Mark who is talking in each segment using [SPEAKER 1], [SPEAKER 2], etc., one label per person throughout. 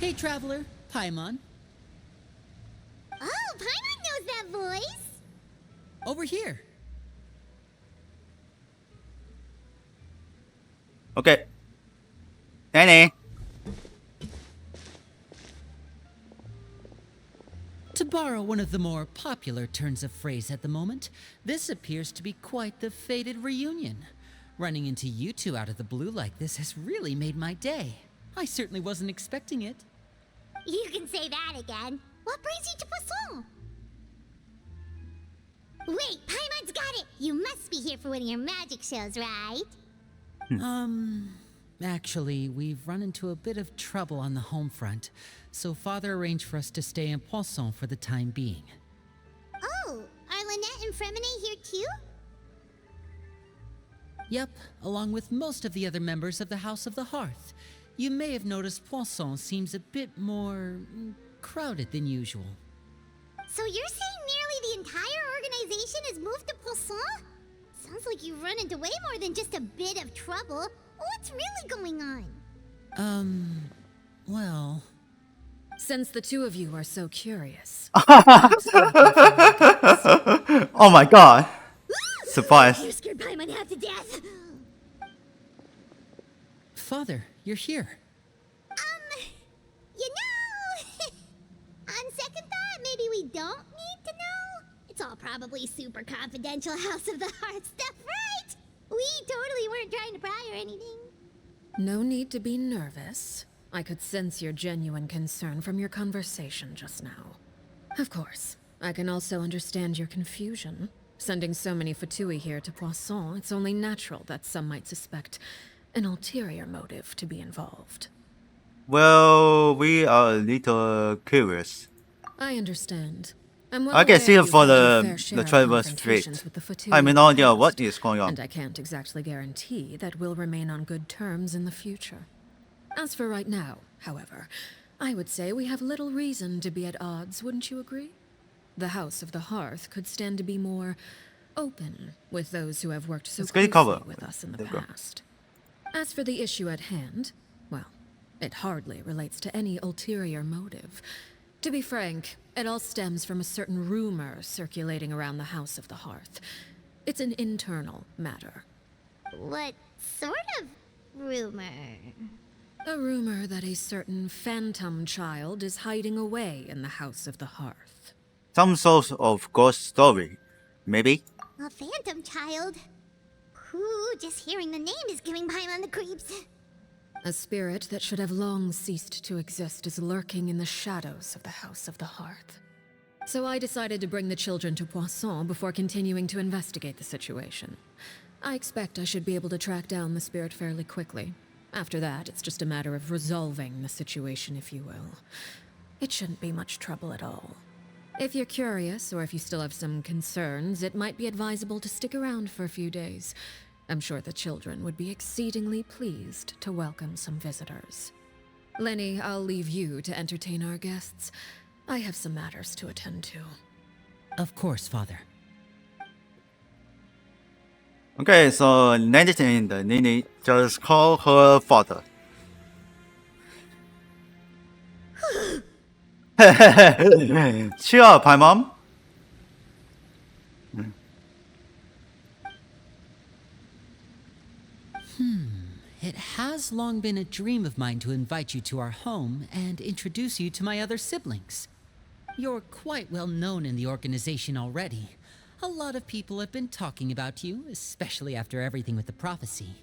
[SPEAKER 1] Hey, traveler. Paimon.
[SPEAKER 2] Oh, Paimon knows that voice!
[SPEAKER 1] Over here.
[SPEAKER 3] Okay. Danny.
[SPEAKER 1] To borrow one of the more popular turns of phrase at the moment, this appears to be quite the fated reunion. Running into you two out of the blue like this has really made my day. I certainly wasn't expecting it.
[SPEAKER 2] You can say that again. What brings you to Poisson? Wait, Paimon's got it! You must be here for one of your magic shows, right?
[SPEAKER 1] Actually, we've run into a bit of trouble on the home front, so Father arranged for us to stay in Poisson for the time being.
[SPEAKER 2] Oh, are Lynette and Fremine here too?
[SPEAKER 1] Yep, along with most of the other members of the House of the Hearth. You may have noticed Poisson seems a bit more crowded than usual.
[SPEAKER 2] So you're saying nearly the entire organization has moved to Poisson? Sounds like you've run into way more than just a bit of trouble. What's really going on?
[SPEAKER 1] Well...
[SPEAKER 4] Since the two of you are so curious.
[SPEAKER 3] Oh my god. Surprise.
[SPEAKER 2] You scared Paimon half to death.
[SPEAKER 1] Father, you're here.
[SPEAKER 2] You know... on second thought, maybe we don't need to know. It's all probably super confidential House of the Heart stuff, right? We totally weren't trying to pry or anything.
[SPEAKER 4] No need to be nervous. I could sense your genuine concern from your conversation just now. Of course, I can also understand your confusion. Sending so many Fatui here to Poisson, it's only natural that some might suspect an ulterior motive to be involved.
[SPEAKER 3] Well, we are a little curious.
[SPEAKER 4] I understand. I'm well
[SPEAKER 3] I can see
[SPEAKER 4] aware
[SPEAKER 3] it for
[SPEAKER 4] you've had your fair
[SPEAKER 3] the
[SPEAKER 4] share of
[SPEAKER 3] Traverse
[SPEAKER 4] confrontations
[SPEAKER 3] Street.
[SPEAKER 4] with the Fatui
[SPEAKER 3] I mean, no idea what is going on.
[SPEAKER 4] and I can't exactly guarantee that we'll remain on good terms in the future. As for right now, however, I would say we have little reason to be at odds, wouldn't you agree? The House of the Hearth could stand to be more open with those who have worked so
[SPEAKER 3] It's great
[SPEAKER 4] closely
[SPEAKER 3] cover.
[SPEAKER 4] with us in the
[SPEAKER 3] There we go.
[SPEAKER 4] past. As for the issue at hand, well, it hardly relates to any ulterior motive. To be frank, it all stems from a certain rumor circulating around the House of the Hearth. It's an internal matter.
[SPEAKER 2] What sort of rumor?
[SPEAKER 4] A rumor that a certain phantom child is hiding away in the House of the Hearth.
[SPEAKER 3] Some sort of ghost story, maybe?
[SPEAKER 2] A phantom child? Ooh, just hearing the name is giving Paimon the creeps.
[SPEAKER 4] A spirit that should have long ceased to exist is lurking in the shadows of the House of the Hearth. So I decided to bring the children to Poisson before continuing to investigate the situation. I expect I should be able to track down the spirit fairly quickly. After that, it's just a matter of resolving the situation, if you will. It shouldn't be much trouble at all. If you're curious, or if you still have some concerns, it might be advisable to stick around for a few days. I'm sure the children would be exceedingly pleased to welcome some visitors. Lenny, I'll leave you to entertain our guests. I have some matters to attend to.
[SPEAKER 1] Of course, Father.
[SPEAKER 3] Okay, so Nandit and Nini just call her father. Cheer up, Paimon.
[SPEAKER 1] It has long been a dream of mine to invite you to our home and introduce you to my other siblings. You're quite well known in the organization already. A lot of people have been talking about you, especially after everything with the prophecy.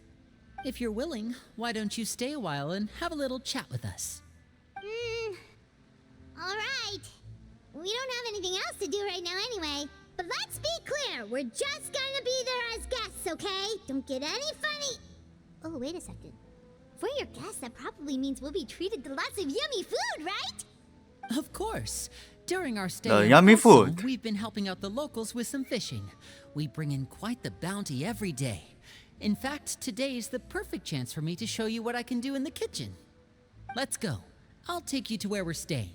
[SPEAKER 1] If you're willing, why don't you stay a while and have a little chat with us?
[SPEAKER 2] Alright. We don't have anything else to do right now anyway. But let's be clear, we're just gonna be there as guests, okay? Don't get any funny... Oh, wait a second. For your guests, that probably means we'll be treated to lots of yummy food, right?
[SPEAKER 1] Of course. During our stay
[SPEAKER 3] The
[SPEAKER 1] in
[SPEAKER 3] yummy
[SPEAKER 1] Poisson,
[SPEAKER 3] food.
[SPEAKER 1] we've been helping out the locals with some fishing. We bring in quite the bounty every day. In fact, today is the perfect chance for me to show you what I can do in the kitchen. Let's go. I'll take you to where we're staying.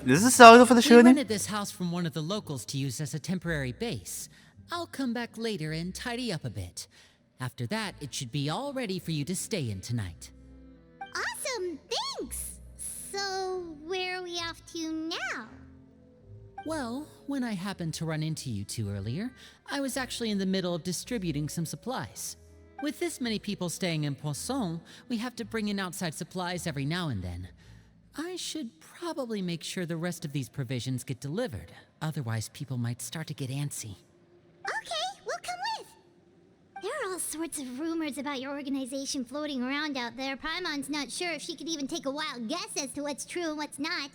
[SPEAKER 3] This is out for the
[SPEAKER 1] We
[SPEAKER 3] shooting?
[SPEAKER 1] rented this house from one of the locals to use as a temporary base. I'll come back later and tidy up a bit. After that, it should be all ready for you to stay in tonight.
[SPEAKER 2] Awesome, thanks! So, where are we off to now?
[SPEAKER 1] Well, when I happened to run into you two earlier, I was actually in the middle of distributing some supplies. With this many people staying in Poisson, we have to bring in outside supplies every now and then. I should probably make sure the rest of these provisions get delivered. Otherwise, people might start to get antsy.
[SPEAKER 2] Okay, we'll come with. There are all sorts of rumors about your organization floating around out there. Paimon's not sure if she could even take a wild guess as to what's true and what's not.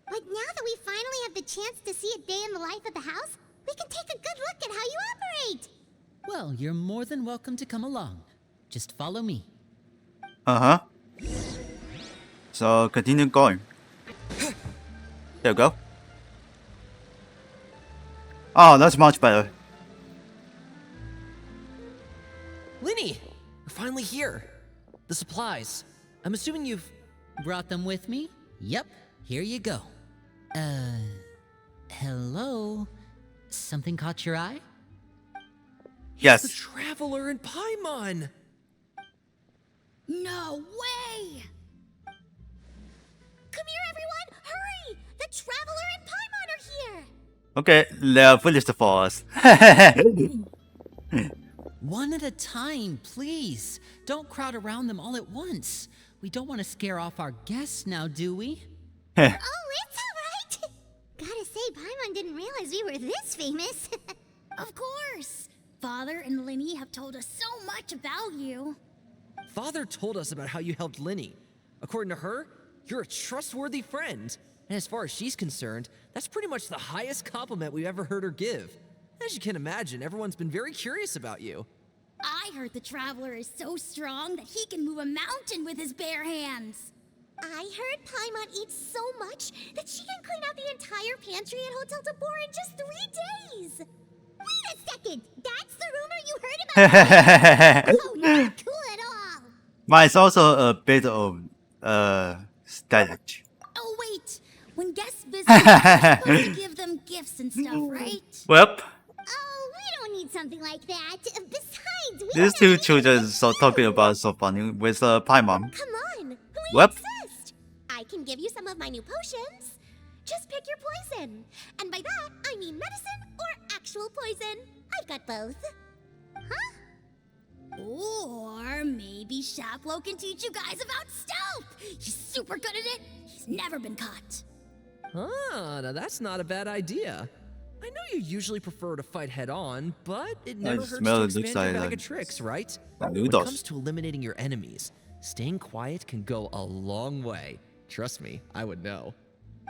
[SPEAKER 2] But now that we finally have the chance to see a day in the life of the house, we can take a good look at how you operate.
[SPEAKER 1] Well, you're more than welcome to come along. Just follow me.
[SPEAKER 3] Uh-huh. So, continue going. There you go. Oh, that's much better.
[SPEAKER 5] Linny! We're finally here. The supplies. I'm assuming you've...
[SPEAKER 1] Brought them with me? Yep, here you go. Hello? Something caught your eye?
[SPEAKER 5] The
[SPEAKER 3] Yes.
[SPEAKER 5] Traveler and Paimon!
[SPEAKER 2] No way! Come here, everyone! Hurry! The Traveler and Paimon are here!
[SPEAKER 3] Okay, they're finished for us.
[SPEAKER 1] One at a time, please. Don't crowd around them all at once. We don't want to scare off our guests now, do we?
[SPEAKER 2] Oh, it's alright! Gotta say, Paimon didn't realize we were this famous.
[SPEAKER 6] Of course! Father and Linny have told us so much about you.
[SPEAKER 5] Father told us about how you helped Linny. According to her, you're a trustworthy friend. And as far as she's concerned, that's pretty much the highest compliment we've ever heard her give. As you can imagine, everyone's been very curious about you.
[SPEAKER 6] I heard the Traveler is so strong that he can move a mountain with his bare hands.
[SPEAKER 2] I heard Paimon eats so much that she can clean out the entire pantry at Hotel Tabor in just 3 days. Wait a second! That's the rumor you heard about? Oh, not cool at all!
[SPEAKER 3] Mine's also a bit of static.
[SPEAKER 6] Oh, wait! When guests visit, we're supposed to give them gifts and stuff, right?
[SPEAKER 3] Well,
[SPEAKER 2] Oh, we don't need something like that. Besides, we
[SPEAKER 3] these
[SPEAKER 2] don't
[SPEAKER 3] two
[SPEAKER 2] have
[SPEAKER 3] children
[SPEAKER 2] anything
[SPEAKER 3] so talking about so funny with Paimon.
[SPEAKER 2] Come on, who
[SPEAKER 3] Whoop.
[SPEAKER 2] insist? I can give you some of my new potions. Just pick your poison. And by that, I mean medicine or actual poison. I've got both. Huh?
[SPEAKER 6] Or maybe Shaplo can teach you guys about stealth. He's super good at it. He's never been caught.
[SPEAKER 5] Ah, now that's not a bad idea. I know you usually prefer to fight head-on, but it never hurts
[SPEAKER 3] smell
[SPEAKER 5] to
[SPEAKER 3] it looks
[SPEAKER 5] expand your
[SPEAKER 3] like
[SPEAKER 5] bag of tricks, right?
[SPEAKER 3] like
[SPEAKER 5] When it
[SPEAKER 3] noodles.
[SPEAKER 5] comes to eliminating your enemies, staying quiet can go a long way. Trust me, I would know.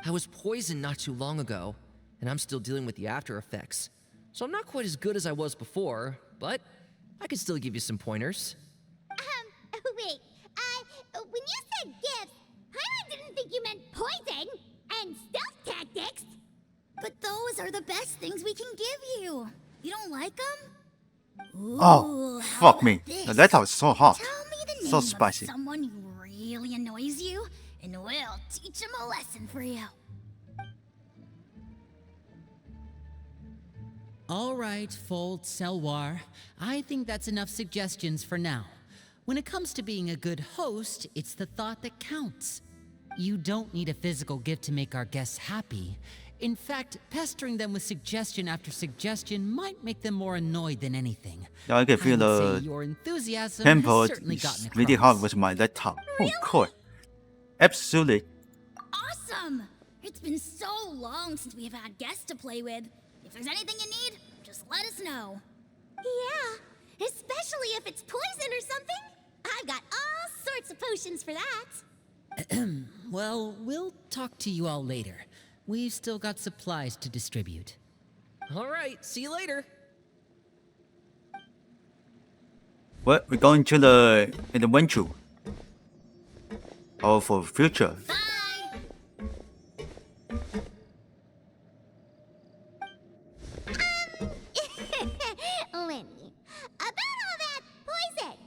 [SPEAKER 5] I was poisoned not too long ago, and I'm still dealing with the after effects. So I'm not quite as good as I was before, but I can still give you some pointers.
[SPEAKER 2] Wait. When you said gifts, Paimon didn't think you meant poison and stealth tactics.
[SPEAKER 6] But those are the best things we can give you. You don't like them?
[SPEAKER 3] Oh, fuck me. That was so hot.
[SPEAKER 6] Tell me the name
[SPEAKER 3] So spicy.
[SPEAKER 6] of someone who really annoys you, and we'll teach him a lesson for you.
[SPEAKER 1] All right, Fold Selwar. I think that's enough suggestions for now. When it comes to being a good host, it's the thought that counts. You don't need a physical gift to make our guests happy. In fact, pestering them with suggestion after suggestion might make them more annoyed than anything.
[SPEAKER 3] Yeah, I can feel
[SPEAKER 1] would say
[SPEAKER 3] the
[SPEAKER 1] your enthusiasm
[SPEAKER 3] tempo
[SPEAKER 1] has certainly gotten
[SPEAKER 3] is
[SPEAKER 1] across.
[SPEAKER 3] really hot with my laptop. Oh, cool. Absolutely.
[SPEAKER 6] Awesome! It's been so long since we've had guests to play with. If there's anything you need, just let us know.
[SPEAKER 2] Yeah, especially if it's poison or something. I've got all sorts of potions for that.
[SPEAKER 1] Well, we'll talk to you all later. We've still got supplies to distribute.
[SPEAKER 5] All right, see you later.
[SPEAKER 3] Well, we're going to the adventure. Or for future.
[SPEAKER 6] Bye!
[SPEAKER 2] Lenny, about all that poison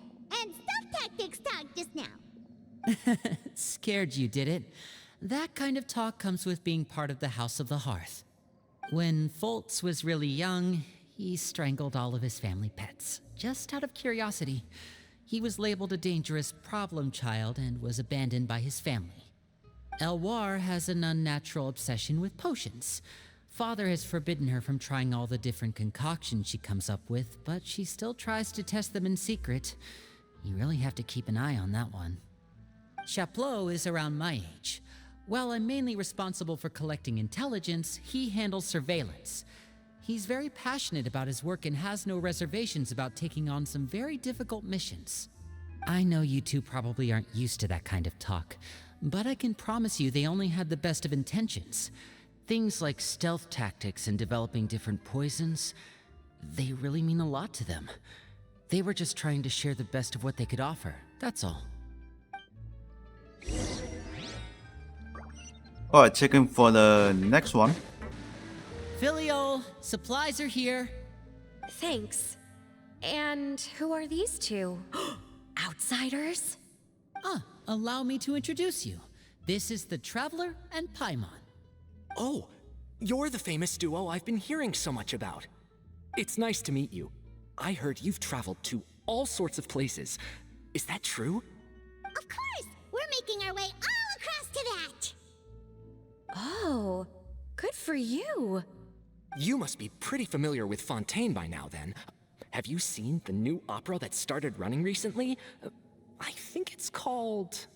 [SPEAKER 2] and stealth tactics talk just now.
[SPEAKER 1] Scared you, did it? that kind of talk comes with being part of the House of the Hearth. When Foltz was really young, he strangled all of his family pets, just out of curiosity. He was labeled a dangerous problem child and was abandoned by his family. Elwar has an unnatural obsession with potions. Father has forbidden her from trying all the different concoctions she comes up with, but she still tries to test them in secret. You really have to keep an eye on that one. Chaplot is around my age. While I'm mainly responsible for collecting intelligence, he handles surveillance. He's very passionate about his work and has no reservations about taking on some very difficult missions. I know you two probably aren't used to that kind of talk, but I can promise you they only had the best of intentions. Things like stealth tactics and developing different poisons, they really mean a lot to them. They were just trying to share the best of what they could offer, that's all.
[SPEAKER 3] Alright, checking for the next one.
[SPEAKER 1] Filial, supplies are here.
[SPEAKER 7] Thanks. And who are these two? Outsiders?
[SPEAKER 1] Allow me to introduce you. This is the Traveler and Paimon.
[SPEAKER 8] Oh, you're the famous duo I've been hearing so much about. It's nice to meet you. I heard you've traveled to all sorts of places. Is that true?
[SPEAKER 2] Of course! We're making our way all across to that!
[SPEAKER 7] Oh, good for you.
[SPEAKER 8] You must be pretty familiar with Fontaine by now, then. Have you seen the new opera that started running recently? I think it's called...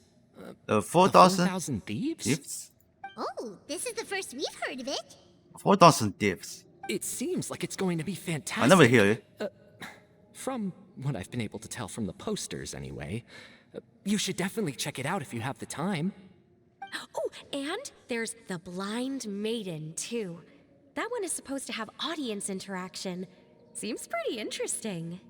[SPEAKER 3] The
[SPEAKER 8] The
[SPEAKER 3] 4,000
[SPEAKER 8] Thieves?
[SPEAKER 3] Thieves?
[SPEAKER 2] Oh, this is the first we've heard of it.
[SPEAKER 3] 4,000 Thieves.
[SPEAKER 8] It seems like it's going to be fantastic.
[SPEAKER 3] I never hear it.
[SPEAKER 8] From what I've been able to tell from the posters, anyway. You should definitely check it out if you have the time.
[SPEAKER 7] Oh, and there's The Blind Maiden, too. That one is supposed to have audience interaction. Seems pretty interesting.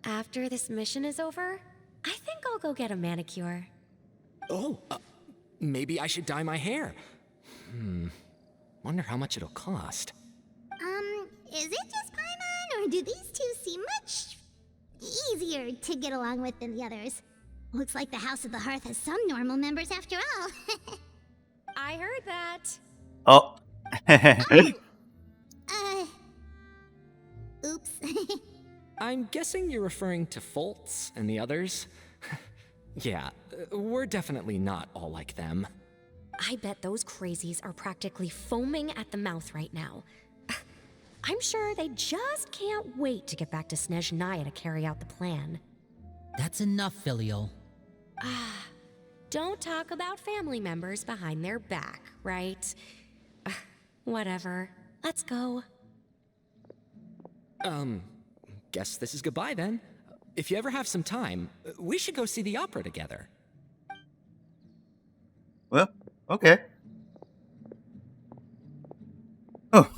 [SPEAKER 7] After this mission is over, I think I'll go get a manicure.
[SPEAKER 8] Oh, maybe I should dye my hair. Wonder how much it'll cost.
[SPEAKER 2] Is it just Paimon, or do these two seem much easier to get along with than the others? Looks like the House of the Hearth has some normal members after all.
[SPEAKER 7] I heard that.
[SPEAKER 3] Oh.
[SPEAKER 2] Oops.
[SPEAKER 8] I'm guessing you're referring to Foltz and the others? Yeah, we're definitely not all like them.
[SPEAKER 7] I bet those crazies are practically foaming at the mouth right now. I'm sure they just can't wait to get back to Snezhnaya to carry out the plan.
[SPEAKER 1] That's enough, Filial.
[SPEAKER 7] Don't talk about family members behind their back, right? Whatever. Let's go.
[SPEAKER 8] Guess this is goodbye then. If you ever have some time, we should go see the opera together.
[SPEAKER 3] Well, okay. Oh.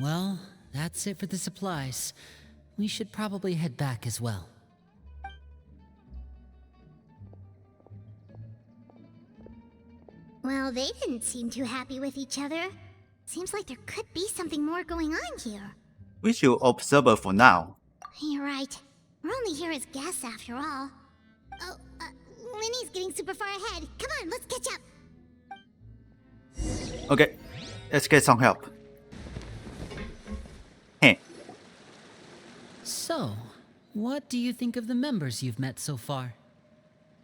[SPEAKER 1] Well, that's it for the supplies. We should probably head back as well.
[SPEAKER 2] Well, they didn't seem too happy with each other. Seems like there could be something more going on here.
[SPEAKER 3] We should observe for now.
[SPEAKER 2] You're right. We're only here as guests after all. Oh, Winnie's getting super far ahead. Come on, let's catch up.
[SPEAKER 3] Okay, let's get some help. Hey.
[SPEAKER 1] So, what do you think of the members you've met so far?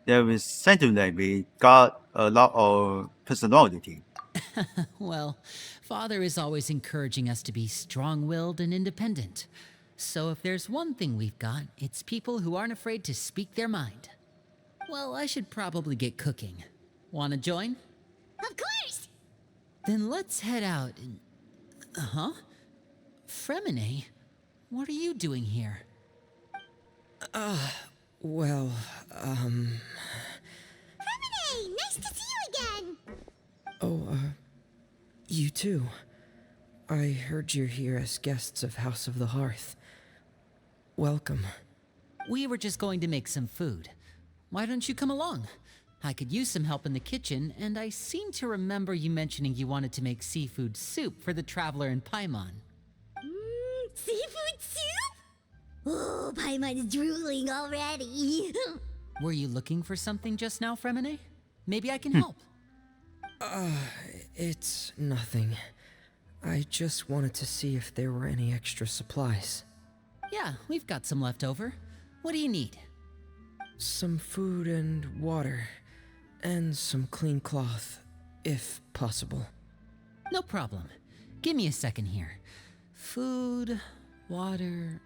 [SPEAKER 3] There is certainly got a lot of personality.
[SPEAKER 1] Well, Father is always encouraging us to be strong-willed and independent. So if there's one thing we've got, it's people who aren't afraid to speak their mind. Well, I should probably get cooking. Wanna join?
[SPEAKER 2] Of course!
[SPEAKER 1] Then let's head out and... Fremine, what are you doing here?
[SPEAKER 5] Well,
[SPEAKER 2] Fremine, nice to see you again!
[SPEAKER 9] You too. I heard you're here as guests of House of the Hearth. Welcome.
[SPEAKER 1] We were just going to make some food. Why don't you come along? I could use some help in the kitchen, and I seem to remember you mentioning you wanted to make seafood soup for the Traveler and Paimon.
[SPEAKER 2] Seafood soup? Oh, Paimon's drooling already.
[SPEAKER 1] Were you looking for something just now, Fremine? Maybe I can help.
[SPEAKER 9] It's nothing. I just wanted to see if there were any extra supplies.
[SPEAKER 1] Yeah, we've got some left over. What do you need?
[SPEAKER 9] Some food and water. And some clean cloth, if possible.
[SPEAKER 1] No problem. Give me a second here. Food, water...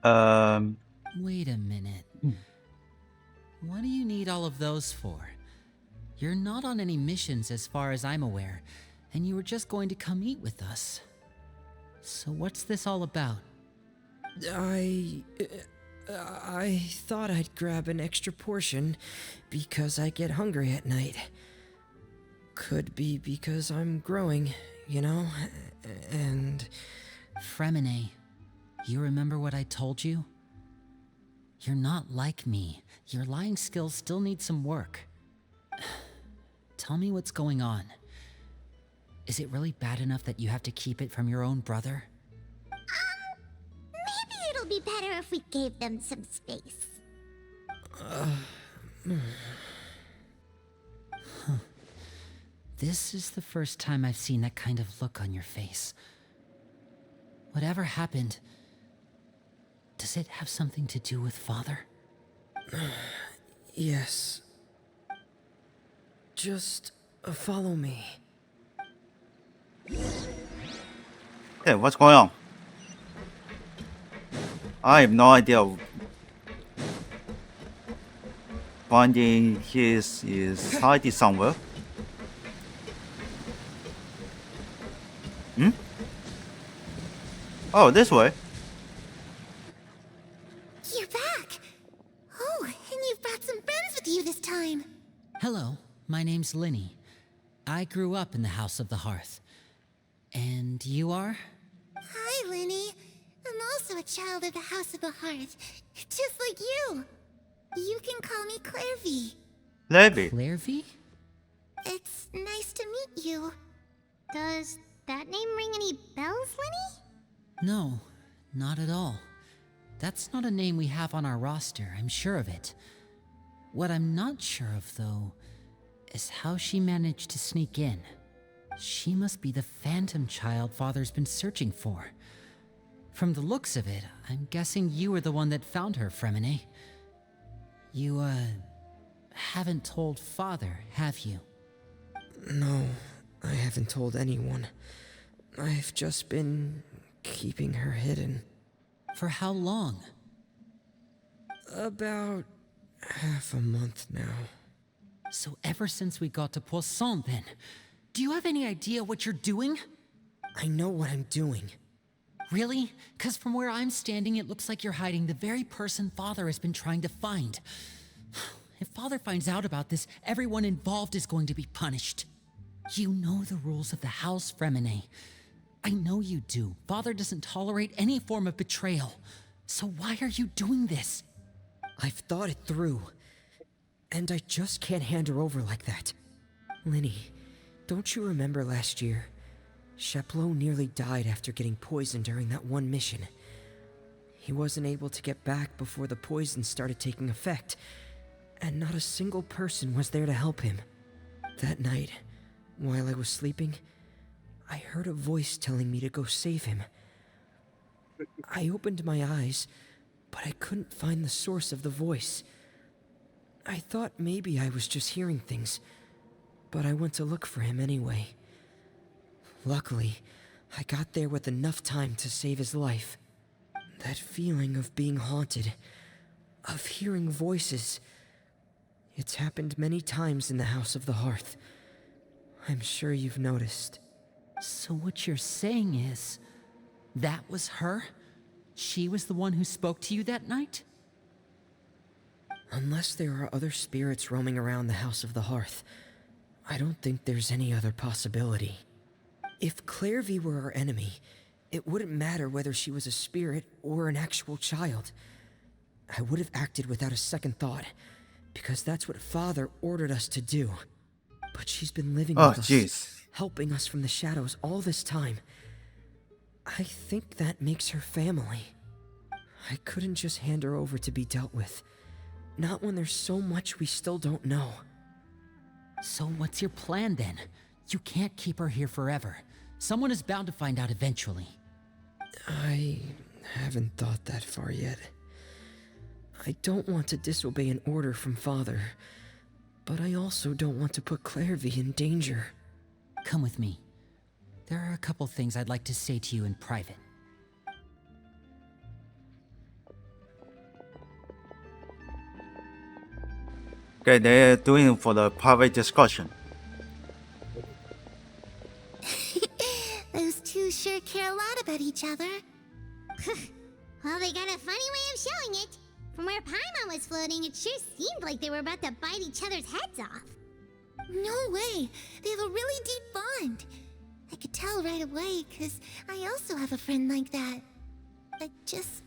[SPEAKER 1] Wait a minute. What do you need all of those for? You're not on any missions as far as I'm aware, and you were just going to come eat with us. So what's this all about?
[SPEAKER 9] I thought I'd grab an extra portion because I get hungry at night. Could be because I'm growing, you know, and...
[SPEAKER 1] Fremine, you remember what I told you? You're not like me. Your lying skills still need some work. Tell me what's going on. Is it really bad enough that you have to keep it from your own brother?
[SPEAKER 2] Maybe it'll be better if we gave them some space.
[SPEAKER 1] This is the first time I've seen that kind of look on your face. Whatever happened, does it have something to do with Father?
[SPEAKER 9] Yes. Just follow me.
[SPEAKER 3] Hey, what's going on? I have no idea. Finding his is hiding somewhere. Oh, this way.
[SPEAKER 2] You're back! Oh, and you've brought some friends with you this time.
[SPEAKER 1] Hello, my name's Linny. I grew up in the House of the Hearth. And you are?
[SPEAKER 2] Hi, Linny. I'm also a child of the House of the Hearth, just like you. You can call me Clairvy.
[SPEAKER 3] Levy.
[SPEAKER 1] Clairvy?
[SPEAKER 2] It's nice to meet you. Does that name ring any bells, Linny?
[SPEAKER 1] No, not at all. That's not a name we have on our roster, I'm sure of it. What I'm not sure of, though, is how she managed to sneak in. She must be the phantom child Father's been searching for. From the looks of it, I'm guessing you were the one that found her, Fremine. You, haven't told Father, have you?
[SPEAKER 9] No, I haven't told anyone. I've just been keeping her hidden.
[SPEAKER 1] For how long?
[SPEAKER 9] About half a month now.
[SPEAKER 1] So ever since we got to Poisson, then. Do you have any idea what you're doing?
[SPEAKER 9] I know what I'm doing.
[SPEAKER 1] Really? 'Cause from where I'm standing, it looks like you're hiding the very person Father has been trying to find. If Father finds out about this, everyone involved is going to be punished. You know the rules of the house, Fremine. I know you do. Father doesn't tolerate any form of betrayal. So why are you doing this?
[SPEAKER 9] I've thought it through. And I just can't hand her over like that. Linny, don't you remember last year? Chaplot nearly died after getting poisoned during that one mission. He wasn't able to get back before the poison started taking effect, and not a single person was there to help him. That night, while I was sleeping, I heard a voice telling me to go save him. I opened my eyes, but I couldn't find the source of the voice. I thought maybe I was just hearing things, but I went to look for him anyway. Luckily, I got there with enough time to save his life. That feeling of being haunted, of hearing voices, it's happened many times in the House of the Hearth. I'm sure you've noticed.
[SPEAKER 1] So what you're saying is, that was her? She was the one who spoke to you that night?
[SPEAKER 9] Unless there are other spirits roaming around the House of the Hearth, I don't think there's any other possibility. If Clairvy were our enemy, it wouldn't matter whether she was a spirit or an actual child. I would have acted without a second thought, because that's what Father ordered us to do. But she's been living with us, helping us from the shadows all this time. I think that makes her family. I couldn't just hand her over to be dealt with. Not when there's so much we still don't know.
[SPEAKER 1] So what's your plan then? You can't keep her here forever. Someone is bound to find out eventually.
[SPEAKER 9] I haven't thought that far yet. I don't want to disobey an order from Father, but I also don't want to put Clairvy in danger.
[SPEAKER 1] Come with me. There are a couple things I'd like to say to you in private.
[SPEAKER 3] Okay, they're doing for the private discussion.
[SPEAKER 2] Those two sure care a lot about each other. Well, they got a funny way of showing it. From where Paimon was floating, it sure seemed like they were about to bite each other's heads off. No way! They have a really deep bond. I could tell right away, because I also have a friend like that. I just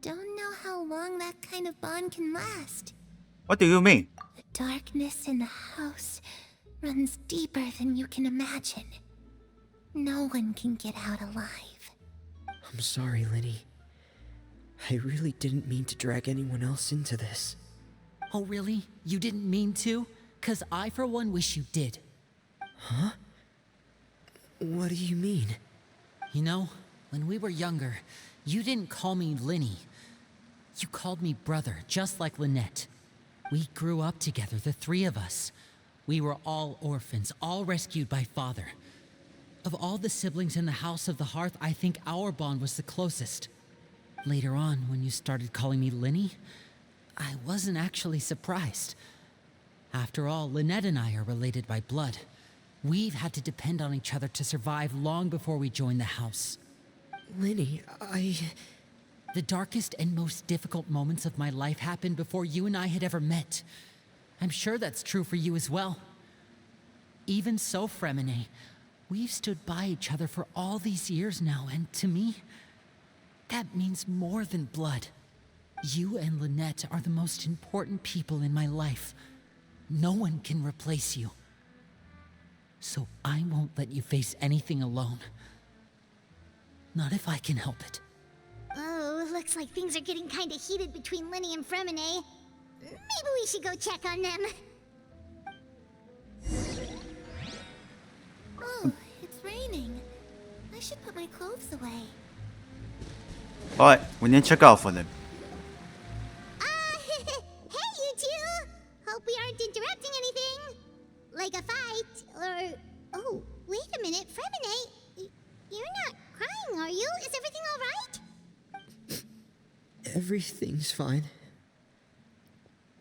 [SPEAKER 2] don't know how long that kind of bond can last.
[SPEAKER 3] What do you mean?
[SPEAKER 2] The darkness in the house runs deeper than you can imagine. No one can get out alive.
[SPEAKER 9] I'm sorry, Linny. I really didn't mean to drag anyone else into this.
[SPEAKER 1] Oh really? You didn't mean to? 'Cause I for one wish you did.
[SPEAKER 9] Huh? What do you mean?
[SPEAKER 1] You know, when we were younger, you didn't call me Linny. You called me brother, just like Lynette. We grew up together, the three of us. We were all orphans, all rescued by Father. Of all the siblings in the House of the Hearth, I think our bond was the closest. Later on, when you started calling me Linny, I wasn't actually surprised. After all, Lynette and I are related by blood. We've had to depend on each other to survive long before we joined the house.
[SPEAKER 9] Linny,
[SPEAKER 1] The darkest and most difficult moments of my life happened before you and I had ever met. I'm sure that's true for you as well. Even so, Fremine, we've stood by each other for all these years now, and to me, that means more than blood. You and Lynette are the most important people in my life. No one can replace you. So I won't let you face anything alone. Not if I can help it.
[SPEAKER 2] Oh, looks like things are getting kinda heated between Linny and Fremine. Maybe we should go check on them. Oh, it's raining. I should put my clothes away.
[SPEAKER 3] Alright, we need to check out for them.
[SPEAKER 2] Hey you two! Hope we aren't interrupting anything. Like a fight, or... Oh, wait a minute, Fremine. You're not crying, are you? Is everything alright?
[SPEAKER 9] everything's fine.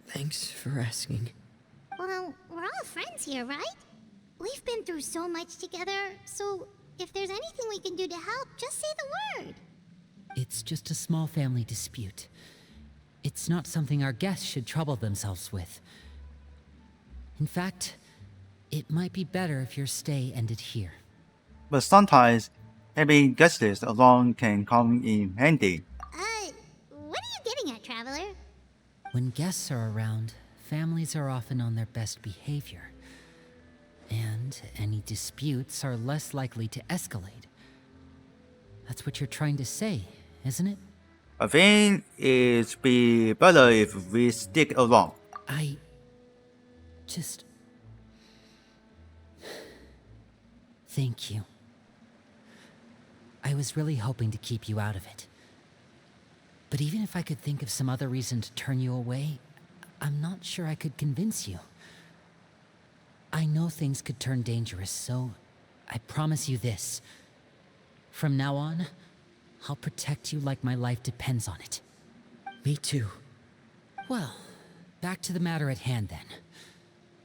[SPEAKER 9] Thanks for asking.
[SPEAKER 2] Well, we're all friends here, right? We've been through so much together, so if there's anything we can do to help, just say the word.
[SPEAKER 1] It's just a small family dispute. It's not something our guests should trouble themselves with. In fact, it might be better if your stay ended here.
[SPEAKER 3] But sometimes, having guests along can come in handy.
[SPEAKER 2] What are you getting at, Traveler?
[SPEAKER 1] When guests are around, families are often on their best behavior. And any disputes are less likely to escalate. That's what you're trying to say, isn't it?
[SPEAKER 3] I think it'd be better if we stick along.
[SPEAKER 1] I just... Thank you. I was really hoping to keep you out of it. But even if I could think of some other reason to turn you away, I'm not sure I could convince you. I know things could turn dangerous, so I promise you this. From now on, I'll protect you like my life depends on it.
[SPEAKER 9] Me too.
[SPEAKER 1] Well, back to the matter at hand then.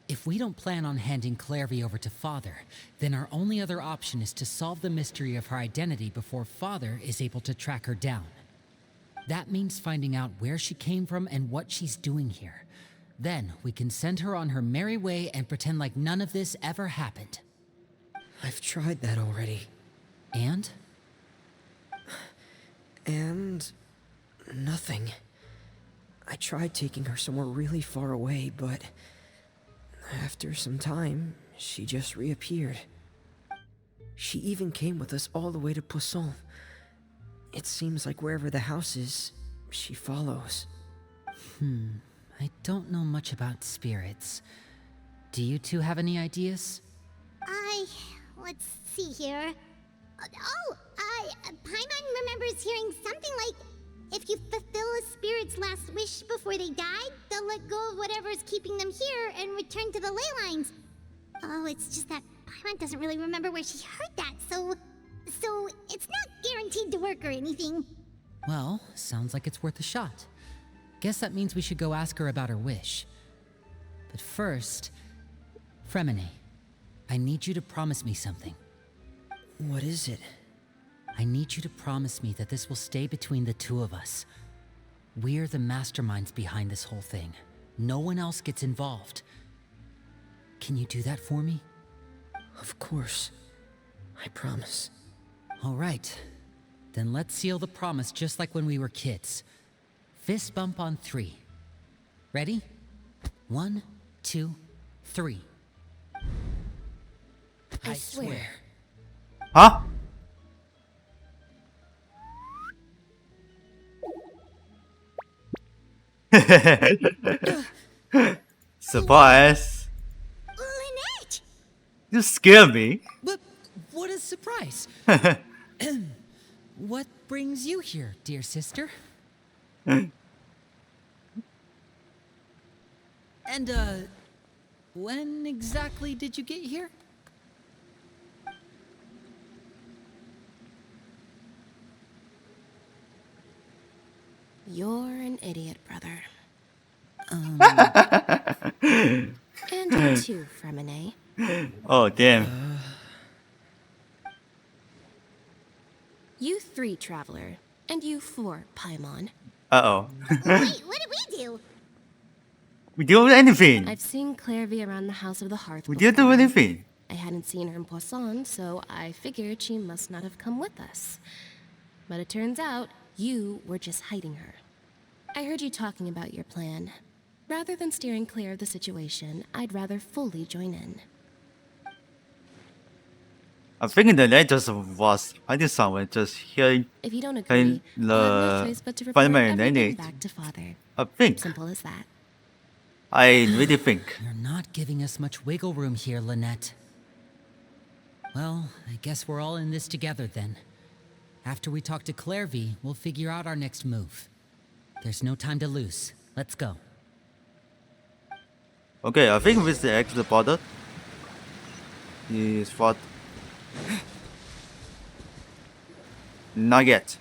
[SPEAKER 1] If we don't plan on handing Clairvy over to Father, then our only other option is to solve the mystery of her identity before Father is able to track her down. That means finding out where she came from and what she's doing here. Then we can send her on her merry way and pretend like none of this ever happened.
[SPEAKER 9] I've tried that already.
[SPEAKER 1] And?
[SPEAKER 9] And... nothing. I tried taking her somewhere really far away, but... after some time, she just reappeared. She even came with us all the way to Poisson. It seems like wherever the house is, she follows.
[SPEAKER 1] I don't know much about spirits. Do you two have any ideas?
[SPEAKER 2] Let's see here. Paimon remembers hearing something like, if you fulfill a spirit's last wish before they died, they'll let go of whatever's keeping them here and return to the ley lines. Oh, it's just that Paimon doesn't really remember where she heard that, so it's not guaranteed to work or anything.
[SPEAKER 1] Well, sounds like it's worth a shot. Guess that means we should go ask her about her wish. But first, Fremine, I need you to promise me something.
[SPEAKER 9] What is it?
[SPEAKER 1] I need you to promise me that this will stay between the two of us. We're the masterminds behind this whole thing. No one else gets involved. Can you do that for me?
[SPEAKER 9] Of course. I promise.
[SPEAKER 1] All right. Then let's seal the promise just like when we were kids. Fist bump on 3. Ready? 1, 2, 3.
[SPEAKER 7] I swear.
[SPEAKER 3] Huh? Surprise!
[SPEAKER 2] Lynette!
[SPEAKER 3] You scare me.
[SPEAKER 1] But what a surprise! What brings you here, dear sister? And, when exactly did you get here?
[SPEAKER 7] You're an idiot, brother. And you too, Fremine.
[SPEAKER 3] Oh, damn.
[SPEAKER 7] You 3, Traveler. And you 4, Paimon.
[SPEAKER 3] Uh-oh.
[SPEAKER 2] Wait, what did we do?
[SPEAKER 3] We didn't do anything.
[SPEAKER 7] I've seen Clairvy around the House of the Hearth
[SPEAKER 3] We didn't do
[SPEAKER 7] before.
[SPEAKER 3] anything.
[SPEAKER 7] I hadn't seen her in Poisson, so I figured she must not have come with us. But it turns out you were just hiding her. I heard you talking about your plan. Rather than steering clear of the situation, I'd rather fully join in.
[SPEAKER 3] I'm thinking the night just was finding someone just hearing
[SPEAKER 7] If you don't agree,
[SPEAKER 3] the
[SPEAKER 7] I'll have no choice but to report
[SPEAKER 3] Fireman
[SPEAKER 7] everything
[SPEAKER 3] Lineage.
[SPEAKER 7] back to Father.
[SPEAKER 3] I think.
[SPEAKER 7] Simple as that.
[SPEAKER 3] I really think.
[SPEAKER 1] You're not giving us much wiggle room here, Lynette. Well, I guess we're all in this together then. After we talk to Clairvy, we'll figure out our next move. There's no time to lose. Let's go.
[SPEAKER 3] Okay, I think with the exit border is what. Not yet.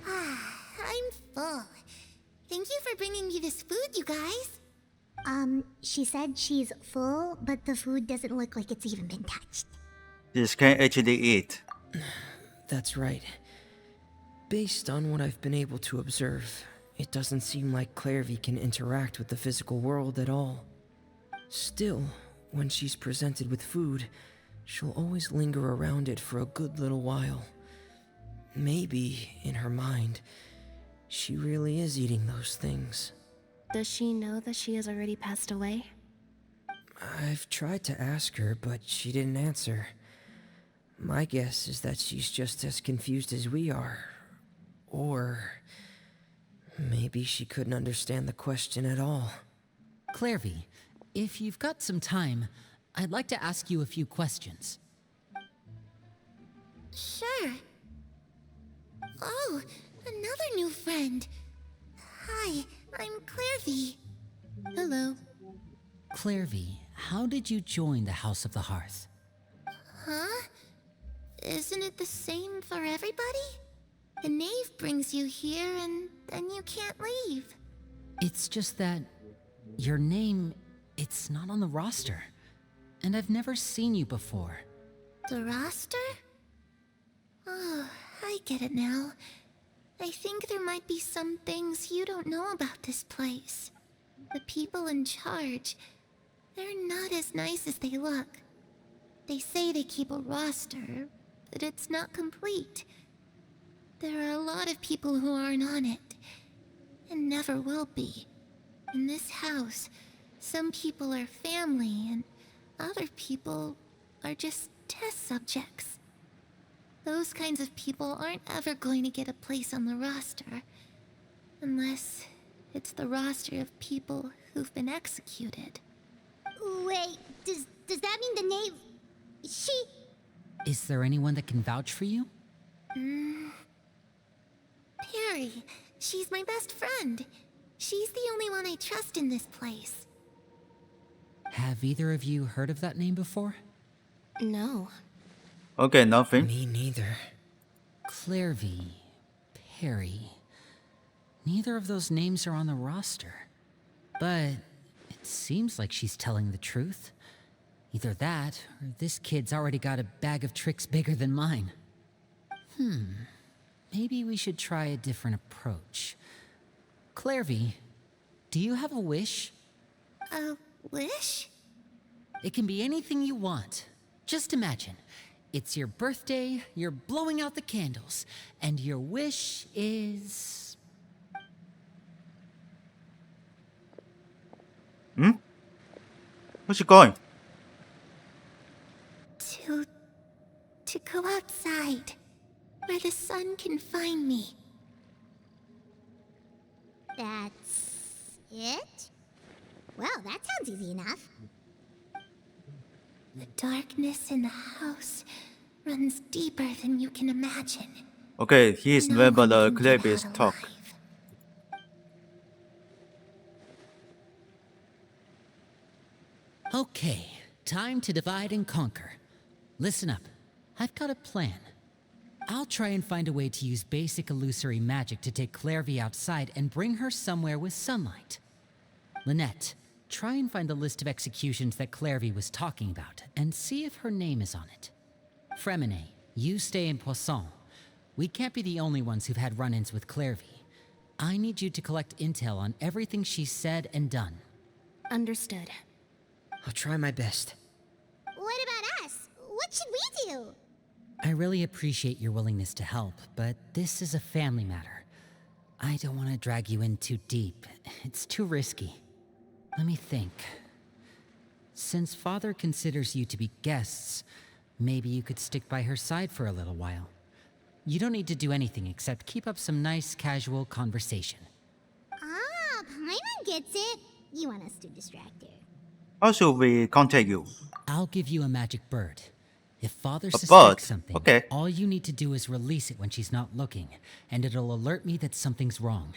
[SPEAKER 2] I'm full. Thank you for bringing me this food, you guys. She said she's full, but the food doesn't look like it's even been touched.
[SPEAKER 3] This can actually eat.
[SPEAKER 9] That's right. Based on what I've been able to observe, it doesn't seem like Clairvy can interact with the physical world at all. Still, when she's presented with food, she'll always linger around it for a good little while. Maybe, in her mind, she really is eating those things.
[SPEAKER 7] Does she know that she has already passed away?
[SPEAKER 9] I've tried to ask her, but she didn't answer. My guess is that she's just as confused as we are. Or maybe she couldn't understand the question at all.
[SPEAKER 1] Clairvy, if you've got some time, I'd like to ask you a few questions.
[SPEAKER 2] Sure. Oh, another new friend. Hi, I'm Clairvy.
[SPEAKER 7] Hello.
[SPEAKER 1] Clairvy, how did you join the House of the Hearth?
[SPEAKER 2] Huh? Isn't it the same for everybody? The knave brings you here and then you can't leave.
[SPEAKER 1] It's just that your name, it's not on the roster. And I've never seen you before.
[SPEAKER 2] The roster? Oh, I get it now. I think there might be some things you don't know about this place. The people in charge, they're not as nice as they look. They say they keep a roster, but it's not complete. There are a lot of people who aren't on it, and never will be. In this house, some people are family, and other people are just test subjects.
[SPEAKER 10] Those kinds of people aren't ever going to get a place on the roster. Unless it's the roster of people who've been executed.
[SPEAKER 2] Wait, does that mean the knave... She...
[SPEAKER 1] Is there anyone that can vouch for you?
[SPEAKER 10] Perry. She's my best friend. She's the only one I trust in this place.
[SPEAKER 1] Have either of you heard of that name before?
[SPEAKER 7] No.
[SPEAKER 3] Okay, nothing.
[SPEAKER 9] Me neither.
[SPEAKER 1] Clairvy, Perry. Neither of those names are on the roster. But it seems like she's telling the truth. Either that, or this kid's already got a bag of tricks bigger than mine. Maybe we should try a different approach. Clairvy, do you have a wish?
[SPEAKER 10] A wish?
[SPEAKER 1] It can be anything you want. Just imagine. It's your birthday, you're blowing out the candles, and your wish is...
[SPEAKER 3] Where's she going?
[SPEAKER 10] To go outside, where the sun can find me.
[SPEAKER 2] That's... it? Well, that sounds easy enough.
[SPEAKER 10] The darkness in the house runs deeper than you can imagine.
[SPEAKER 3] Okay, he is
[SPEAKER 10] No
[SPEAKER 3] never
[SPEAKER 10] one
[SPEAKER 3] the
[SPEAKER 10] can get
[SPEAKER 3] Clairvy's
[SPEAKER 10] out
[SPEAKER 3] talk.
[SPEAKER 10] alive.
[SPEAKER 1] Okay, time to divide and conquer. Listen up, I've got a plan. I'll try and find a way to use basic illusory magic to take Clairvy outside and bring her somewhere with sunlight. Lynette, try and find the list of executions that Clairvy was talking about and see if her name is on it. Fremine, you stay in Poisson. We can't be the only ones who've had run-ins with Clairvy. I need you to collect intel on everything she's said and done.
[SPEAKER 7] Understood.
[SPEAKER 9] I'll try my best.
[SPEAKER 2] What about us? What should we do?
[SPEAKER 1] I really appreciate your willingness to help, but this is a family matter. I don't want to drag you in too deep. It's too risky. Let me think. Since Father considers you to be guests, maybe you could stick by her side for a little while. You don't need to do anything except keep up some nice, casual conversation.
[SPEAKER 2] Ah, Paimon gets it. You want us to distract her.
[SPEAKER 3] How should we contact you?
[SPEAKER 1] I'll give you a magic bird. If Father
[SPEAKER 3] bird?
[SPEAKER 1] suspects something,
[SPEAKER 3] Okay.
[SPEAKER 1] all you need to do is release it when she's not looking, and it'll alert me that something's wrong.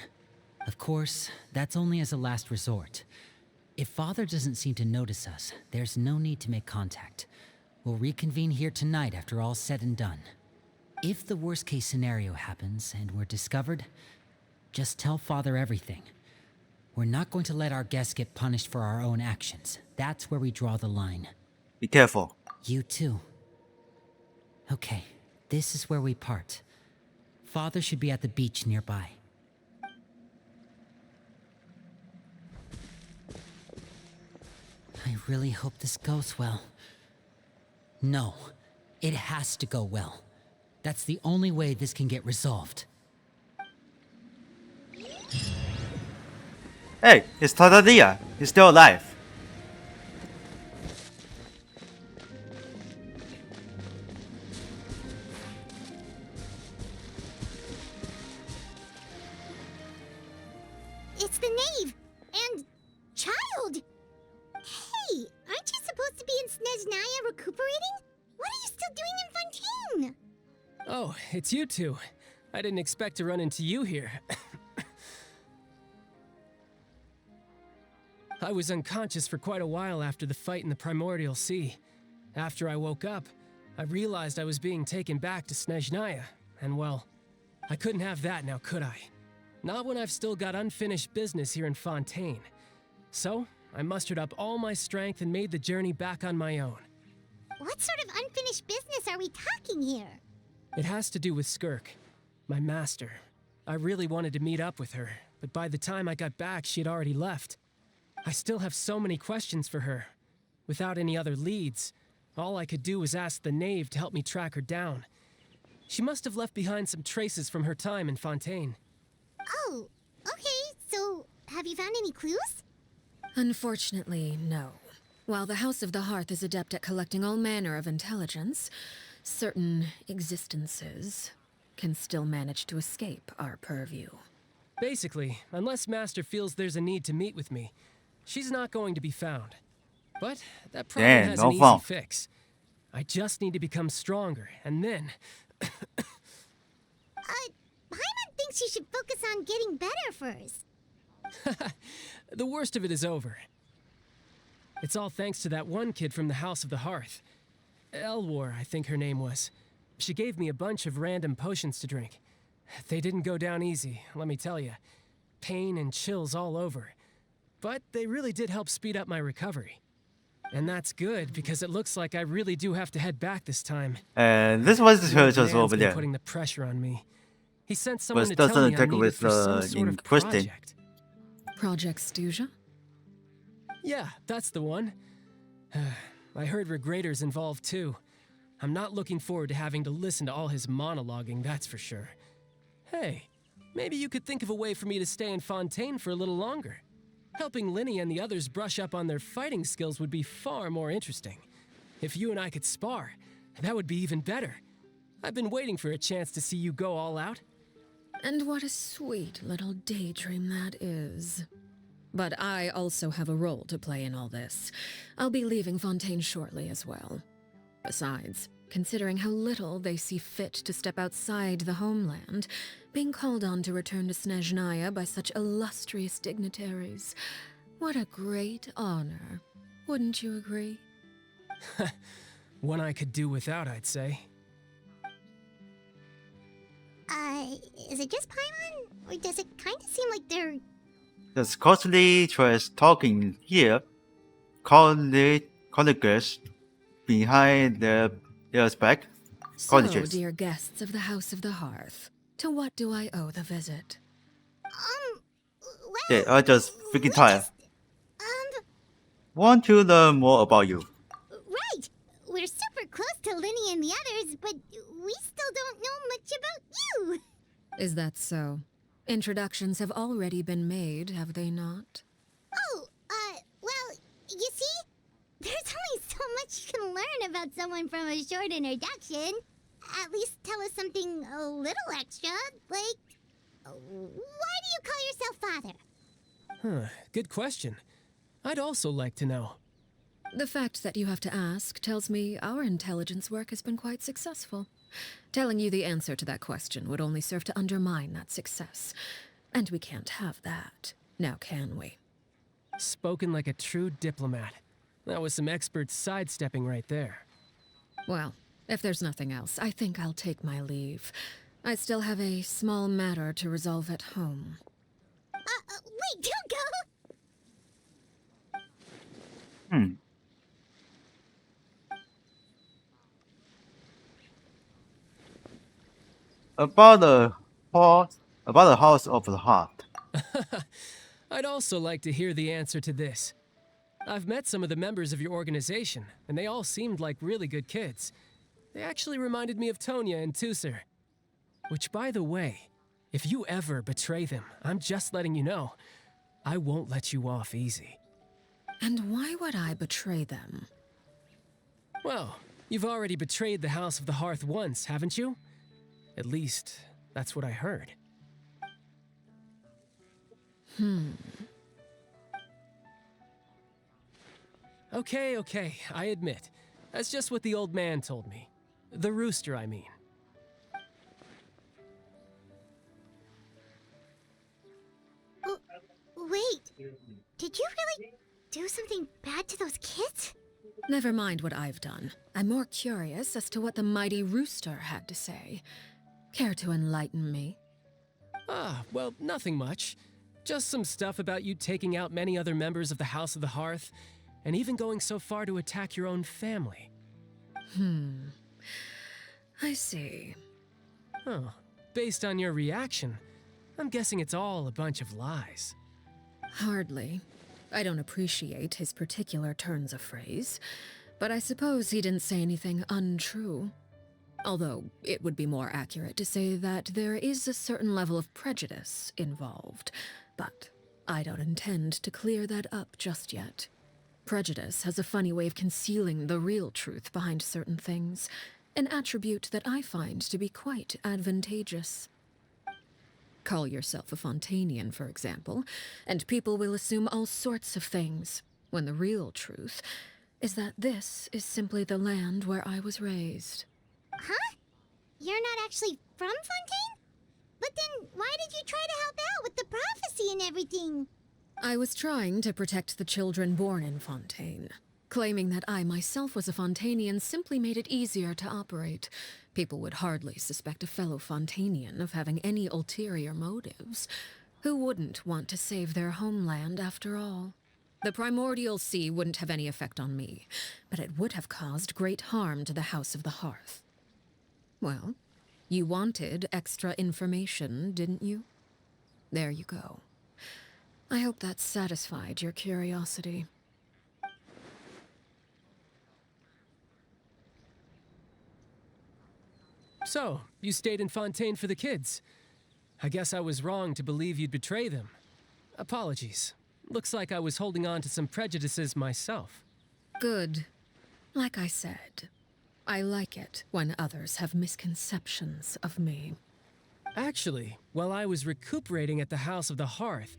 [SPEAKER 1] Of course, that's only as a last resort. If Father doesn't seem to notice us, there's no need to make contact. We'll reconvene here tonight after all's said and done. If the worst case scenario happens and we're discovered, just tell Father everything. We're not going to let our guests get punished for our own actions. That's where we draw the line.
[SPEAKER 3] Be careful.
[SPEAKER 1] You too. Okay, this is where we part. Father should be at the beach nearby. I really hope this goes well. No, it has to go well. That's the only way this can get resolved.
[SPEAKER 3] Hey, it's Tatadia. He's still alive.
[SPEAKER 2] It's the knave! And... child! Hey, aren't you supposed to be in Snezhnaya recuperating? What are you still doing in Fontaine?
[SPEAKER 8] Oh, it's you two. I didn't expect to run into you here. I was unconscious for quite a while after the fight in the Primordial Sea. After I woke up, I realized I was being taken back to Snezhnaya, and well, I couldn't have that now, could I? Not when I've still got unfinished business here in Fontaine. So, I mustered up all my strength and made the journey back on my own.
[SPEAKER 2] What sort of unfinished business are we talking here?
[SPEAKER 8] It has to do with Skirk, my master. I really wanted to meet up with her, but by the time I got back, she had already left. I still have so many questions for her. Without any other leads, all I could do was ask the knave to help me track her down. She must have left behind some traces from her time in Fontaine.
[SPEAKER 2] Oh, okay, so have you found any clues?
[SPEAKER 4] Unfortunately, no. While the House of the Hearth is adept at collecting all manner of intelligence, certain existences can still manage to escape our purview.
[SPEAKER 8] Basically, unless Master feels there's a need to meet with me, she's not going to be found. But that problem
[SPEAKER 3] Yeah,
[SPEAKER 8] has
[SPEAKER 3] no
[SPEAKER 8] an easy
[SPEAKER 3] fun.
[SPEAKER 8] fix. I just need to become stronger, and then...
[SPEAKER 2] Paimon thinks you should focus on getting better first.
[SPEAKER 8] The worst of it is over. It's all thanks to that one kid from the House of the Hearth. Elwar, I think her name was. She gave me a bunch of random potions to drink. They didn't go down easy, let me tell you. Pain and chills all over. But they really did help speed up my recovery. And that's good, because it looks like I really do have to head back this time.
[SPEAKER 3] And this was the
[SPEAKER 8] The
[SPEAKER 3] church
[SPEAKER 8] old
[SPEAKER 3] also
[SPEAKER 8] man's
[SPEAKER 3] over
[SPEAKER 8] been
[SPEAKER 3] there.
[SPEAKER 8] putting the pressure on me. He sent someone
[SPEAKER 3] Was
[SPEAKER 8] to tell me
[SPEAKER 3] doesn't
[SPEAKER 8] I'm
[SPEAKER 3] take
[SPEAKER 8] needed
[SPEAKER 3] with
[SPEAKER 8] for some sort
[SPEAKER 3] in
[SPEAKER 8] of
[SPEAKER 3] question.
[SPEAKER 8] project.
[SPEAKER 4] Project Stuja?
[SPEAKER 8] Yeah, that's the one. I heard Regrader's involved too. I'm not looking forward to having to listen to all his monologuing, that's for sure. Hey, maybe you could think of a way for me to stay in Fontaine for a little longer. Helping Linny and the others brush up on their fighting skills would be far more interesting. If you and I could spar, that would be even better. I've been waiting for a chance to see you go all out.
[SPEAKER 4] And what a sweet little daydream that is. But I also have a role to play in all this. I'll be leaving Fontaine shortly as well. Besides, considering how little they see fit to step outside the homeland, being called on to return to Snezhnaya by such illustrious dignitaries, what a great honor. Wouldn't you agree?
[SPEAKER 8] One I could do without, I'd say.
[SPEAKER 2] Is it just Paimon? Or does it kind of seem like they're...
[SPEAKER 3] There's costly trash talking here. Colleagues behind their ears back.
[SPEAKER 4] So,
[SPEAKER 3] Colleges.
[SPEAKER 4] dear guests of the House of the Hearth, to what do I owe the visit?
[SPEAKER 2] Well...
[SPEAKER 3] They are just freaking
[SPEAKER 2] we
[SPEAKER 3] tired.
[SPEAKER 2] just,
[SPEAKER 3] Want to learn more about you.
[SPEAKER 2] right! We're super close to Linny and the others, but we still don't know much about you!
[SPEAKER 4] Is that so? Introductions have already been made, have they not?
[SPEAKER 2] Oh, well, you see? There's only so much you can learn about someone from a short introduction. At least tell us something a little extra, like... Why do you call yourself father?
[SPEAKER 8] Huh, good question. I'd also like to know.
[SPEAKER 4] The fact that you have to ask tells me our intelligence work has been quite successful. Telling you the answer to that question would only serve to undermine that success. And we can't have that, now can we?
[SPEAKER 8] Spoken like a true diplomat. That was some expert sidestepping right there.
[SPEAKER 4] Well, if there's nothing else, I think I'll take my leave. I still have a small matter to resolve at home.
[SPEAKER 2] Wait, don't go!
[SPEAKER 3] About the House of the Heart.
[SPEAKER 8] I'd also like to hear the answer to this. I've met some of the members of your organization, and they all seemed like really good kids. They actually reminded me of Tonya and Tusser. Which, by the way, if you ever betray them, I'm just letting you know, I won't let you off easy.
[SPEAKER 4] And why would I betray them?
[SPEAKER 8] Well, you've already betrayed the House of the Hearth once, haven't you? At least, that's what I heard. Okay, I admit. That's just what the old man told me. The rooster, I mean.
[SPEAKER 2] Wait, did you really do something bad to those kids?
[SPEAKER 4] Never mind what I've done. I'm more curious as to what the mighty rooster had to say. Care to enlighten me?
[SPEAKER 8] Well, nothing much. Just some stuff about you taking out many other members of the House of the Hearth, and even going so far to attack your own family.
[SPEAKER 4] I see.
[SPEAKER 8] Oh, based on your reaction, I'm guessing it's all a bunch of lies.
[SPEAKER 4] Hardly. I don't appreciate his particular turns of phrase, but I suppose he didn't say anything untrue. Although, it would be more accurate to say that there is a certain level of prejudice involved, but I don't intend to clear that up just yet. Prejudice has a funny way of concealing the real truth behind certain things, an attribute that I find to be quite advantageous. Call yourself a Fontanian, for example, and people will assume all sorts of things, when the real truth is that this is simply the land where I was raised.
[SPEAKER 2] Huh? You're not actually from Fontaine? But then why did you try to help out with the prophecy and everything?
[SPEAKER 4] I was trying to protect the children born in Fontaine. Claiming that I myself was a Fontanian simply made it easier to operate. People would hardly suspect a fellow Fontanian of having any ulterior motives. Who wouldn't want to save their homeland, after all? The Primordial Sea wouldn't have any effect on me, but it would have caused great harm to the House of the Hearth. Well, you wanted extra information, didn't you? There you go. I hope that satisfied your curiosity.
[SPEAKER 8] So, you stayed in Fontaine for the kids. I guess I was wrong to believe you'd betray them. Apologies. Looks like I was holding on to some prejudices myself.
[SPEAKER 4] Good. Like I said, I like it when others have misconceptions of me.
[SPEAKER 8] Actually, while I was recuperating at the House of the Hearth,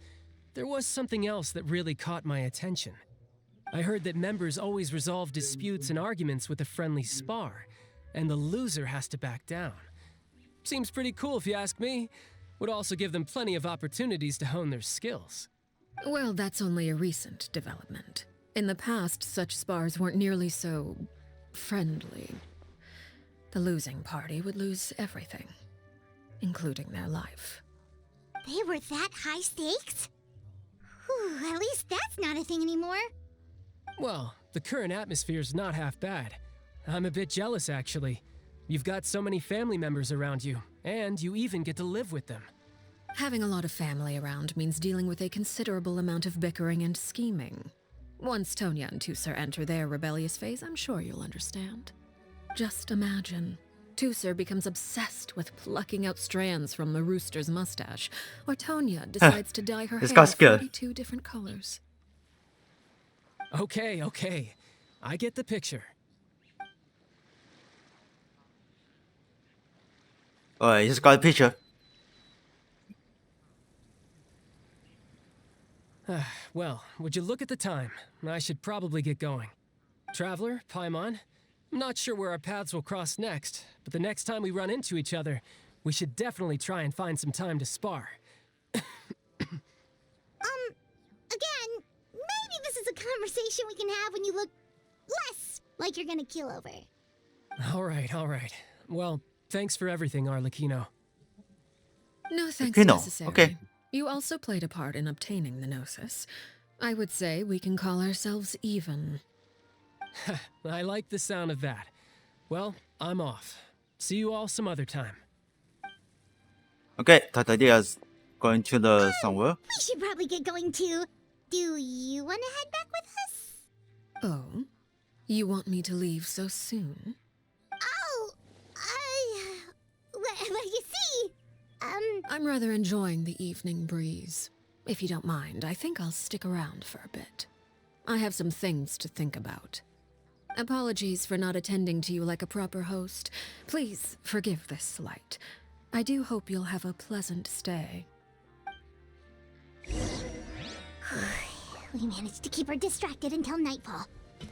[SPEAKER 8] there was something else that really caught my attention. I heard that members always resolve disputes and arguments with a friendly spar, and the loser has to back down. Seems pretty cool if you ask me. Would also give them plenty of opportunities to hone their skills.
[SPEAKER 4] Well, that's only a recent development. In the past, such spars weren't nearly so friendly. The losing party would lose everything, including their life.
[SPEAKER 2] They were that high stakes? Whew, at least that's not a thing anymore.
[SPEAKER 8] Well, the current atmosphere's not half bad. I'm a bit jealous, actually. You've got so many family members around you, and you even get to live with them.
[SPEAKER 4] Having a lot of family around means dealing with a considerable amount of bickering and scheming. Once Tonya and Tusser enter their rebellious phase, I'm sure you'll understand. Just imagine. Tusser becomes obsessed with plucking out strands from the rooster's mustache, or Tonya decides to dye her hair 42 different colors.
[SPEAKER 8] Okay. I get the picture.
[SPEAKER 3] Alright, just got a picture.
[SPEAKER 8] Well, would you look at the time? I should probably get going. Traveler, Paimon, I'm not sure where our paths will cross next, but the next time we run into each other, we should definitely try and find some time to spar.
[SPEAKER 2] Again, maybe this is a conversation we can have when you look less like you're gonna keel over.
[SPEAKER 8] All right. Well, thanks for everything, Arlecchino.
[SPEAKER 4] No thanks
[SPEAKER 3] Arlecchino,
[SPEAKER 4] necessary.
[SPEAKER 3] okay.
[SPEAKER 4] You also played a part in obtaining the Gnosis. I would say we can call ourselves even.
[SPEAKER 8] I like the sound of that. Well, I'm off. See you all some other time.
[SPEAKER 3] Okay, Tatadia's going to the somewhere.
[SPEAKER 2] We should probably get going too. Do you want to head back with us?
[SPEAKER 4] Oh? You want me to leave so soon?
[SPEAKER 2] Oh, well, you see,
[SPEAKER 4] I'm rather enjoying the evening breeze. If you don't mind, I think I'll stick around for a bit. I have some things to think about. Apologies for not attending to you like a proper host. Please forgive this slight. I do hope you'll have a pleasant stay.
[SPEAKER 2] We managed to keep her distracted until nightfall.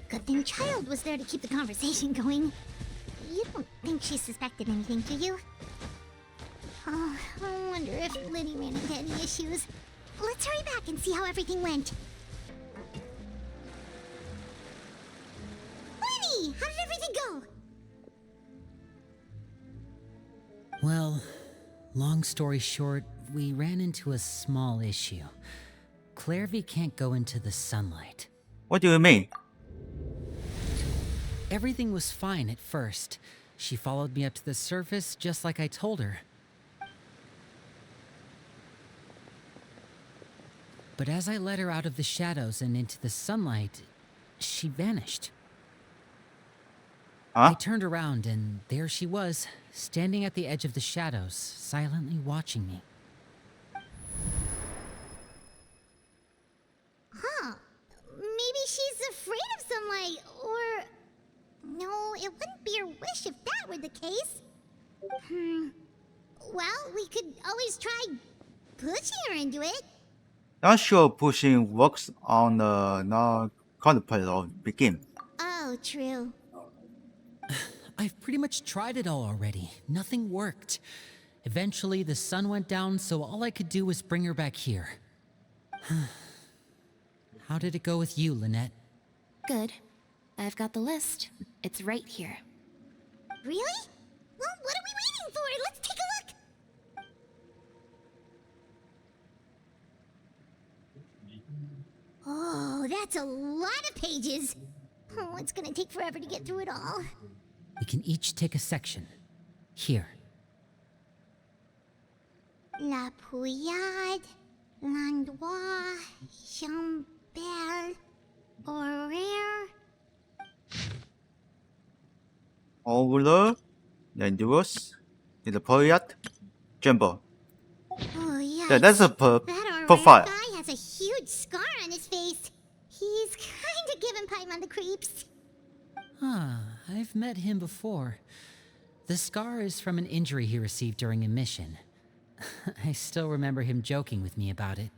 [SPEAKER 2] Good thing Child was there to keep the conversation going. You don't think she suspected anything, do you? Oh, I wonder if Liddy ran into any issues. Let's hurry back and see how everything went. Liddy, how did everything go?
[SPEAKER 1] Well, long story short, we ran into a small issue. Clairvy can't go into the sunlight.
[SPEAKER 3] What do you mean?
[SPEAKER 1] Everything was fine at first. She followed me up to the surface just like I told her. But as I led her out of the shadows and into the sunlight, she vanished.
[SPEAKER 3] Huh?
[SPEAKER 1] I turned around and there she was, standing at the edge of the shadows, silently watching me.
[SPEAKER 2] Maybe she's afraid of sunlight, or... No, it wouldn't be be her wish if that were the case. Well, we could always try pushing her into it.
[SPEAKER 3] Not sure pushing works on the non-counterpart of begin.
[SPEAKER 2] Oh, true.
[SPEAKER 1] I've pretty much tried it all already. Nothing worked. Eventually, the sun went down, so all I could do was bring her back here. How did it go with you, Lynette?
[SPEAKER 7] Good. I've got the list. It's right here.
[SPEAKER 2] Really? Well, what are we waiting for? Let's take a look. Oh, that's a lot of pages. Oh, it's gonna take forever to get through it all.
[SPEAKER 1] We can each take a section. Here.
[SPEAKER 2] La Pouillade, L'Endroit, Chambel, Horaire.
[SPEAKER 3] Overlord, Landurus, the Poyat, Jumbo.
[SPEAKER 2] Oh, yeah.
[SPEAKER 3] Yeah, that's a
[SPEAKER 2] That
[SPEAKER 3] profile.
[SPEAKER 2] Horaire guy has a huge scar on his face. He's kinda giving Paimon the creeps.
[SPEAKER 1] I've met him before. The scar is from an injury he received during a mission. I still remember him joking with me about it.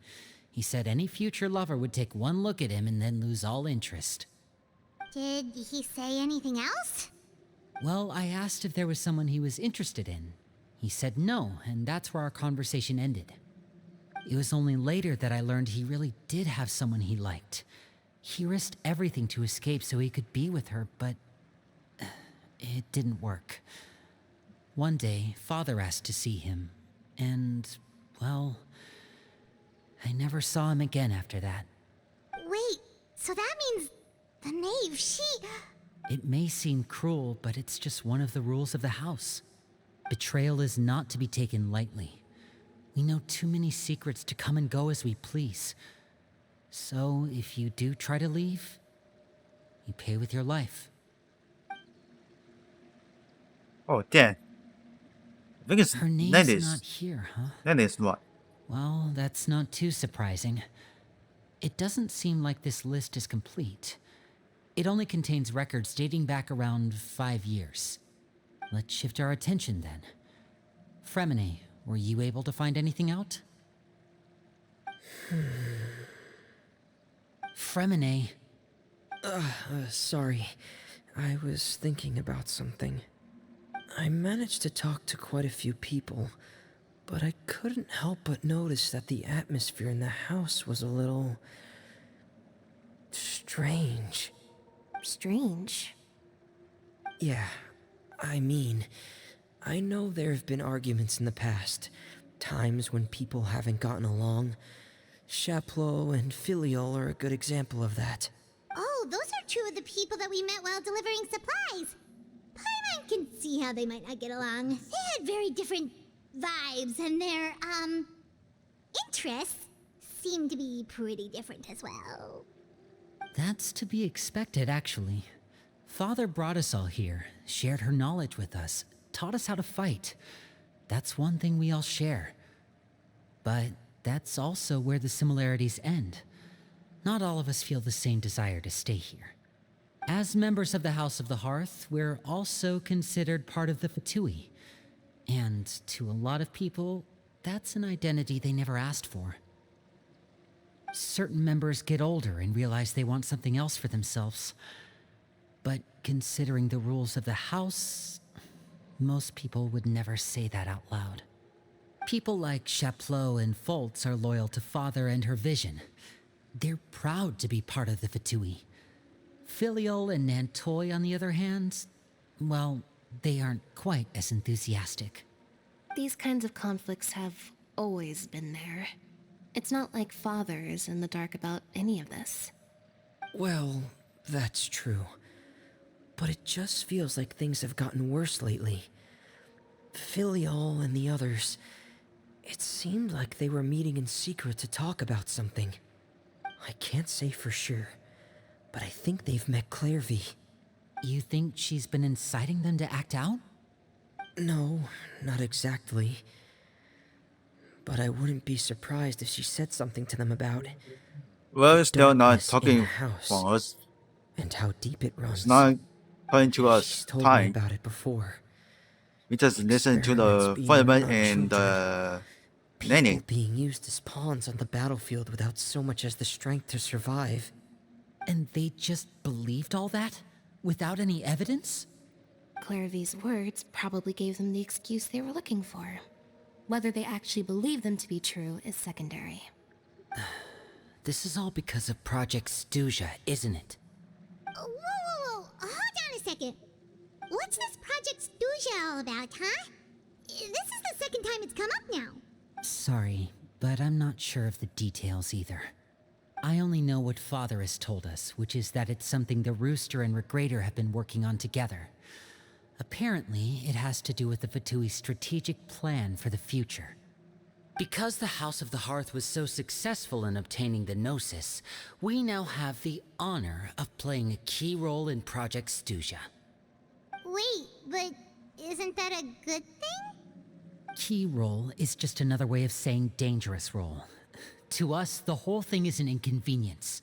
[SPEAKER 1] He said any future lover would take one look at him and then lose all interest.
[SPEAKER 2] Did he say anything else?
[SPEAKER 1] Well, I asked if there was someone he was interested in. He said no, and that's where our conversation ended. It was only later that I learned he really did have someone he liked. He risked everything to escape so he could be with her, but it didn't work. One day, Father asked to see him, and, well, I never saw him again after that.
[SPEAKER 2] Wait, so that means the knave,
[SPEAKER 1] It may seem cruel, but it's just one of the rules of the house. Betrayal is not to be taken lightly. We know too many secrets to come and go as we please. So, if you do try to leave, you pay with your life.
[SPEAKER 3] Oh, damn. I think it's
[SPEAKER 1] Her name's
[SPEAKER 3] 90s.
[SPEAKER 1] not here, huh?
[SPEAKER 3] 90s what?
[SPEAKER 1] Well, that's not too surprising. It doesn't seem like this list is complete. It only contains records dating back around 5 years. Let's shift our attention then. Fremine, were you able to find anything out? Fremine.
[SPEAKER 9] Sorry. I was thinking about something. I managed to talk to quite a few people, but I couldn't help but notice that the atmosphere in the house was a little strange.
[SPEAKER 7] Strange.
[SPEAKER 9] Yeah, I mean, I know there have been arguments in the past, times when people haven't gotten along. Chaplot and Filial are a good example of that.
[SPEAKER 2] Oh, those are two of the people that we met while delivering supplies. Paimon can see how they might not get along. They had very different vibes, and their, interests seem to be pretty different as well.
[SPEAKER 1] That's to be expected, actually. Father brought us all here, shared her knowledge with us, taught us how to fight. That's one thing we all share. But that's also where the similarities end. Not all of us feel the same desire to stay here. As members of the House of the Hearth, we're also considered part of the Fatui. And to a lot of people, that's an identity they never asked for. Certain members get older and realize they want something else for themselves. But considering the rules of the house, most people would never say that out loud. People like Chaplot and Foltz are loyal to Father and her vision. They're proud to be part of the Fatui. Filial and Nantoy, on the other hand, well, they aren't quite as enthusiastic.
[SPEAKER 7] These kinds of conflicts have always been there. It's not like Father is in the dark about any of this.
[SPEAKER 9] Well, that's true. But it just feels like things have gotten worse lately. Filial and the others, it seemed like they were meeting in secret to talk about something. I can't say for sure, but I think they've met Clairvy.
[SPEAKER 1] You think she's been inciting them to act out?
[SPEAKER 9] No, not exactly. But I wouldn't be surprised if she said something to them about
[SPEAKER 3] Well, it's still not
[SPEAKER 9] darkness in
[SPEAKER 3] talking
[SPEAKER 9] the house
[SPEAKER 3] for us.
[SPEAKER 9] and how deep it runs.
[SPEAKER 3] It's not according to us
[SPEAKER 9] She's told me
[SPEAKER 3] time.
[SPEAKER 9] about it before.
[SPEAKER 3] We just listen to
[SPEAKER 9] Experiments
[SPEAKER 3] the
[SPEAKER 9] being
[SPEAKER 3] fireman
[SPEAKER 9] run on
[SPEAKER 3] and
[SPEAKER 9] children.
[SPEAKER 3] Nanny.
[SPEAKER 9] People being used as pawns on the battlefield without so much as the strength to survive.
[SPEAKER 1] And they just believed all that? Without any evidence?
[SPEAKER 7] Clairvy's words probably gave them the excuse they were looking for. Whether they actually believe them to be true is secondary.
[SPEAKER 1] This is all because of Project Stuja, isn't it?
[SPEAKER 2] Whoa. Hold on a second. What's this Project Stuja all about, huh? This is the second time it's come up now.
[SPEAKER 1] Sorry, but I'm not sure of the details either. I only know what Father has told us, which is that it's something the Rooster and Regrader have been working on together. Apparently, it has to do with the Fatui's strategic plan for the future. Because the House of the Hearth was so successful in obtaining the Gnosis, we now have the honor of playing a key role in Project Stuja.
[SPEAKER 2] Wait, but isn't that a good thing?
[SPEAKER 1] Key role is just another way of saying dangerous role. To us, the whole thing is an inconvenience.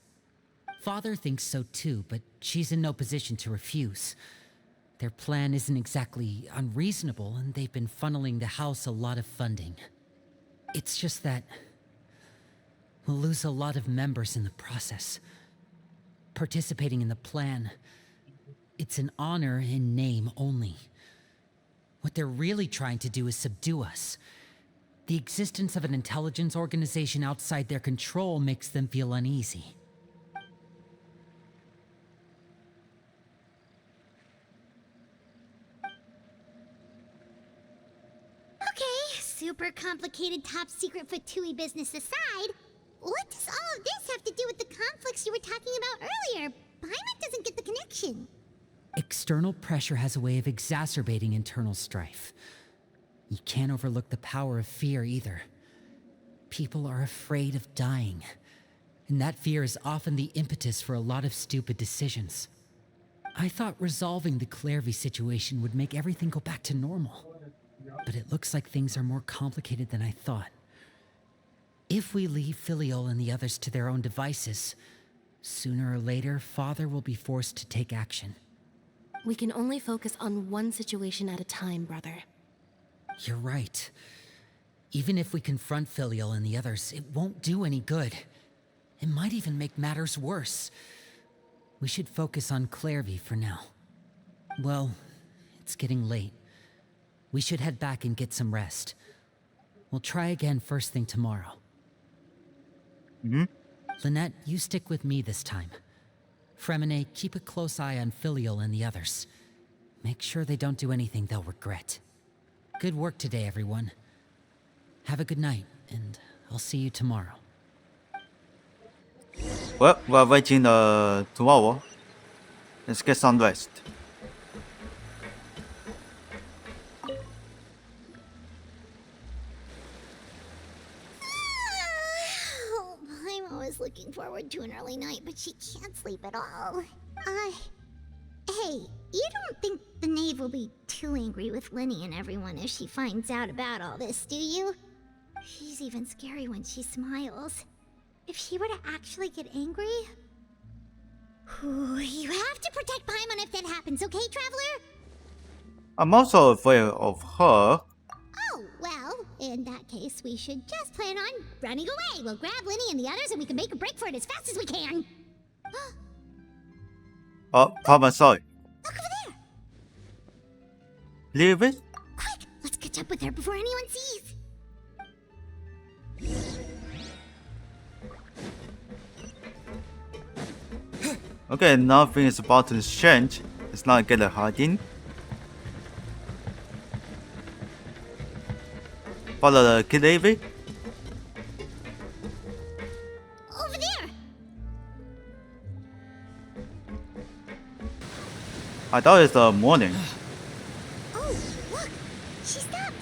[SPEAKER 1] Father thinks so too, but she's in no position to refuse. Their plan isn't exactly unreasonable, and they've been funneling the house a lot of funding. It's just that we'll lose a lot of members in the process. Participating in the plan, it's an honor in name only. What they're really trying to do is subdue us. The existence of an intelligence organization outside their control makes them feel uneasy.
[SPEAKER 2] Okay, super complicated top secret Fatui business aside, what does all of this have to do with the conflicts you were talking about earlier? Paimon doesn't get the connection.
[SPEAKER 1] External pressure has a way of exacerbating internal strife. You can't overlook the power of fear either. People are afraid of dying, and that fear is often the impetus for a lot of stupid decisions. I thought resolving the Clairvy situation would make everything go back to normal, but it looks like things are more complicated than I thought. If we leave Filiol and the others to their own devices, sooner or later, Father will be forced to take action.
[SPEAKER 7] We can only focus on one situation at a time, brother.
[SPEAKER 1] You're right. Even if we confront Filial and the others, it won't do any good. It might even make matters worse. We should focus on Clairvy for now. Well, it's getting late. We should head back and get some rest. We'll try again first thing tomorrow. Lynette, you stick with me this time. Fremine, keep a close eye on Filial and the others. Make sure they don't do anything they'll regret. Good work today, everyone. Have a good night, and I'll see you tomorrow.
[SPEAKER 3] Well, we're waiting tomorrow. Let's get some rest.
[SPEAKER 2] I'm always looking forward to an early night, but she can't sleep at all. Hey, you don't think the knave will be too angry with Linny and everyone if she finds out about all this, do you? She's even scary when she smiles. If she were to actually get angry... you have to protect Paimon if that happens, okay, Traveler?
[SPEAKER 3] I'm also afraid of her.
[SPEAKER 2] Oh, well, in that case, we should just plan on running away. We'll grab Linny and the others and we can make a break for it as fast as we can.
[SPEAKER 3] Oh, Paimon, sorry.
[SPEAKER 2] Look over there!
[SPEAKER 3] Leave it?
[SPEAKER 2] Quick, let's catch up with her before anyone sees.
[SPEAKER 3] Okay, nothing is about to change. Let's not get a hiding. Follow the kid Davy.
[SPEAKER 2] Over there!
[SPEAKER 3] I thought it's the morning.
[SPEAKER 2] Oh, look! She stopped!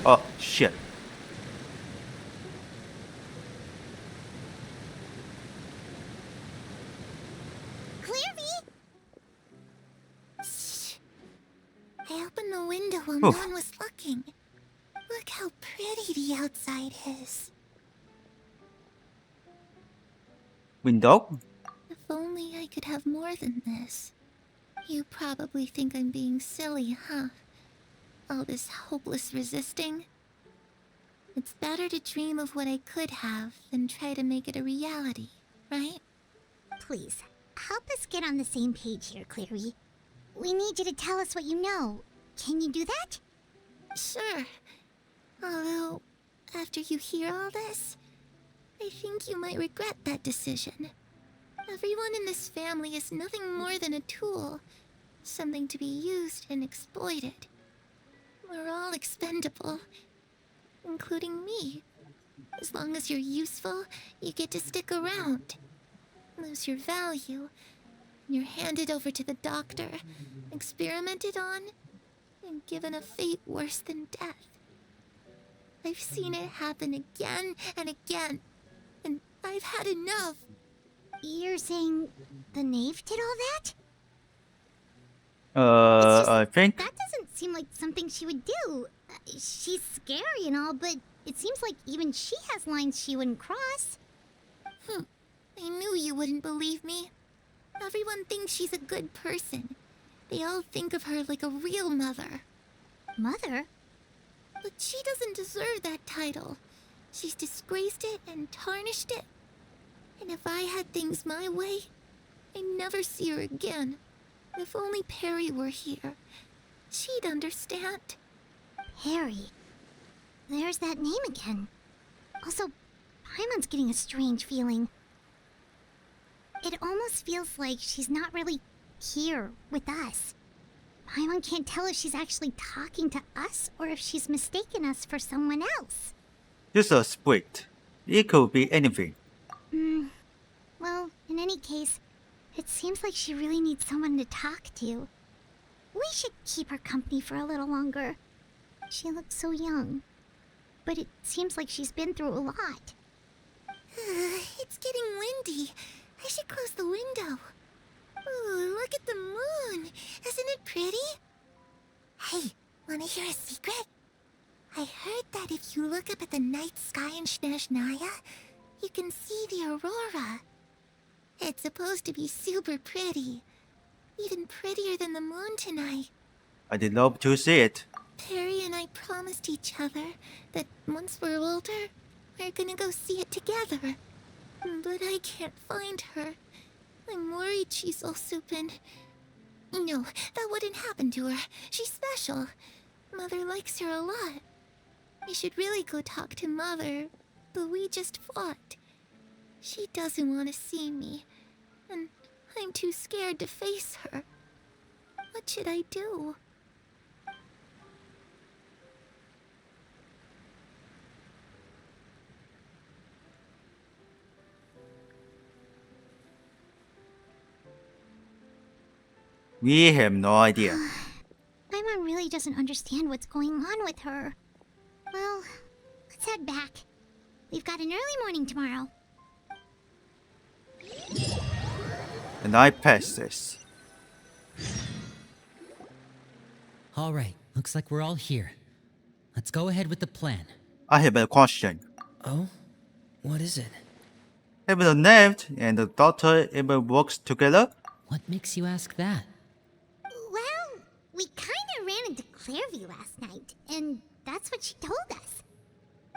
[SPEAKER 3] Oh, shit.
[SPEAKER 2] Clairvy!
[SPEAKER 10] I opened the window while
[SPEAKER 3] Oof.
[SPEAKER 10] no one was looking. Look how pretty the outside is.
[SPEAKER 3] Window?
[SPEAKER 10] The only I could have more than this. You probably think I'm being silly, huh? All this hopeless resisting. It's better to dream of what I could have than try to make it a reality, right?
[SPEAKER 2] Please, help us get on the same page here, Clary. We need you to tell us what you know. Can you do that?
[SPEAKER 10] Sure. Although, after you hear all this, I think you might regret that decision. Everyone in this family is nothing more than a tool. Something to be used and exploited. We're all expendable. Including me. As long as you're useful, you get to stick around. Lose your value. You're handed over to the doctor, experimented on, and given a fate worse than death. I've seen it happen again and again, and I've had enough.
[SPEAKER 2] You're saying the knave did all that?
[SPEAKER 3] I think
[SPEAKER 2] That doesn't seem like something she would do. She's scary and all, but it seems like even she has lines she wouldn't cross.
[SPEAKER 10] I knew you wouldn't believe me. Everyone thinks she's a good person. They all think of her like a real mother.
[SPEAKER 2] Mother?
[SPEAKER 10] But she doesn't deserve that title. She's disgraced it and tarnished it. And if I had things my way, I'd never see her again. If only Perry were here, she'd understand.
[SPEAKER 2] Perry. There's that name again. Also, Paimon's getting a strange feeling. It almost feels like she's not really here with us. Paimon can't tell if she's actually talking to us or if she's mistaken us for someone else.
[SPEAKER 3] this is a split. It could be anything.
[SPEAKER 2] Well, in any case, it seems like she really needs someone to talk to. We should keep her company for a little longer. She looks so young. But it seems like she's been through a lot.
[SPEAKER 10] It's getting windy. I should close the window. Ooh, look at the moon. Isn't it pretty? Hey, wanna hear a secret? I heard that if you look up at the night sky in Snezhnaya, you can see the aurora. It's supposed to be super pretty. Even prettier than the moon tonight.
[SPEAKER 3] I did love to see it.
[SPEAKER 10] Perry and I promised each other that once we're older, we're gonna go see it together. But I can't find her. I'm worried she's also been... No, that wouldn't happen to her. She's special. Mother likes her a lot. I should really go talk to Mother, but we just fought. She doesn't want to see me, and I'm too scared to face her. What should I do?
[SPEAKER 3] We have no idea.
[SPEAKER 2] Paimon really doesn't understand what's going on with her. Well, let's head back. We've got an early morning tomorrow.
[SPEAKER 3] The night passes.
[SPEAKER 1] All right, looks like we're all here. Let's go ahead with the plan.
[SPEAKER 3] I have a question.
[SPEAKER 9] Oh? What is it?
[SPEAKER 3] Have the knave and the doctor ever worked together?
[SPEAKER 1] What makes you ask that?
[SPEAKER 2] Well, we kinda ran into Clairview last night, and that's what she told us.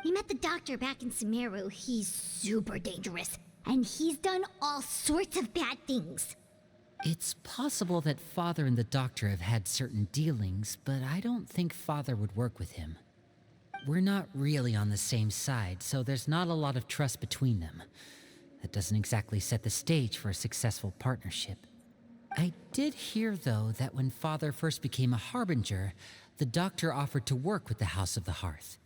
[SPEAKER 2] We met the doctor back in Sumeru. He's super dangerous, and he's done all sorts of bad things.
[SPEAKER 1] It's possible that Father and the Doctor have had certain dealings, but I don't think Father would work with him. We're not really on the same side, so there's not a lot of trust between them. That doesn't exactly set the stage for a successful partnership. I did hear, though, that when Father first became a Harbinger, the Doctor offered to work with the House of the Hearth.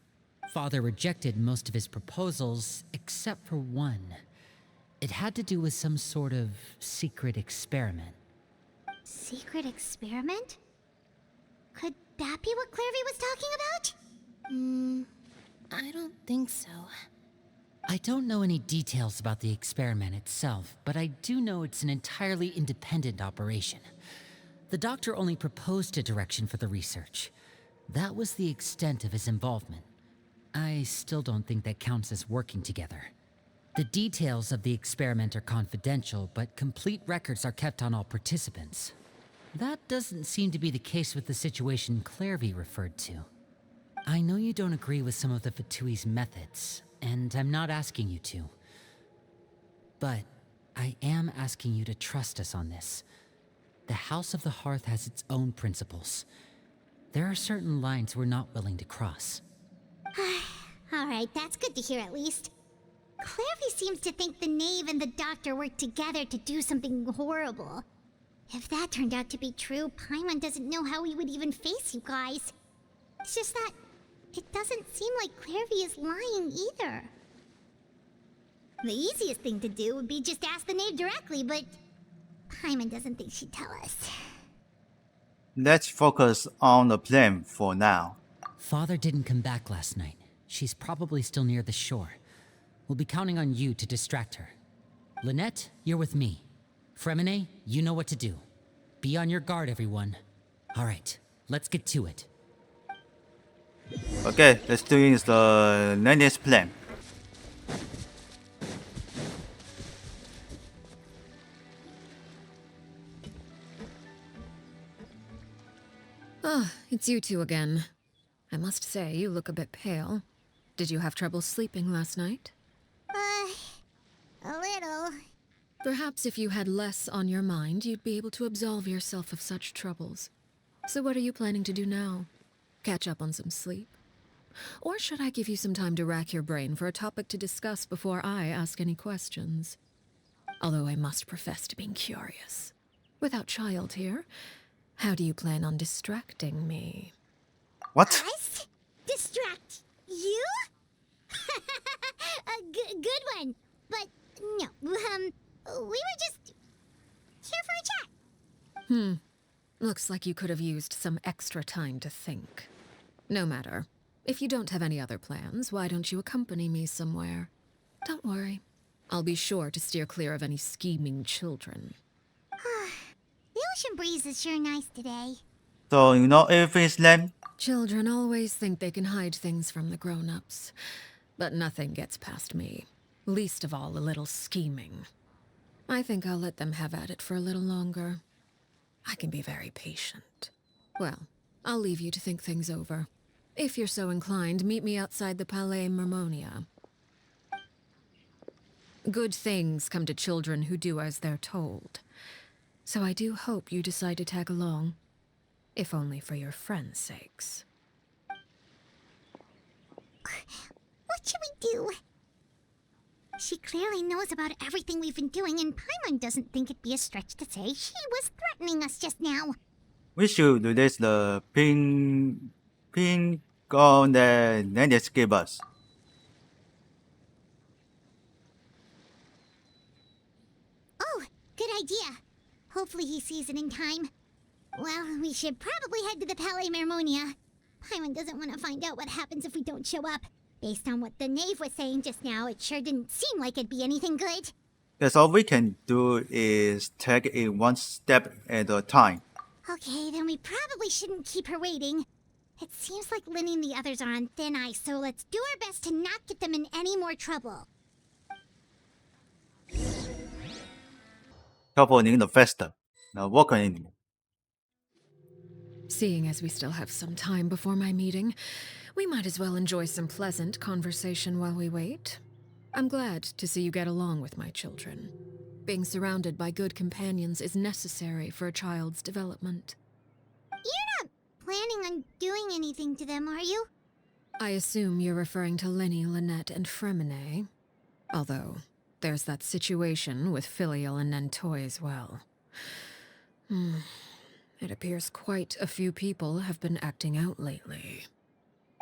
[SPEAKER 1] Father rejected most of his proposals, except for one. It had to do with some sort of secret experiment.
[SPEAKER 2] Secret experiment? Could that be what Clairview was talking about?
[SPEAKER 7] I don't think so.
[SPEAKER 1] I don't know any details about the experiment itself, but I do know it's an entirely independent operation. The Doctor only proposed a direction for the research. That was the extent of his involvement. I still don't think that counts as working together. The details of the experiment are confidential, but complete records are kept on all participants. That doesn't seem to be the case with the situation Clairvy referred to. I know you don't agree with some of the Fatui's methods, and I'm not asking you to. But I am asking you to trust us on this. The House of the Hearth has its own principles. There are certain lines we're not willing to cross.
[SPEAKER 2] Alright, that's good to hear at least. Clairvy seems to think the knave and the doctor worked together to do something horrible. If that turned out to be true, Paimon doesn't know how he would even face you guys. It's just that it doesn't seem like Clairvy is lying either. The easiest thing to do would be just ask the knave directly, but Paimon doesn't think she'd tell us.
[SPEAKER 3] Let's focus on the plan for now.
[SPEAKER 1] Father didn't come back last night. She's probably still near the shore. We'll be counting on you to distract her. Lynette, you're with me. Fremine, you know what to do. Be on your guard, everyone. All right, let's get to it.
[SPEAKER 3] Okay, let's do the next plan.
[SPEAKER 4] Ah, it's you two again. I must say, you look a bit pale. Did you have trouble sleeping last night?
[SPEAKER 2] A little.
[SPEAKER 4] Perhaps if you had less on your mind, you'd be able to absolve yourself of such troubles. So what are you planning to do now? Catch up on some sleep? Or should I give you some time to rack your brain for a topic to discuss before I ask any questions? Although I must profess to being curious. Without child here, how do you plan on distracting me?
[SPEAKER 3] What?
[SPEAKER 2] Us? Distract you? Good one. But no, we were just here for a chat.
[SPEAKER 4] Looks like you could have used some extra time to think. No matter. If you don't have any other plans, why don't you accompany me somewhere? Don't worry. I'll be sure to steer clear of any scheming children.
[SPEAKER 2] The ocean breeze is sure nice today.
[SPEAKER 3] So you know everything's lame?
[SPEAKER 4] Children always think they can hide things from the grown-ups. But nothing gets past me. Least of all a little scheming. I think I'll let them have at it for a little longer. I can be very patient. Well, I'll leave you to think things over. If you're so inclined, meet me outside the Palais Mermonia. Good things come to children who do as they're told. So I do hope you decide to tag along. If only for your friends' sakes.
[SPEAKER 2] What should we do? She clearly knows about everything we've been doing, and Paimon doesn't think it'd be a stretch to say she was threatening us just now.
[SPEAKER 3] We should release the pin on the next gave us.
[SPEAKER 2] Oh, good idea. Hopefully he sees it in time. Well, we should probably head to the Palais Mermonia. Paimon doesn't want to find out what happens if we don't show up. Based on what the knave was saying just now, it sure didn't seem like it'd be anything good.
[SPEAKER 3] Guess all we can do is take it one step at a time.
[SPEAKER 2] Okay, then we probably shouldn't keep her waiting. It seems like Lynn and the others are on thin ice, so let's do our best to not get them in any more trouble.
[SPEAKER 3] Couple in the festa. Now walk in.
[SPEAKER 4] Seeing as we still have some time before my meeting, we might as well enjoy some pleasant conversation while we wait. I'm glad to see you get along with my children. Being surrounded by good companions is necessary for a child's development.
[SPEAKER 2] You're not planning on doing anything to them, are you?
[SPEAKER 4] I assume you're referring to Lenny, Lynette, and Fremine. Although, there's that situation with Filial and Nentoy as well. It appears quite a few people have been acting out lately.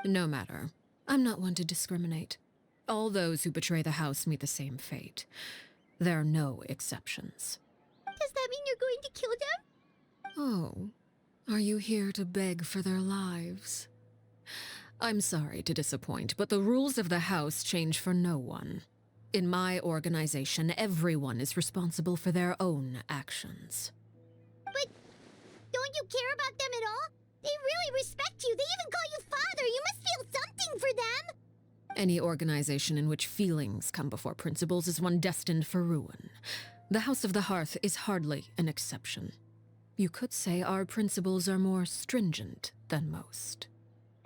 [SPEAKER 4] No matter. I'm not one to discriminate. All those who betray the house meet the same fate. There are no exceptions.
[SPEAKER 2] Does that mean you're going to kill them?
[SPEAKER 4] Oh, are you here to beg for their lives? I'm sorry to disappoint, but the rules of the house change for no one. In my organization, everyone is responsible for their own actions.
[SPEAKER 2] But don't you care about them at all? They really respect you. They even call you father. You must feel something for them.
[SPEAKER 4] Any organization in which feelings come before principles is one destined for ruin. The House of the Hearth is hardly an exception. You could say our principles are more stringent than most.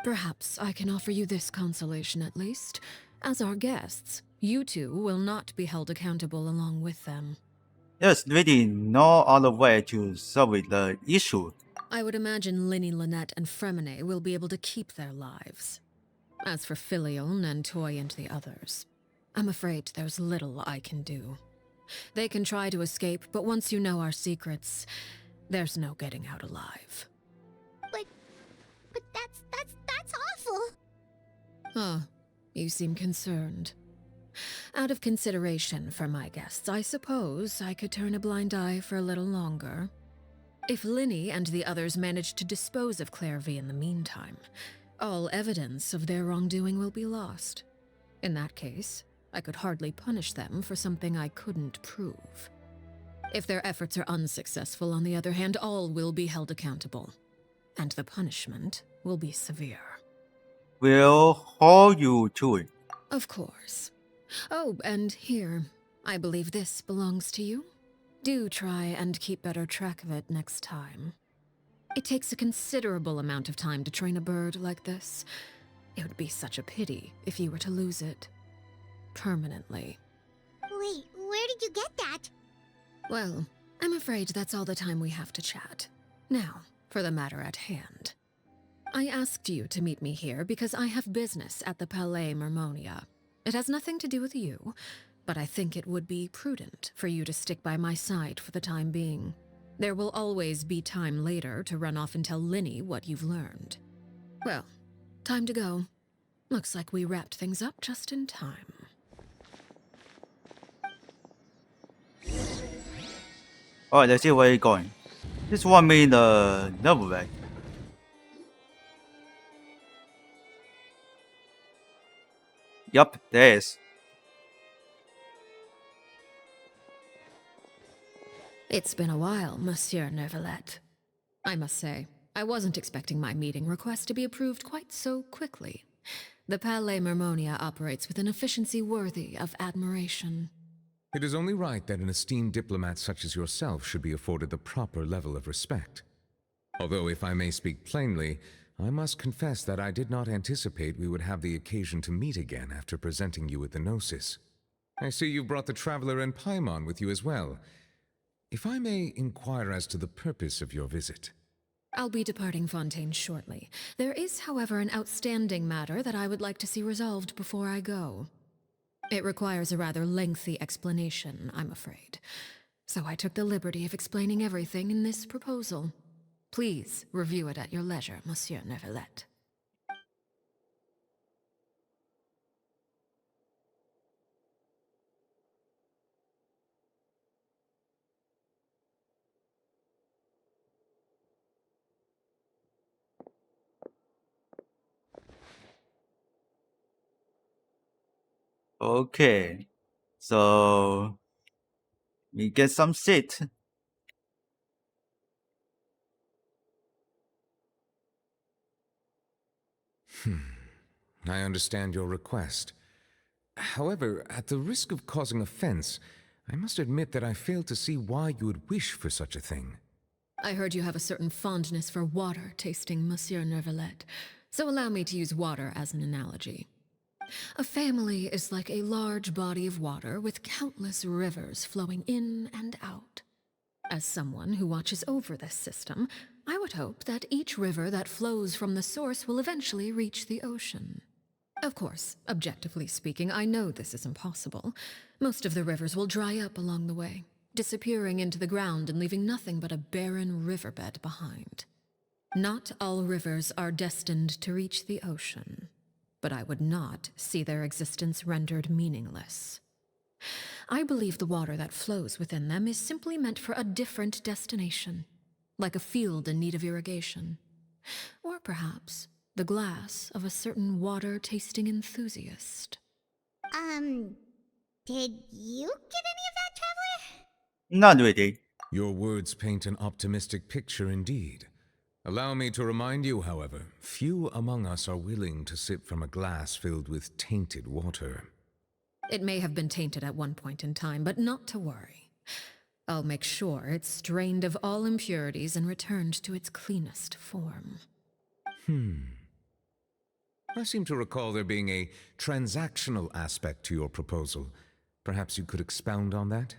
[SPEAKER 4] Perhaps I can offer you this consolation at least. As our guests, you two will not be held accountable along with them.
[SPEAKER 3] There's really no other way to solve the issue.
[SPEAKER 4] I would imagine Linny, Lynette, and Fremine will be able to keep their lives. As for Filial, Nantoy, and the others, I'm afraid there's little I can do. They can try to escape, but once you know our secrets, there's no getting out alive.
[SPEAKER 2] But that's awful.
[SPEAKER 4] Ah, you seem concerned. Out of consideration for my guests, I suppose I could turn a blind eye for a little longer. If Linny and the others manage to dispose of Clairvy in the meantime, all evidence of their wrongdoing will be lost. In that case, I could hardly punish them for something I couldn't prove. If their efforts are unsuccessful, on the other hand, all will be held accountable. And the punishment will be severe.
[SPEAKER 3] We'll hold you to it.
[SPEAKER 4] Of course. Oh, and here, I believe this belongs to you. Do try and keep better track of it next time. It takes a considerable amount of time to train a bird like this. It would be such a pity if you were to lose it. Permanently.
[SPEAKER 2] Wait, where did you get that?
[SPEAKER 4] Well, I'm afraid that's all the time we have to chat. Now, for the matter at hand. I asked you to meet me here because I have business at the Palais Mermonia. It has nothing to do with you, but I think it would be prudent for you to stick by my side for the time being. There will always be time later to run off and tell Linny what you've learned. Well, time to go. Looks like we wrapped things up just in time.
[SPEAKER 3] Alright, let's see where you're going. This one mean the double way. Yup, there is.
[SPEAKER 4] It's been a while, Monsieur Neuvillette. I must say, I wasn't expecting my meeting request to be approved quite so quickly. The Palais Mermonia operates with an efficiency worthy of admiration.
[SPEAKER 11] It is only right that an esteemed diplomat such as yourself should be afforded the proper level of respect. Although, if I may speak plainly, I must confess that I did not anticipate we would have the occasion to meet again after presenting you with the Gnosis. I see you brought the Traveler and Paimon with you as well. If I may inquire as to the purpose of your visit.
[SPEAKER 4] I'll be departing Fontaine shortly. There is, however, an outstanding matter that I would like to see resolved before I go. It requires a rather lengthy explanation, I'm afraid. So I took the liberty of explaining everything in this proposal. Please review it at your leisure, Monsieur Neuvillette.
[SPEAKER 3] Okay. So we get some shit.
[SPEAKER 11] I understand your request. However, at the risk of causing offense, I must admit that I fail to see why you would wish for such a thing.
[SPEAKER 4] I heard you have a certain fondness for water tasting, Monsieur Neuvillette, so allow me to use water as an analogy. A family is like a large body of water with countless rivers flowing in and out. As someone who watches over this system, I would hope that each river that flows from the source will eventually reach the ocean. Of course, objectively speaking, I know this is impossible. Most of the rivers will dry up along the way, disappearing into the ground and leaving nothing but a barren riverbed behind. Not all rivers are destined to reach the ocean, but I would not see their existence rendered meaningless. I believe the water that flows within them is simply meant for a different destination, like a field in need of irrigation. Or perhaps the glass of a certain water-tasting enthusiast.
[SPEAKER 2] Did you get any of that, Traveler?
[SPEAKER 3] Not really.
[SPEAKER 11] Your words paint an optimistic picture indeed. Allow me to remind you, however, few among us are willing to sip from a glass filled with tainted water.
[SPEAKER 4] It may have been tainted at one point in time, but not to worry. I'll make sure it's drained of all impurities and returned to its cleanest form.
[SPEAKER 11] I seem to recall there being a transactional aspect to your proposal. Perhaps you could expound on that?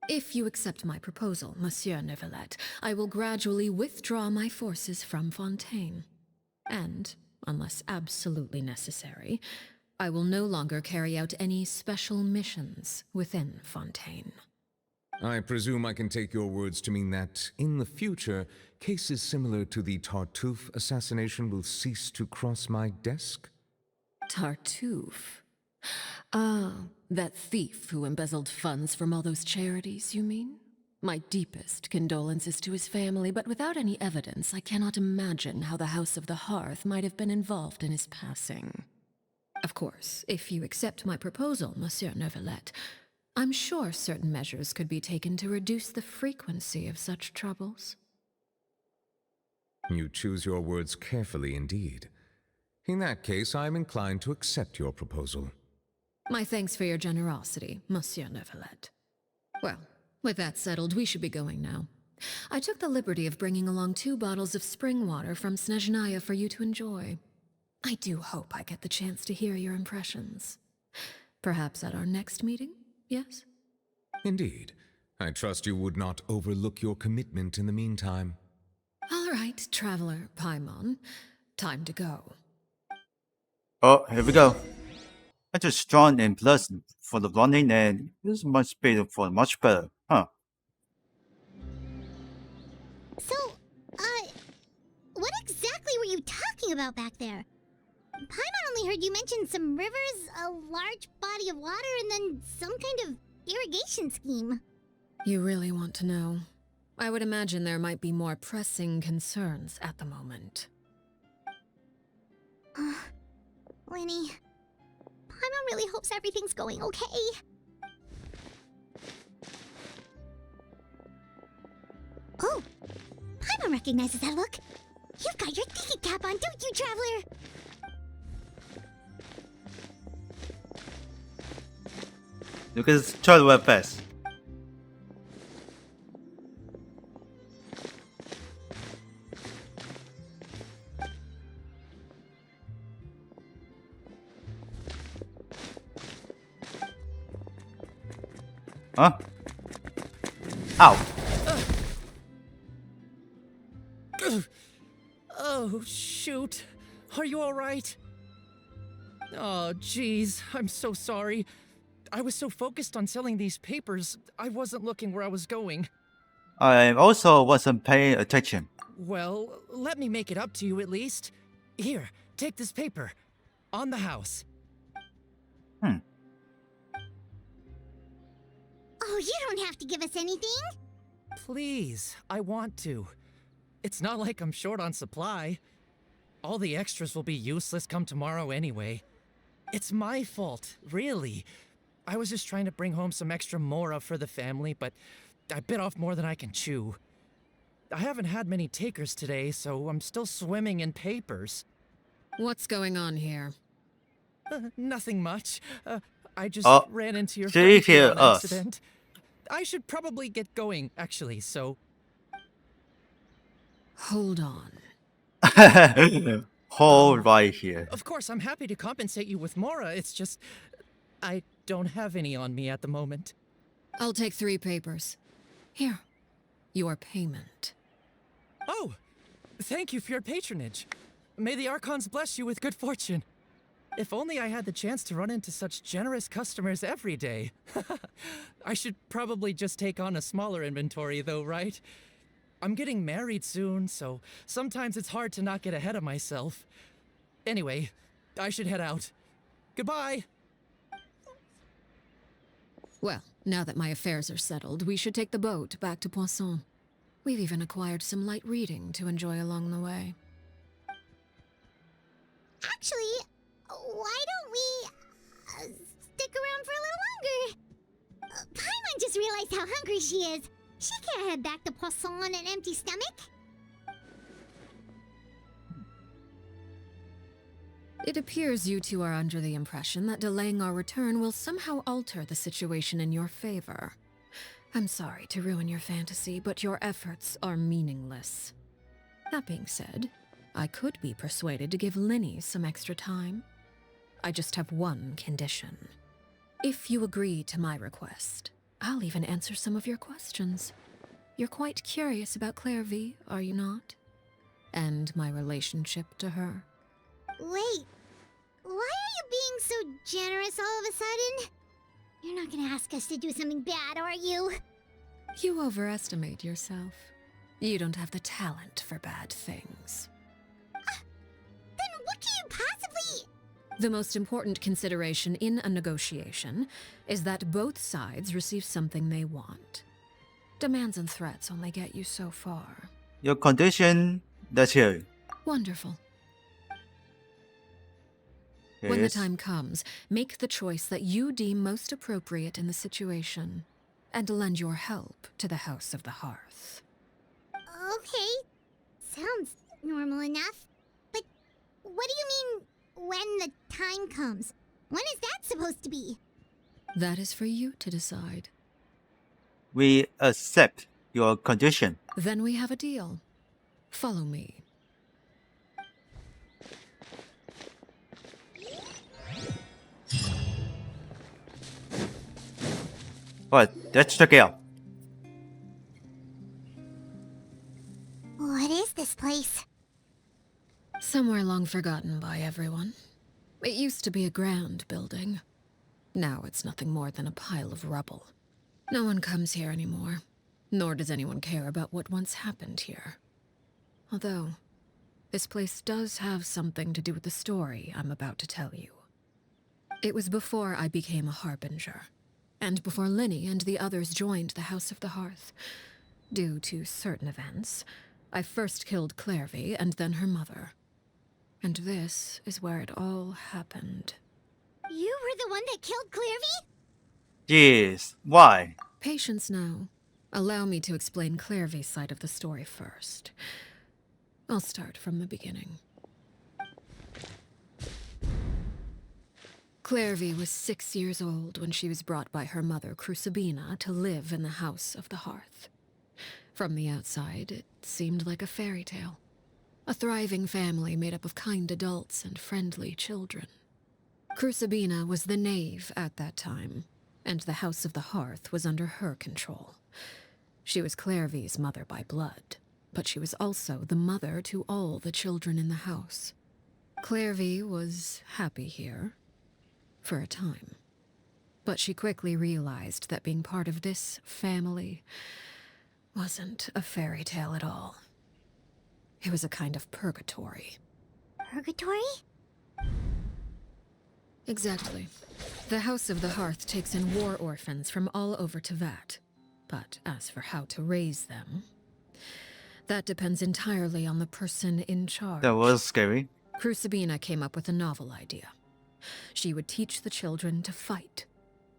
[SPEAKER 4] If you accept my proposal, Monsieur Neuvillette, I will gradually withdraw my forces from Fontaine. And, unless absolutely necessary, I will no longer carry out any special missions within Fontaine.
[SPEAKER 11] I presume I can take your words to mean that, in the future, cases similar to the Tartuffe assassination will cease to cross my desk?
[SPEAKER 4] Tartuffe? Ah, that thief who embezzled funds from all those charities, you mean? My deepest condolences to his family, but without any evidence, I cannot imagine how the House of the Hearth might have been involved in his passing. Of course, if you accept my proposal, Monsieur Neuvillette, I'm sure certain measures could be taken to reduce the frequency of such troubles.
[SPEAKER 11] You choose your words carefully indeed. In that case, I am inclined to accept your proposal.
[SPEAKER 4] My thanks for your generosity, Monsieur Neuvillette. Well, with that settled, we should be going now. I took the liberty of bringing along 2 bottles of spring water from Snezhnaya for you to enjoy. I do hope I get the chance to hear your impressions. Perhaps at our next meeting, yes?
[SPEAKER 11] Indeed. I trust you would not overlook your commitment in the meantime.
[SPEAKER 4] All right, Traveler Paimon. Time to go.
[SPEAKER 3] Oh, here we go. I just strong and plus for the running and this is much better for much better. Huh.
[SPEAKER 2] So, what exactly were you talking about back there? Paimon only heard you mention some rivers, a large body of water, and then some kind of irrigation scheme.
[SPEAKER 4] You really want to know? I would imagine there might be more pressing concerns at the moment.
[SPEAKER 2] Lenny, Paimon really hopes everything's going okay. Oh, Paimon recognizes that look. You've got your thinking cap on, don't you, Traveler?
[SPEAKER 3] You can try to work fast. Huh? Ow.
[SPEAKER 5] Oh, shoot. Are you all right? Oh, jeez. I'm so sorry. I was so focused on selling these papers, I wasn't looking where I was going.
[SPEAKER 3] I also wasn't paying attention.
[SPEAKER 5] Well, let me make it up to you at least. Here, take this paper. On the house.
[SPEAKER 2] Oh, you don't have to give us anything.
[SPEAKER 5] Please, I want to. It's not like I'm short on supply. All the extras will be useless come tomorrow anyway. It's my fault, really. I was just trying to bring home some extra mora for the family, but I bit off more than I can chew. I haven't had many takers today, so I'm still swimming in papers.
[SPEAKER 4] What's going on here?
[SPEAKER 5] Nothing much. I just ran into your
[SPEAKER 3] see
[SPEAKER 5] friend
[SPEAKER 3] here,
[SPEAKER 5] on accident. I should probably get going, actually, so...
[SPEAKER 4] Hold on.
[SPEAKER 3] Hold right here.
[SPEAKER 5] Of course, I'm happy to compensate you with mora, it's just... I don't have any on me at the moment.
[SPEAKER 4] I'll take 3 papers. Here. Your payment.
[SPEAKER 5] Oh! Thank you for your patronage. May the Archons bless you with good fortune. If only I had the chance to run into such generous customers every day. I should probably just take on a smaller inventory though, right? I'm getting married soon, so sometimes it's hard to not get ahead of myself. Anyway, I should head out. Goodbye!
[SPEAKER 4] Well, now that my affairs are settled, we should take the boat back to Poisson. We've even acquired some light reading to enjoy along the way.
[SPEAKER 2] Actually, why don't we stick around for a little longer? Paimon just realized how hungry she is. She can't head back to Poisson on an empty stomach.
[SPEAKER 4] It appears you two are under the impression that delaying our return will somehow alter the situation in your favor. I'm sorry to ruin your fantasy, but your efforts are meaningless. That being said, I could be persuaded to give Linny some extra time. I just have one condition. If you agree to my request, I'll even answer some of your questions. You're quite curious about Clairvy, are you not? And my relationship to her.
[SPEAKER 2] Wait, why are you being so generous all of a sudden? You're not gonna ask us to do something bad, are you?
[SPEAKER 4] You overestimate yourself. You don't have the talent for bad things.
[SPEAKER 2] Then what do you possibly...
[SPEAKER 4] The most important consideration in a negotiation is that both sides receive something they want. Demands and threats only get you so far.
[SPEAKER 3] Your condition, let's hear it.
[SPEAKER 4] Wonderful.
[SPEAKER 3] Here
[SPEAKER 4] When
[SPEAKER 3] it
[SPEAKER 4] the
[SPEAKER 3] is.
[SPEAKER 4] time comes, make the choice that you deem most appropriate in the situation, and lend your help to the House of the Hearth.
[SPEAKER 2] Okay, sounds normal enough. But what do you mean, when the time comes? When is that supposed to be?
[SPEAKER 4] That is for you to decide.
[SPEAKER 3] We accept your condition.
[SPEAKER 4] Then we have a deal. Follow me.
[SPEAKER 3] Alright, let's check it out.
[SPEAKER 2] What is this place?
[SPEAKER 4] Somewhere long forgotten by everyone. It used to be a grand building. Now it's nothing more than a pile of rubble. No one comes here anymore, nor does anyone care about what once happened here. Although, this place does have something to do with the story I'm about to tell you. It was before I became a Harbinger, and before Linny and the others joined the House of the Hearth. Due to certain events, I first killed Clairvy and then her mother. And this is where it all happened.
[SPEAKER 2] You were the one that killed Clairvy?
[SPEAKER 3] Yes, why?
[SPEAKER 4] Patience now. Allow me to explain Clairvy's side of the story first. I'll start from the beginning. Clairvy was 6 years old when she was brought by her mother, Crucibina, to live in the House of the Hearth. From the outside, it seemed like a fairy tale. A thriving family made up of kind adults and friendly children. Crucibina was the knave at that time, and the House of the Hearth was under her control. She was Clairvy's mother by blood, but she was also the mother to all the children in the house. Clairvy was happy here, for a time. But she quickly realized that being part of this family wasn't a fairy tale at all. It was a kind of purgatory.
[SPEAKER 2] Purgatory?
[SPEAKER 4] Exactly. The House of the Hearth takes in war orphans from all over Tevat. But as for how to raise them, that depends entirely on the person in charge.
[SPEAKER 3] That was scary.
[SPEAKER 4] Crucibina came up with a novel idea. She would teach the children to fight,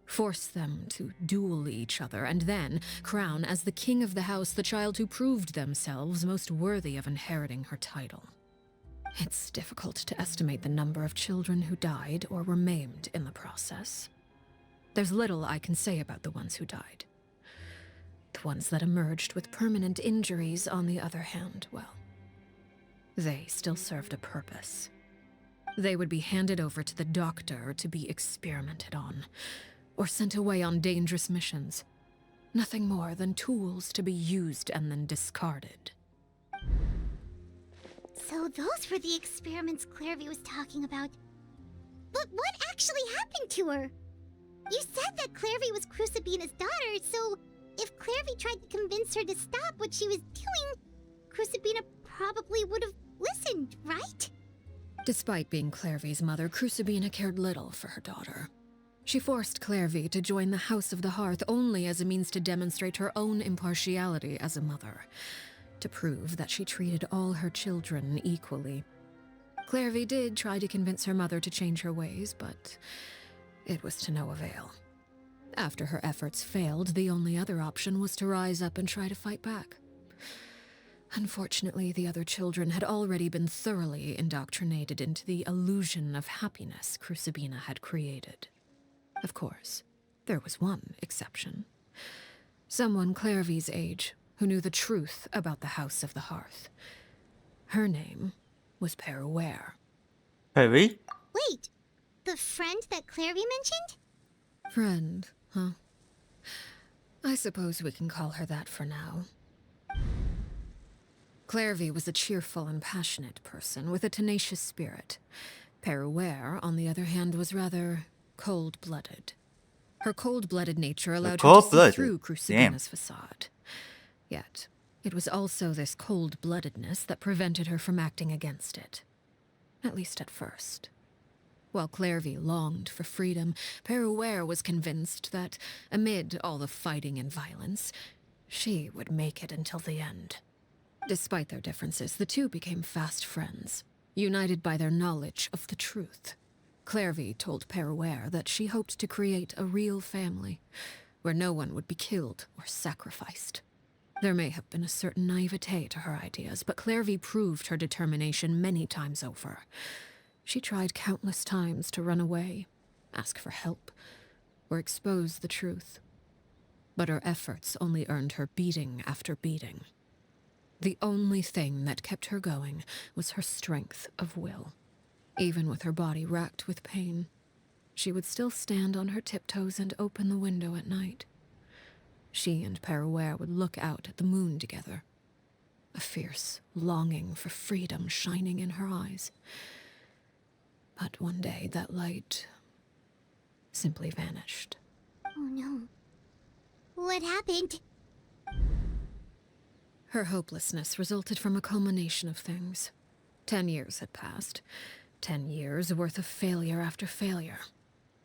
[SPEAKER 4] force them to duel each other, and then crown as the king of the house the child who proved themselves most worthy of inheriting her title. It's difficult to estimate the number of children who died or were maimed in the process. There's little I can say about the ones who died. The ones that emerged with permanent injuries, on the other hand, well, they still served a purpose. They would be handed over to the doctor to be experimented on, or sent away on dangerous missions. Nothing more than tools to be used and then discarded.
[SPEAKER 2] So those were the experiments Clairvy was talking about. But what actually happened to her? You said that Clairvy was Crucibina's daughter, so if Clairvy tried to convince her to stop what she was doing, Crucibina probably would have listened, right?
[SPEAKER 4] Despite being Clairvy's mother, Crucibina cared little for her daughter. She forced Clairvy to join the House of the Hearth only as a means to demonstrate her own impartiality as a mother, to prove that she treated all her children equally. Clairvy did try to convince her mother to change her ways, but it was to no avail. After her efforts failed, the only other option was to rise up and try to fight back. Unfortunately, the other children had already been thoroughly indoctrinated into the illusion of happiness Crucibina had created. Of course, there was one exception. Someone Clairvy's age who knew the truth about the House of the Hearth. Her name was Peruere.
[SPEAKER 3] Perry?
[SPEAKER 2] Wait, the friend that Clarvy mentioned?
[SPEAKER 4] Friend, huh? I suppose we can call her that for now. Clarvy was a cheerful and passionate person with a tenacious spirit. Peruere, on the other hand, was rather cold-blooded. Her cold-blooded nature allowed her to see through Crucibina's facade. Yet, it was also this cold-bloodedness that prevented her from acting against it. At least at first. While Clarvy longed for freedom, Peruere was convinced that, amid all the fighting and violence, she would make it until the end. Despite their differences, the two became fast friends, united by their knowledge of the truth. Clarvy told Peruere that she hoped to create a real family, where no one would be killed or sacrificed. There may have been a certain naivete to her ideas, but Clarvy proved her determination many times over. She tried countless times to run away, ask for help, or expose the truth. But her efforts only earned her beating after beating. The only thing that kept her going was her strength of will. Even with her body racked with pain, she would still stand on her tiptoes and open the window at night. She and Peruere would look out at the moon together, a fierce longing for freedom shining in her eyes. But one day that light simply vanished.
[SPEAKER 2] Oh no. What happened?
[SPEAKER 4] Her hopelessness resulted from a culmination of things. 10 years had passed. 10 years worth of failure after failure.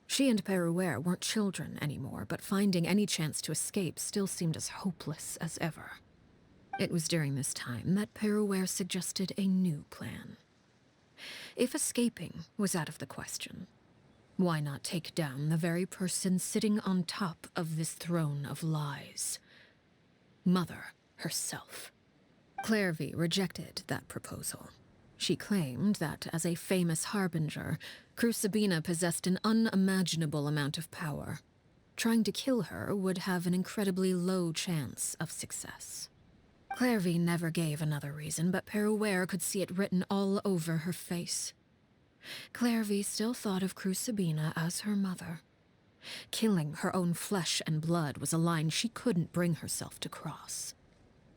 [SPEAKER 4] She and Peruere weren't children anymore, but finding any chance to escape still seemed as hopeless as ever. It was during this time that Peruere suggested a new plan. If escaping was out of the question, why not take down the very person sitting on top of this throne of lies? Mother herself. Clarvy rejected that proposal. She claimed that, as a famous harbinger, Crucibina possessed an unimaginable amount of power. Trying to kill her would have an incredibly low chance of success. Clarvy never gave another reason, but Peruere could see it written all over her face. Clarvy still thought of Crucibina as her mother. Killing her own flesh and blood was a line she couldn't bring herself to cross.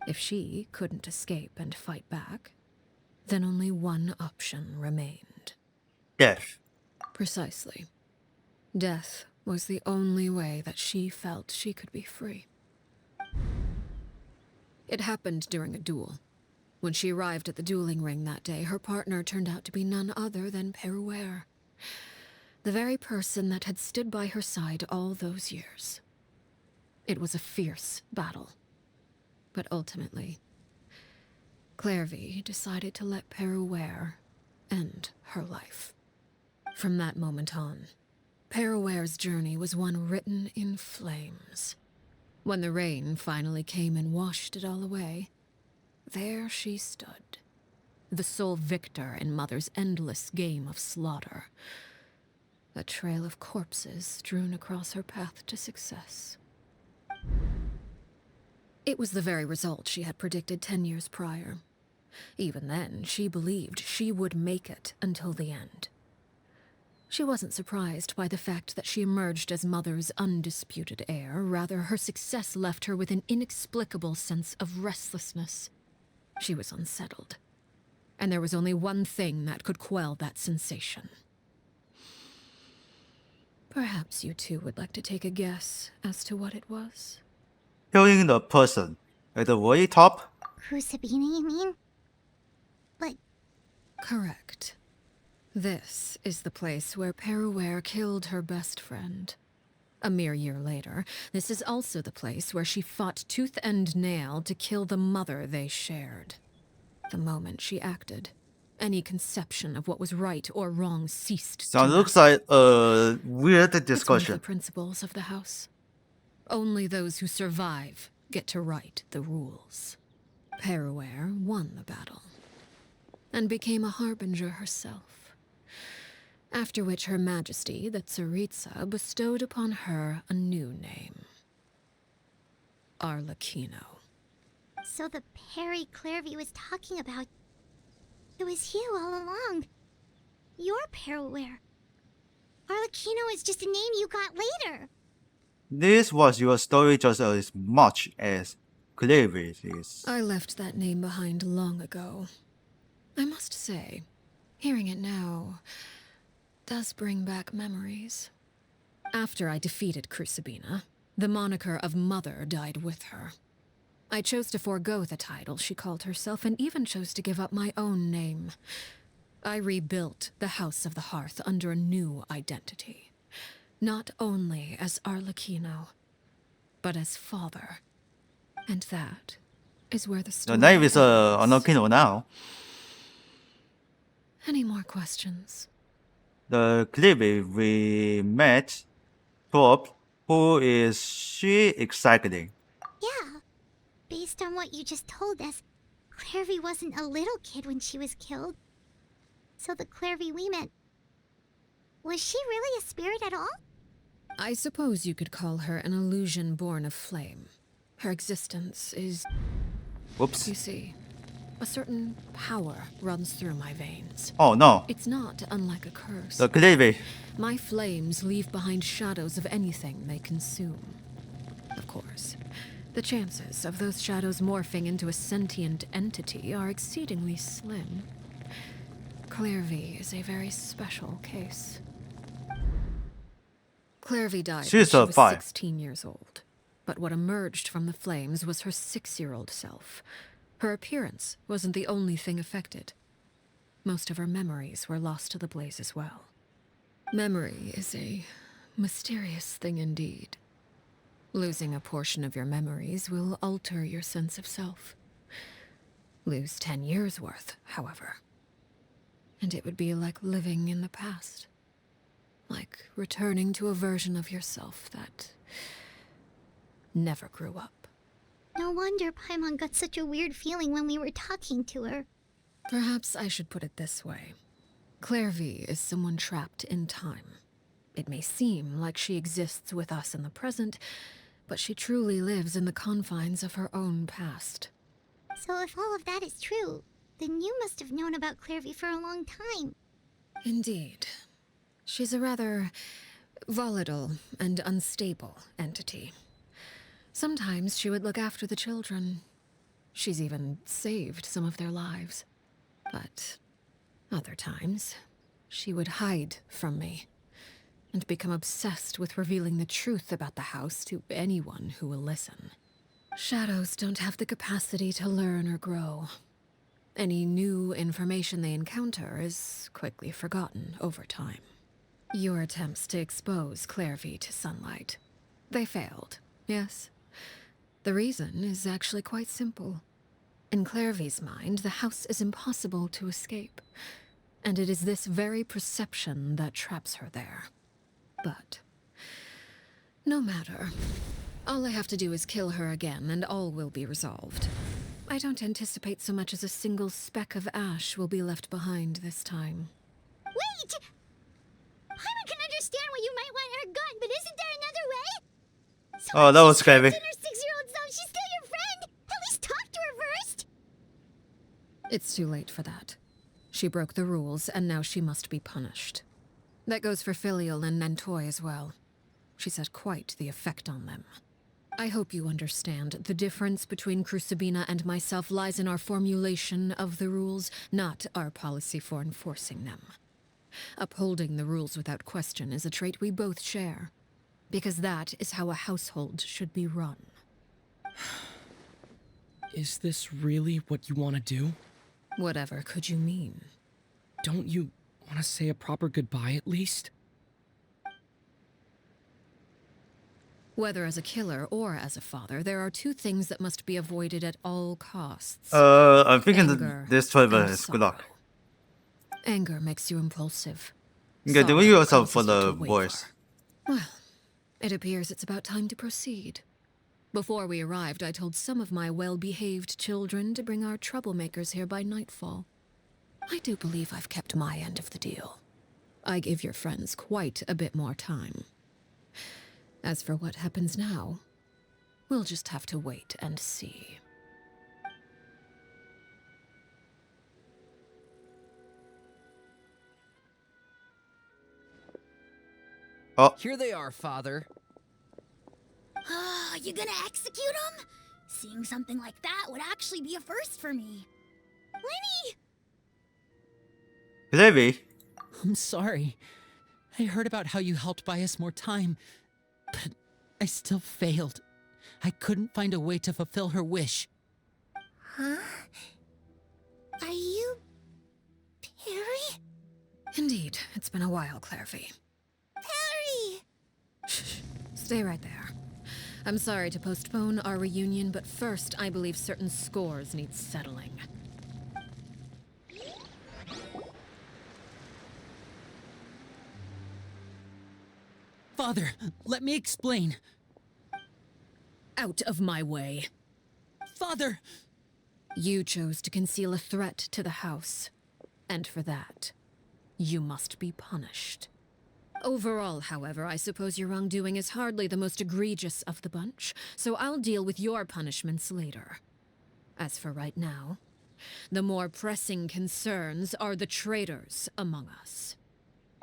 [SPEAKER 4] If she couldn't escape and fight back, then only one option remained.
[SPEAKER 3] Death.
[SPEAKER 4] Precisely. Death was the only way that she felt she could be free. It happened during a duel. When she arrived at the dueling ring that day, her partner turned out to be none other than Peruere, the very person that had stood by her side all those years. It was a fierce battle. But ultimately, Clarvy decided to let Peruere end her life. From that moment on, Peruere's journey was one written in flames. When the rain finally came and washed it all away, there she stood, the sole victor in Mother's endless game of slaughter. A trail of corpses strewn across her path to success. It was the very result she had predicted 10 years prior. Even then, she believed she would make it until the end. She wasn't surprised by the fact that she emerged as Mother's undisputed heir. Rather, her success left her with an inexplicable sense of restlessness. She was unsettled, and there was only one thing that could quell that sensation. Perhaps you two would like to take a guess as to what it was?
[SPEAKER 3] Killing the person at the very top?
[SPEAKER 2] Crucibina, you mean? But...
[SPEAKER 4] Correct. This is the place where Peruere killed her best friend. A mere year later, this is also the place where she fought tooth and nail to kill the mother they shared. The moment she acted, any conception of what was right or wrong ceased.
[SPEAKER 3] So it looks like a weird discussion.
[SPEAKER 4] It's one of the principles of the house. Only those who survive get to write the rules. Peruere won the battle and became a harbinger herself. After which Her Majesty, the Tsaritsa, bestowed upon her a new name. Arlecchino.
[SPEAKER 2] So the Perry Clairvy was talking about... It was you all along. You're Peruere. Arlecchino is just a name you got later.
[SPEAKER 3] This was your story just as much as Clary's is.
[SPEAKER 4] I left that name behind long ago. I must say, hearing it now does bring back memories. After I defeated Crucibina, the moniker of Mother died with her. I chose to forego the title she called herself and even chose to give up my own name. I rebuilt the House of the Hearth under a new identity. Not only as Arlecchino, but as father. And that is where the story
[SPEAKER 3] The name is
[SPEAKER 4] ends.
[SPEAKER 3] Arlecchino now.
[SPEAKER 4] Any more questions?
[SPEAKER 3] The Clary we met, Thorpe, who is she exactly?
[SPEAKER 2] Yeah. Based on what you just told us, Clairvy wasn't a little kid when she was killed. So the Clairvy we met... Was she really a spirit at all?
[SPEAKER 4] I suppose you could call her an illusion born of flame. Her existence is...
[SPEAKER 3] Whoops.
[SPEAKER 4] You see, a certain power runs through my veins.
[SPEAKER 3] Oh no.
[SPEAKER 4] It's not unlike a curse.
[SPEAKER 3] The Clary.
[SPEAKER 4] My flames leave behind shadows of anything they consume. Of course, the chances of those shadows morphing into a sentient entity are exceedingly slim. Clairvy is a very special case. Clairvy died when
[SPEAKER 3] She's
[SPEAKER 4] she was
[SPEAKER 3] fine.
[SPEAKER 4] 16 years old. But what emerged from the flames was her 6-year-old self. Her appearance wasn't the only thing affected. Most of her memories were lost to the blaze as well. Memory is a mysterious thing indeed. Losing a portion of your memories will alter your sense of self. Lose 10 years' worth, however, and it would be like living in the past. Like returning to a version of yourself that never grew up.
[SPEAKER 2] No wonder Paimon got such a weird feeling when we were talking to her.
[SPEAKER 4] Perhaps I should put it this way. Clairvy is someone trapped in time. It may seem like she exists with us in the present, but she truly lives in the confines of her own past.
[SPEAKER 2] So if all of that is true, then you must have known about Clairvy for a long time.
[SPEAKER 4] Indeed. She's a rather volatile and unstable entity. Sometimes she would look after the children. She's even saved some of their lives. But other times, she would hide from me and become obsessed with revealing the truth about the house to anyone who will listen. Shadows don't have the capacity to learn or grow. Any new information they encounter is quickly forgotten over time. Your attempts to expose Clairvy to sunlight. They failed, yes? The reason is actually quite simple. In Clairvy's mind, the house is impossible to escape, and it is this very perception that traps her there. But no matter. All I have to do is kill her again, and all will be resolved. I don't anticipate so much as a single speck of ash will be left behind this time.
[SPEAKER 2] Wait! Paimon can understand why you might want her gone, but isn't there another way? So
[SPEAKER 3] Oh, that was scary.
[SPEAKER 2] in her 6-year-old self, she's still your friend! At least talk to her first!
[SPEAKER 4] It's too late for that. She broke the rules, and now she must be punished. That goes for Filial and Nantoy as well. She's had quite the effect on them. I hope you understand. The difference between Crucibina and myself lies in our formulation of the rules, not our policy for enforcing them. Upholding the rules without question is a trait we both share, because that is how a household should be run.
[SPEAKER 12] Is this really what you want to do?
[SPEAKER 4] Whatever could you mean?
[SPEAKER 12] Don't you want to say a proper goodbye at least?
[SPEAKER 4] Whether as a killer or as a father, there are two things that must be avoided at all costs.
[SPEAKER 3] I'm thinking
[SPEAKER 4] Anger
[SPEAKER 3] that this trailer
[SPEAKER 4] and
[SPEAKER 3] is good luck.
[SPEAKER 4] Anger makes you impulsive.
[SPEAKER 3] Okay, do
[SPEAKER 4] Sorrow
[SPEAKER 3] yourself for
[SPEAKER 4] causes you
[SPEAKER 3] the
[SPEAKER 4] to waver.
[SPEAKER 3] voice.
[SPEAKER 4] Well, it appears it's about time to proceed. Before we arrived, I told some of my well-behaved children to bring our troublemakers here by nightfall. I do believe I've kept my end of the deal. I give your friends quite a bit more time. As for what happens now, we'll just have to wait and see.
[SPEAKER 3] Oh,
[SPEAKER 5] Here they are, Father.
[SPEAKER 6] You gonna execute him? Seeing something like that would actually be a first for me. Lenny!
[SPEAKER 3] Clearly.
[SPEAKER 1] I'm sorry. I heard about how you helped buy us more time, but I still failed. I couldn't find a way to fulfill her wish.
[SPEAKER 10] Huh? Are you... Perry?
[SPEAKER 4] Indeed, it's been a while, Clairvy.
[SPEAKER 10] Perry!
[SPEAKER 4] Shh. Stay right there. I'm sorry to postpone our reunion, but first, I believe certain scores need settling.
[SPEAKER 1] Father, let me explain.
[SPEAKER 4] Out of my way.
[SPEAKER 1] Father!
[SPEAKER 4] You chose to conceal a threat to the house, and for that, you must be punished. Overall, however, I suppose your wrongdoing is hardly the most egregious of the bunch, so I'll deal with your punishments later. As for right now, the more pressing concerns are the traitors among us.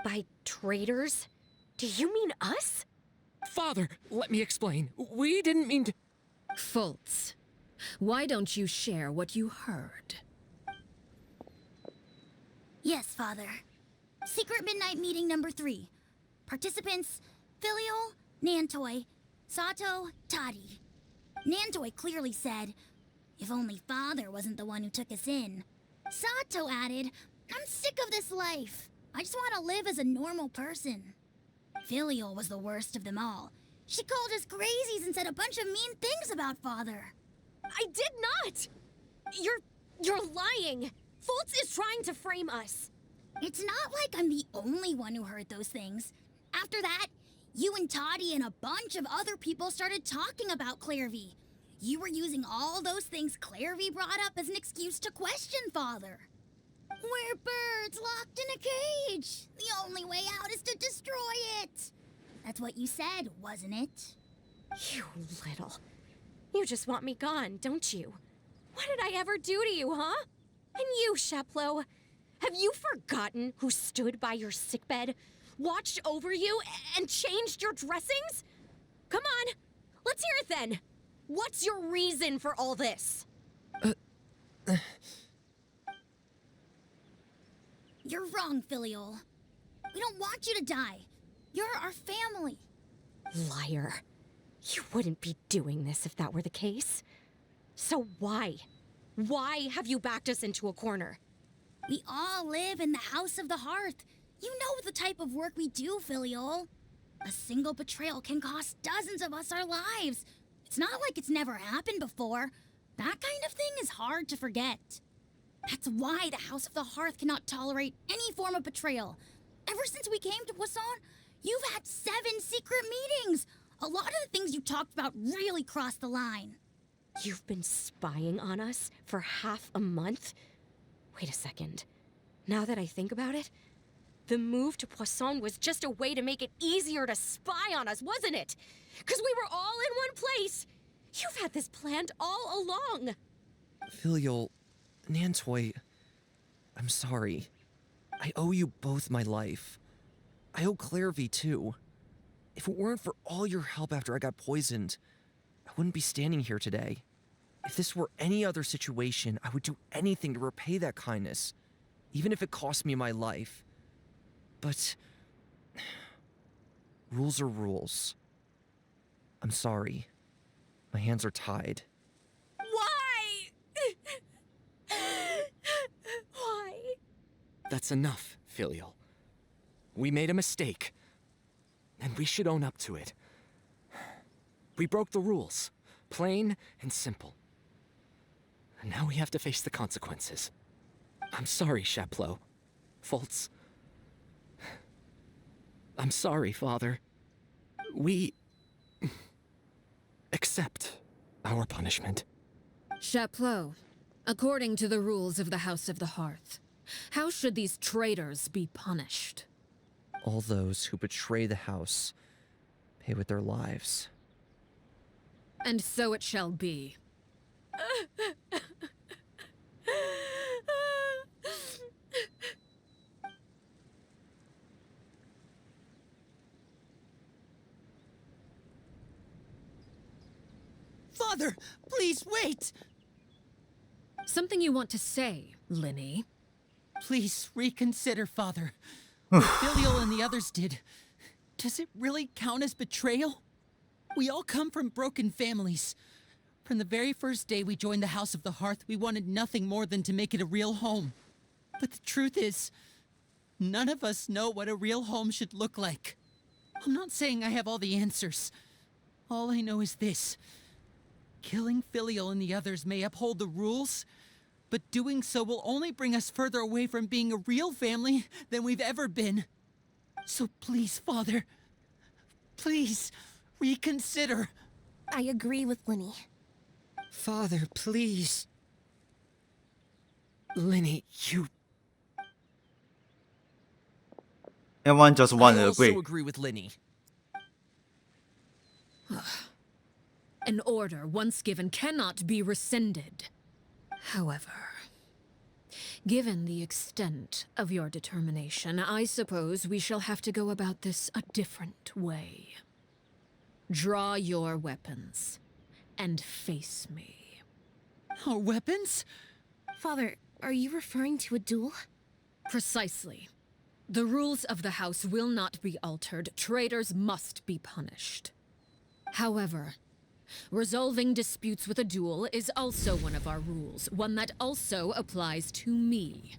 [SPEAKER 13] By traitors? Do you mean us?
[SPEAKER 8] Father, let me explain. We didn't mean to...
[SPEAKER 4] Fultz, why don't you share what you heard?
[SPEAKER 6] Yes, Father. Secret Midnight Meeting number 3. Participants, Filial, Nantoy, Sato, Toddy. Nantoy clearly said, if only Father wasn't the one who took us in. Sato added, I'm sick of this life. I just want to live as a normal person. Filial was the worst of them all. She called us crazies and said a bunch of mean things about Father.
[SPEAKER 13] I did not! You're lying! Fultz is trying to frame us.
[SPEAKER 6] It's not like I'm the only one who heard those things. After that, you and Toddy and a bunch of other people started talking about Clairvy. You were using all those things Clairvy brought up as an excuse to question Father. We're birds locked in a cage. The only way out is to destroy it. That's what you said, wasn't it?
[SPEAKER 13] You little... You just want me gone, don't you? What did I ever do to you, huh? And you, Sheplo, have you forgotten who stood by your sickbed, watched over you, and changed your dressings? Come on, let's hear it then. What's your reason for all this?
[SPEAKER 6] You're wrong, Filial. We don't want you to die. You're our family.
[SPEAKER 13] Liar. You wouldn't be doing this if that were the case. So why? Why have you backed us into a corner?
[SPEAKER 6] We all live in the House of the Hearth. You know the type of work we do, Filial. A single betrayal can cost dozens of us our lives. It's not like it's never happened before. That kind of thing is hard to forget. That's why the House of the Hearth cannot tolerate any form of betrayal. Ever since we came to Poisson, you've had 7 secret meetings. A lot of the things you talked about really crossed the line.
[SPEAKER 13] You've been spying on us for half a month? Wait a second. Now that I think about it, the move to Poisson was just a way to make it easier to spy on us, wasn't it? Because we were all in one place. You've had this planned all along.
[SPEAKER 5] Filial, Nantoy, I'm sorry. I owe you both my life. I owe Clairvy too. If it weren't for all your help after I got poisoned, I wouldn't be standing here today. If this were any other situation, I would do anything to repay that kindness, even if it cost me my life. But rules are rules. I'm sorry. My hands are tied.
[SPEAKER 13] Why? Why?
[SPEAKER 12] That's enough, Filial. We made a mistake, and we should own up to it. We broke the rules, plain and simple. And now we have to face the consequences. I'm sorry, Sheplo. Fultz. I'm sorry, Father. We... accept Our punishment.
[SPEAKER 4] Chaplot, according to the rules of the House of the Hearth, how should these traitors be punished?
[SPEAKER 5] All those who betray the house pay with their lives.
[SPEAKER 4] And so it shall be.
[SPEAKER 1] Father, please wait!
[SPEAKER 4] Something you want to say, Linny?
[SPEAKER 1] Please reconsider, Father. What Filial and the others did, does it really count as betrayal? We all come from broken families. From the very first day we joined the House of the Hearth, we wanted nothing more than to make it a real home. But the truth is, none of us know what a real home should look like. I'm not saying I have all the answers. All I know is this. Killing Filial and the others may uphold the rules, but doing so will only bring us further away from being a real family than we've ever been. So please, Father, please reconsider.
[SPEAKER 7] I agree with Linny.
[SPEAKER 9] Father, please.
[SPEAKER 12] Linny, you...
[SPEAKER 3] Everyone just want
[SPEAKER 5] I
[SPEAKER 3] to
[SPEAKER 5] also
[SPEAKER 3] agree.
[SPEAKER 5] agree with Linny.
[SPEAKER 4] An order once given cannot be rescinded. However, given the extent of your determination, I suppose we shall have to go about this a different way. Draw your weapons and face me.
[SPEAKER 1] Our weapons?
[SPEAKER 7] Father, are you referring to a duel?
[SPEAKER 4] Precisely. The rules of the house will not be altered. Traitors must be punished. However, resolving disputes with a duel is also one of our rules, one that also applies to me.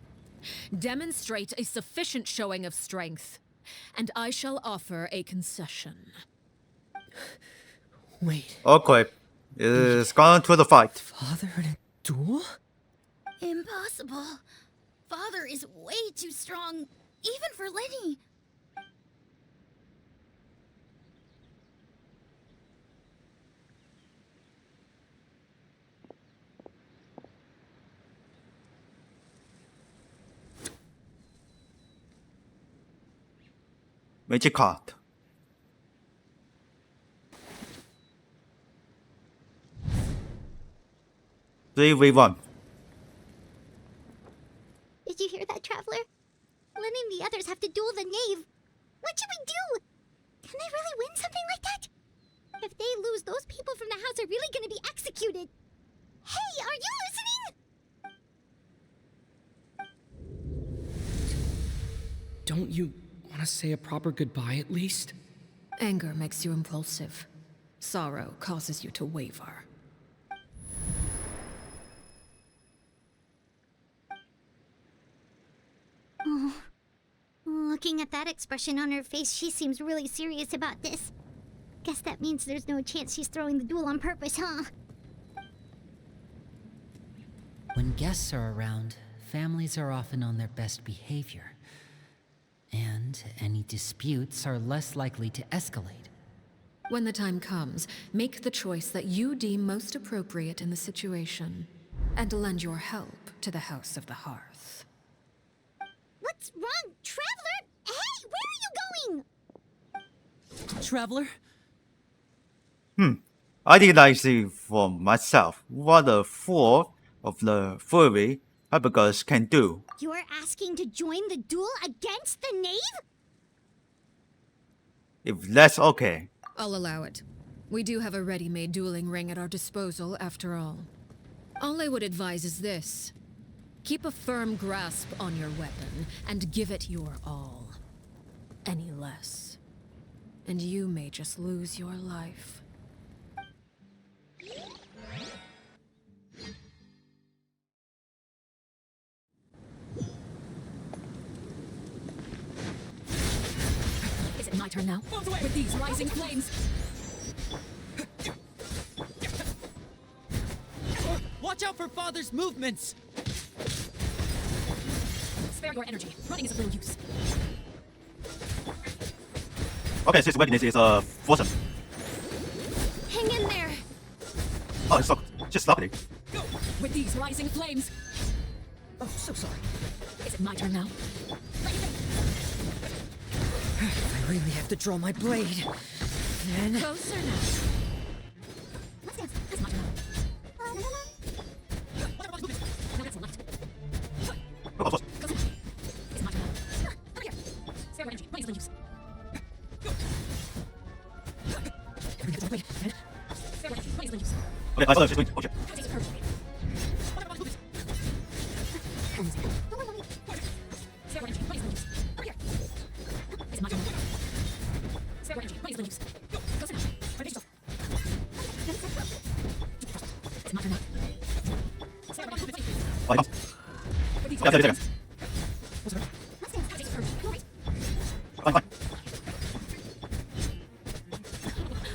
[SPEAKER 4] Demonstrate a sufficient showing of strength, and I shall offer a concession.
[SPEAKER 9] Wait,
[SPEAKER 3] Okay. It's gone to the fight.
[SPEAKER 9] Father in a duel?
[SPEAKER 6] Impossible. Father is way too strong, even for Linny.
[SPEAKER 3] Magic card. Three v one.
[SPEAKER 2] Did you hear that, Traveler? Lenny and the others have to duel the knave. What should we do? Can they really win something like that? If they lose, those people from the house are really gonna be executed. Hey, are you listening?
[SPEAKER 14] Don't you want to say a proper goodbye at least?
[SPEAKER 4] Anger makes you impulsive. Sorrow causes you to waver.
[SPEAKER 2] Oh. Looking at that expression on her face, she seems really serious about this. Guess that means there's no chance she's throwing the duel on purpose, huh?
[SPEAKER 1] When guests are around, families are often on their best behavior. And any disputes are less likely to escalate.
[SPEAKER 4] When the time comes, make the choice that you deem most appropriate in the situation, and lend your help to the House of the Hearth.
[SPEAKER 2] What's wrong, Traveler? Hey, where are you going?
[SPEAKER 1] Traveler?
[SPEAKER 3] I did like see for myself what the four of the furry hypergirls can do.
[SPEAKER 2] You're asking to join the duel against the knave?
[SPEAKER 3] If that's okay.
[SPEAKER 4] I'll allow it. We do have a ready-made dueling ring at our disposal, after all. All I would advise is this. Keep a firm grasp on your weapon, and give it your all. Any less, and you may just lose your life. Is it my turn now? With these rising flames!
[SPEAKER 1] Watch out for Father's movements!
[SPEAKER 4] Spare your energy. Running is of little use.
[SPEAKER 3] Okay, his weakness is frozen.
[SPEAKER 7] Hang in there.
[SPEAKER 3] Oh, Just lovely.
[SPEAKER 4] With these rising flames. Oh, so sorry. Is it my turn now?
[SPEAKER 9] I really have to draw my blade. Then...
[SPEAKER 4] Closer now.
[SPEAKER 2] Let's dance. It's my turn.
[SPEAKER 4] Now that's a light.
[SPEAKER 3] Oh, of course.
[SPEAKER 4] It's my turn now. Over here. Spare energy. Money's no use. Wait. Spare energy. Money's no use.
[SPEAKER 3] Okay, I follow. Just wait. Okay.
[SPEAKER 4] Takes it personally. Spare energy. Money's no use. Over here. Is it my turn now? Spare energy. Money's no use. Closer now. Protect yourself. It's my turn now. Spare energy. Money's no use.
[SPEAKER 3] Oh, come.
[SPEAKER 4] With these
[SPEAKER 3] Yeah,
[SPEAKER 4] rising
[SPEAKER 3] yeah.
[SPEAKER 4] flames. What's her?
[SPEAKER 2] Let's dance.
[SPEAKER 4] Takes it personally. Wait.
[SPEAKER 3] Fine, fine.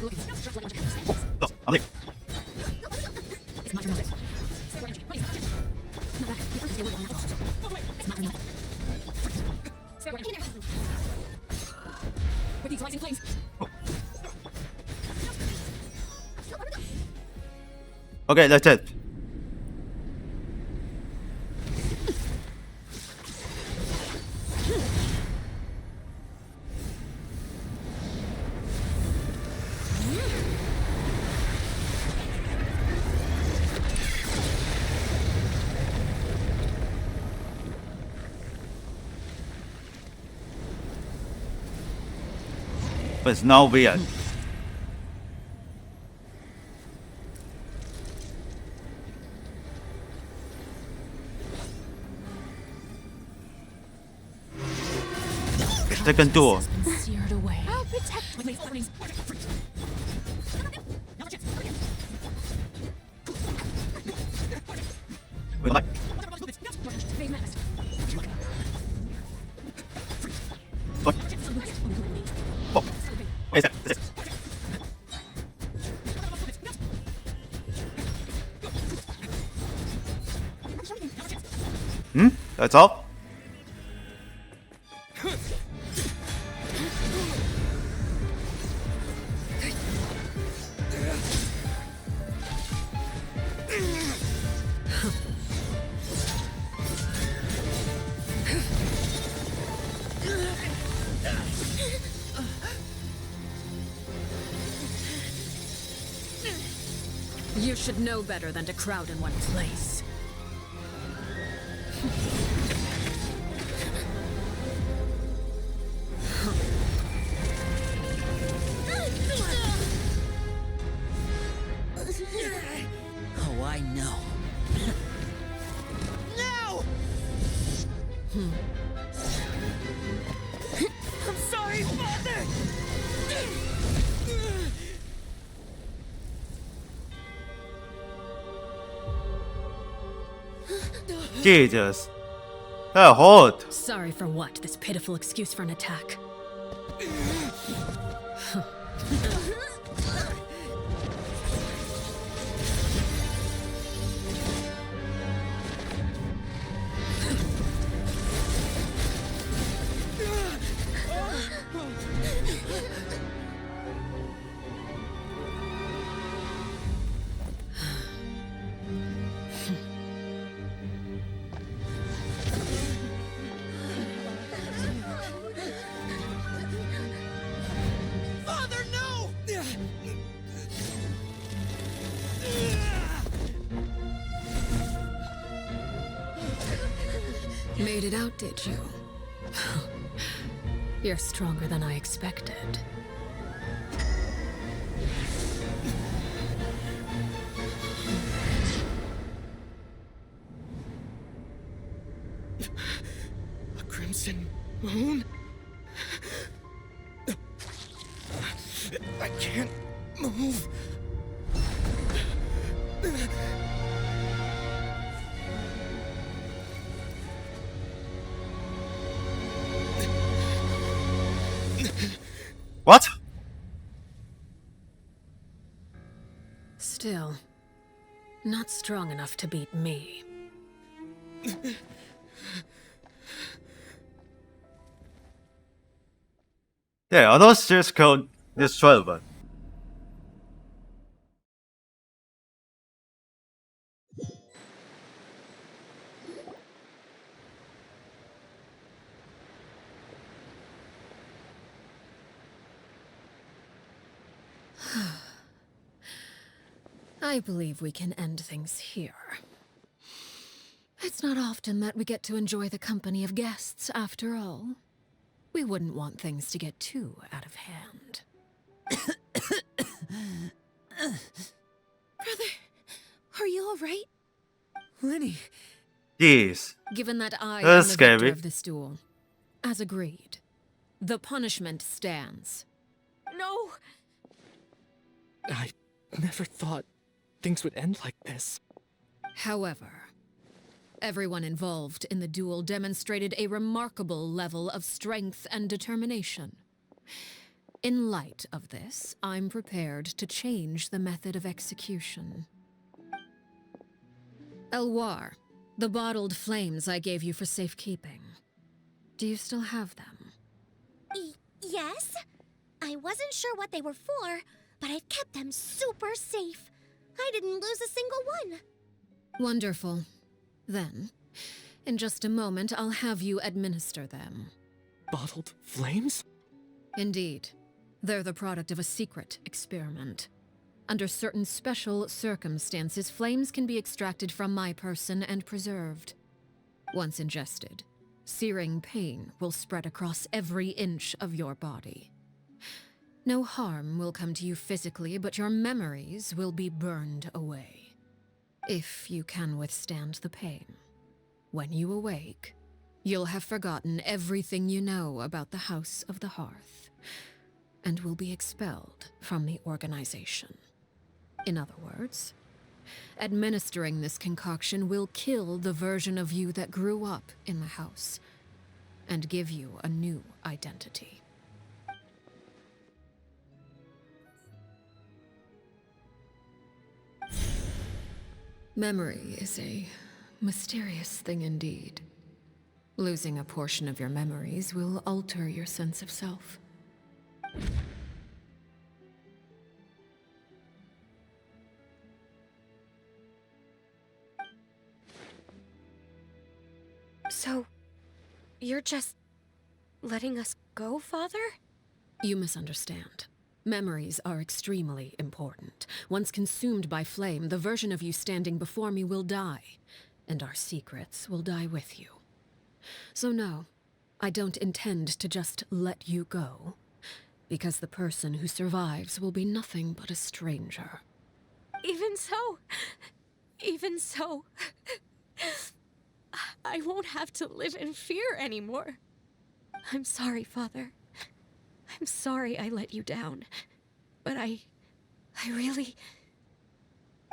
[SPEAKER 4] Look at this. Just like
[SPEAKER 3] Go. I'm leaving.
[SPEAKER 4] It's my turn now. Spare energy. Money's no use. Not bad. You have to stay away from that. It's my turn now. Spare energy. With these rising flames.
[SPEAKER 3] Okay, that's it. But it's now weird. Second door.
[SPEAKER 4] Seared away.
[SPEAKER 2] I'll protect
[SPEAKER 4] My blades, openings. Another chance. Over here.
[SPEAKER 3] Wait, like,
[SPEAKER 4] Phase manifest.
[SPEAKER 3] what? Oh, wait a second. This is- Hmm? That's all?
[SPEAKER 4] You should know better than to crowd in one place.
[SPEAKER 1] Oh, I know.
[SPEAKER 4] I'm sorry, Father!
[SPEAKER 3] Jesus. That hurt.
[SPEAKER 4] Sorry for what? This pitiful excuse for an attack. Made it out, did you? You're stronger than I expected.
[SPEAKER 14] A crimson moon? I can't move.
[SPEAKER 3] What?
[SPEAKER 4] Still, not strong enough to beat me.
[SPEAKER 3] Yeah, I those just called this 12.
[SPEAKER 4] I believe we can end things here. It's not often that we get to enjoy the company of guests, after all. We wouldn't want things to get too out of hand.
[SPEAKER 7] Brother, are you alright?
[SPEAKER 9] Lenny.
[SPEAKER 3] Jeez.
[SPEAKER 4] Given that I am
[SPEAKER 3] That's
[SPEAKER 4] the
[SPEAKER 3] scary.
[SPEAKER 4] victor of this duel, as agreed, the punishment stands.
[SPEAKER 13] No!
[SPEAKER 12] I never thought things would end like this.
[SPEAKER 4] However, everyone involved in the duel demonstrated a remarkable level of strength and determination. In light of this, I'm prepared to change the method of execution. Elwar, the bottled flames I gave you for safekeeping. Do you still have them?
[SPEAKER 13] Yes? I wasn't sure what they were for, but I've kept them super safe. I didn't lose a single one.
[SPEAKER 4] Wonderful. Then, in just a moment, I'll have you administer them.
[SPEAKER 12] Bottled flames?
[SPEAKER 4] Indeed. They're the product of a secret experiment. Under certain special circumstances, flames can be extracted from my person and preserved. Once ingested, searing pain will spread across every inch of your body. No harm will come to you physically, but your memories will be burned away. If you can withstand the pain. When you awake, you'll have forgotten everything you know about the House of the Hearth, and will be expelled from the organization. In other words, administering this concoction will kill the version of you that grew up in the house, and give you a new identity. Memory is a mysterious thing indeed. Losing a portion of your memories will alter your sense of self.
[SPEAKER 13] So, you're just letting us go, Father?
[SPEAKER 4] You misunderstand. Memories are extremely important. Once consumed by flame, the version of you standing before me will die, and our secrets will die with you. So no, I don't intend to just let you go, because the person who survives will be nothing but a stranger.
[SPEAKER 13] Even so, I won't have to live in fear anymore. I'm sorry, Father. I'm sorry I let you down. But I really...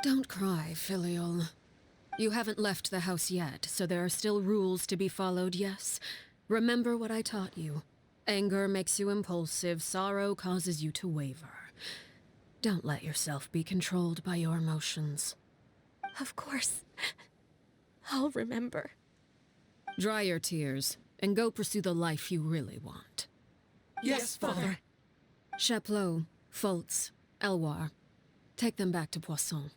[SPEAKER 4] Don't cry, Filial. You haven't left the house yet, so there are still rules to be followed, yes? Remember what I taught you. Anger makes you impulsive, sorrow causes you to waver. Don't let yourself be controlled by your emotions.
[SPEAKER 13] Of course. I'll remember.
[SPEAKER 4] Dry your tears, and go pursue the life you really want.
[SPEAKER 14] Yes, Father.
[SPEAKER 4] Chaplot, Foltz, Elwar. Take them back to Poisson.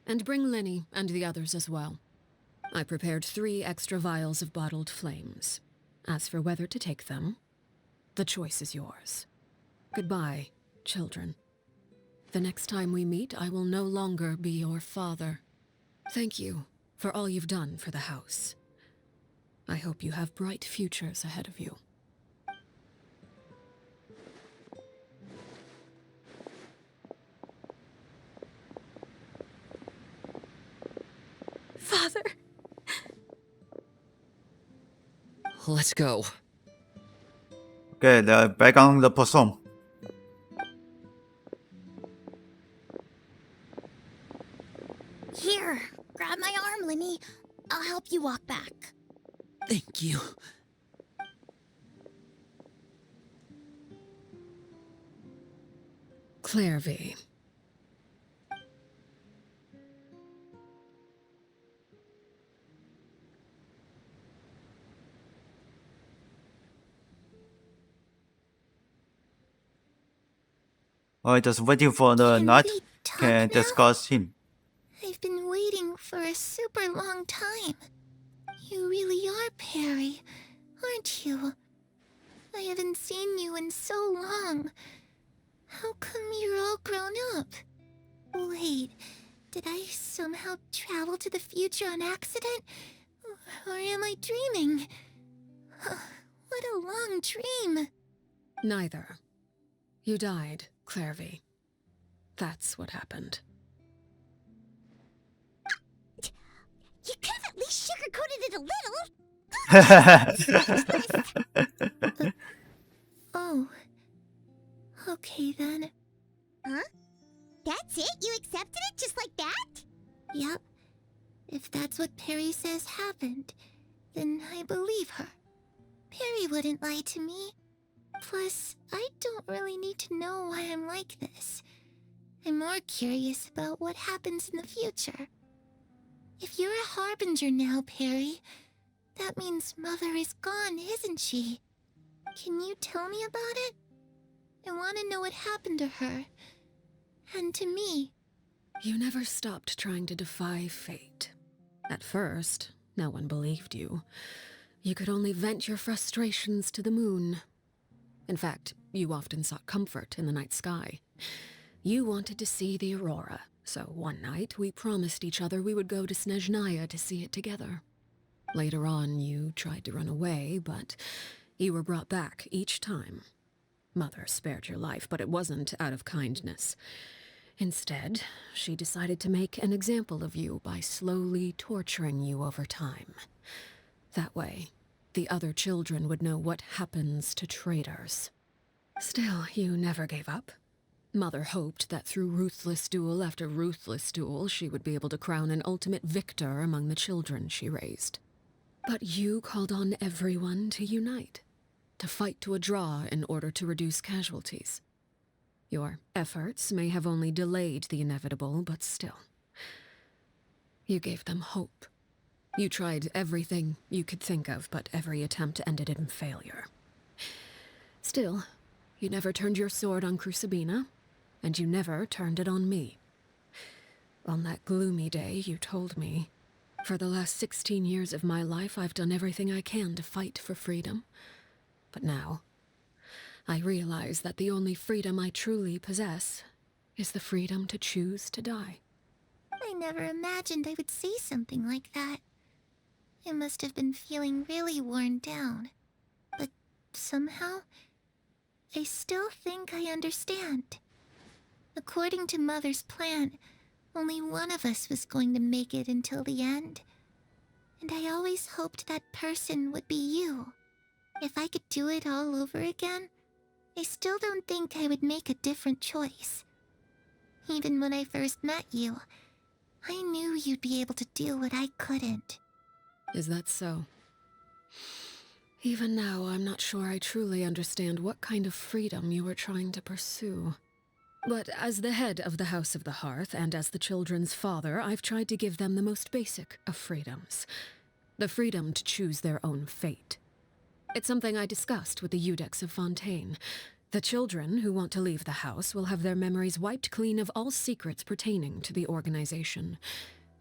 [SPEAKER 4] And bring Lenny and the others as well. I prepared 3 extra vials of bottled flames. As for whether to take them, the choice is yours. Goodbye, children. The next time we meet, I will no longer be your father. Thank you for all you've done for the house. I hope you have bright futures ahead of you.
[SPEAKER 13] Father!
[SPEAKER 5] Let's go.
[SPEAKER 3] Okay, they're back on the Poisson.
[SPEAKER 6] Here, grab my arm, Lenny. I'll help you walk back.
[SPEAKER 1] Thank you.
[SPEAKER 4] Clairvy.
[SPEAKER 3] Oh, just waiting for the
[SPEAKER 10] Can
[SPEAKER 3] night
[SPEAKER 10] we talk
[SPEAKER 3] can
[SPEAKER 10] now?
[SPEAKER 3] discuss him.
[SPEAKER 10] I've been waiting for a super long time. You really are Perry, aren't you? I haven't seen you in so long. How come you're all grown up? Wait, did I somehow travel to the future on accident? Or am I dreaming? What a long dream.
[SPEAKER 4] Neither. You died, Clairvy. That's what happened.
[SPEAKER 2] You could have at least sugarcoated it a little.
[SPEAKER 10] Oh. Okay then.
[SPEAKER 2] Huh? That's it? You accepted it just like that?
[SPEAKER 10] Yep. If that's what Perry says happened, then I believe her. Perry wouldn't lie to me. Plus, I don't really need to know why I'm like this. I'm more curious about what happens in the future. If you're a harbinger now, Perry, that means Mother is gone, isn't she? Can you tell me about it? I want to know what happened to her. And to me.
[SPEAKER 4] You never stopped trying to defy fate. At first, no one believed you. You could only vent your frustrations to the moon. In fact, you often sought comfort in the night sky. You wanted to see the aurora, so one night we promised each other we would go to Snezhnaya to see it together. Later on, you tried to run away, but you were brought back each time. Mother spared your life, but it wasn't out of kindness. Instead, she decided to make an example of you by slowly torturing you over time. That way, the other children would know what happens to traitors. Still, you never gave up. Mother hoped that through ruthless duel after ruthless duel, she would be able to crown an ultimate victor among the children she raised. But you called on everyone to unite, to fight to a draw in order to reduce casualties. Your efforts may have only delayed the inevitable, but still. You gave them hope. You tried everything you could think of, but every attempt ended in failure. Still, you never turned your sword on Crucibina, and you never turned it on me. On that gloomy day, you told me, "For the last 16 years of my life, I've done everything I can to fight for freedom. But now, I realize that the only freedom I truly possess is the freedom to choose to die."
[SPEAKER 10] I never imagined I would say something like that. I must have been feeling really worn down. But somehow, I still think I understand. According to Mother's plan, only one of us was going to make it until the end. And I always hoped that person would be you. If I could do it all over again, I still don't think I would make a different choice. Even when I first met you, I knew you'd be able to do what I couldn't.
[SPEAKER 4] Is that so? Even now, I'm not sure I truly understand what kind of freedom you were trying to pursue. But as the head of the House of the Hearth, and as the children's father, I've tried to give them the most basic of freedoms. The freedom to choose their own fate. It's something I discussed with the Eudex of Fontaine. The children who want to leave the house will have their memories wiped clean of all secrets pertaining to the organization.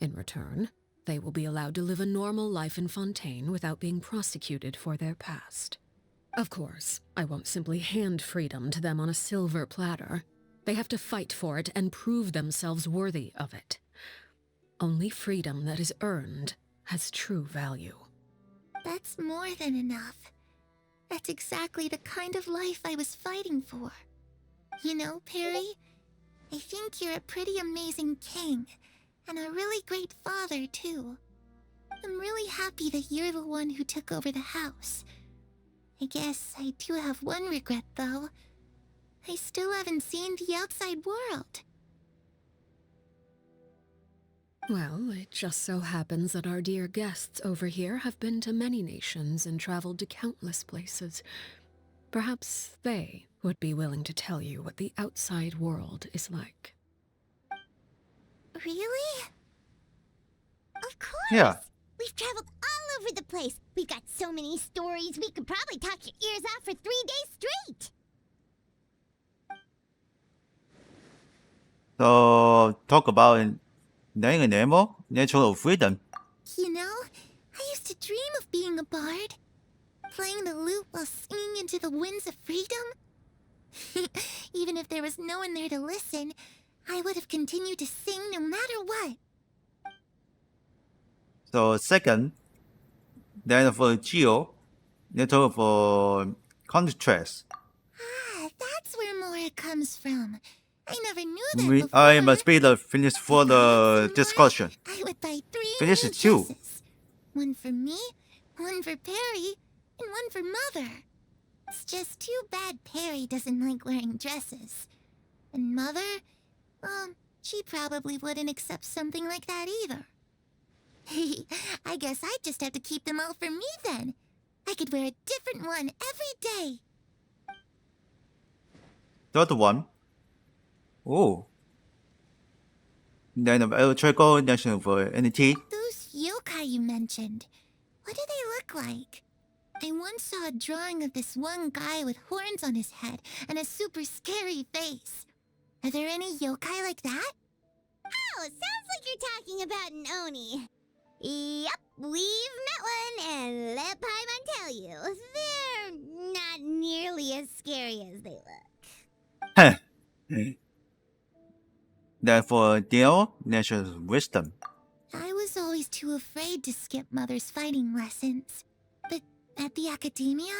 [SPEAKER 4] In return, they will be allowed to live a normal life in Fontaine without being prosecuted for their past. Of course, I won't simply hand freedom to them on a silver platter. They have to fight for it and prove themselves worthy of it. Only freedom that is earned has true value.
[SPEAKER 10] That's more than enough. That's exactly the kind of life I was fighting for. You know, Perry, I think you're a pretty amazing king, and a really great father, too. I'm really happy that you're the one who took over the house. I guess I do have one regret, though. I still haven't seen the outside world.
[SPEAKER 4] Well, it just so happens that our dear guests over here have been to many nations and traveled to countless places. Perhaps they would be willing to tell you what the outside world is like.
[SPEAKER 10] Really?
[SPEAKER 2] Of course!
[SPEAKER 3] Yeah.
[SPEAKER 2] We've traveled all over the place. We've got so many stories, we could probably talk your ears off for 3 days straight.
[SPEAKER 3] So, talk about Nemo, Natural Freedom.
[SPEAKER 10] You know, I used to dream of being a bard. Playing the lute while singing into the winds of freedom. Even if there was no one there to listen, I would have continued to sing no matter what.
[SPEAKER 3] So second, then for Geo, little for contrast.
[SPEAKER 10] Ah, that's where Mora comes from. I never knew that before.
[SPEAKER 3] I must be the finish for the discussion.
[SPEAKER 10] I would buy 3
[SPEAKER 3] Finish
[SPEAKER 10] new
[SPEAKER 3] it too.
[SPEAKER 10] dresses. One for me, one for Perry, and one for Mother. It's just too bad Perry doesn't like wearing dresses. And Mother, well, she probably wouldn't accept something like that either. I guess I'd just have to keep them all for me then. I could wear a different one every day.
[SPEAKER 3] Third one. Oh. Then of electrical national for NT.
[SPEAKER 10] Those yokai you mentioned, what do they look like? I once saw a drawing of this one guy with horns on his head and a super scary face. Are there any yokai like that?
[SPEAKER 2] Oh, sounds like you're talking about an Oni. Yep, we've met one, and let Paimon tell you, they're not nearly as scary as they look.
[SPEAKER 3] Heh. Then for Dio, national wisdom.
[SPEAKER 10] I was always too afraid to skip Mother's fighting lessons. But at the academia,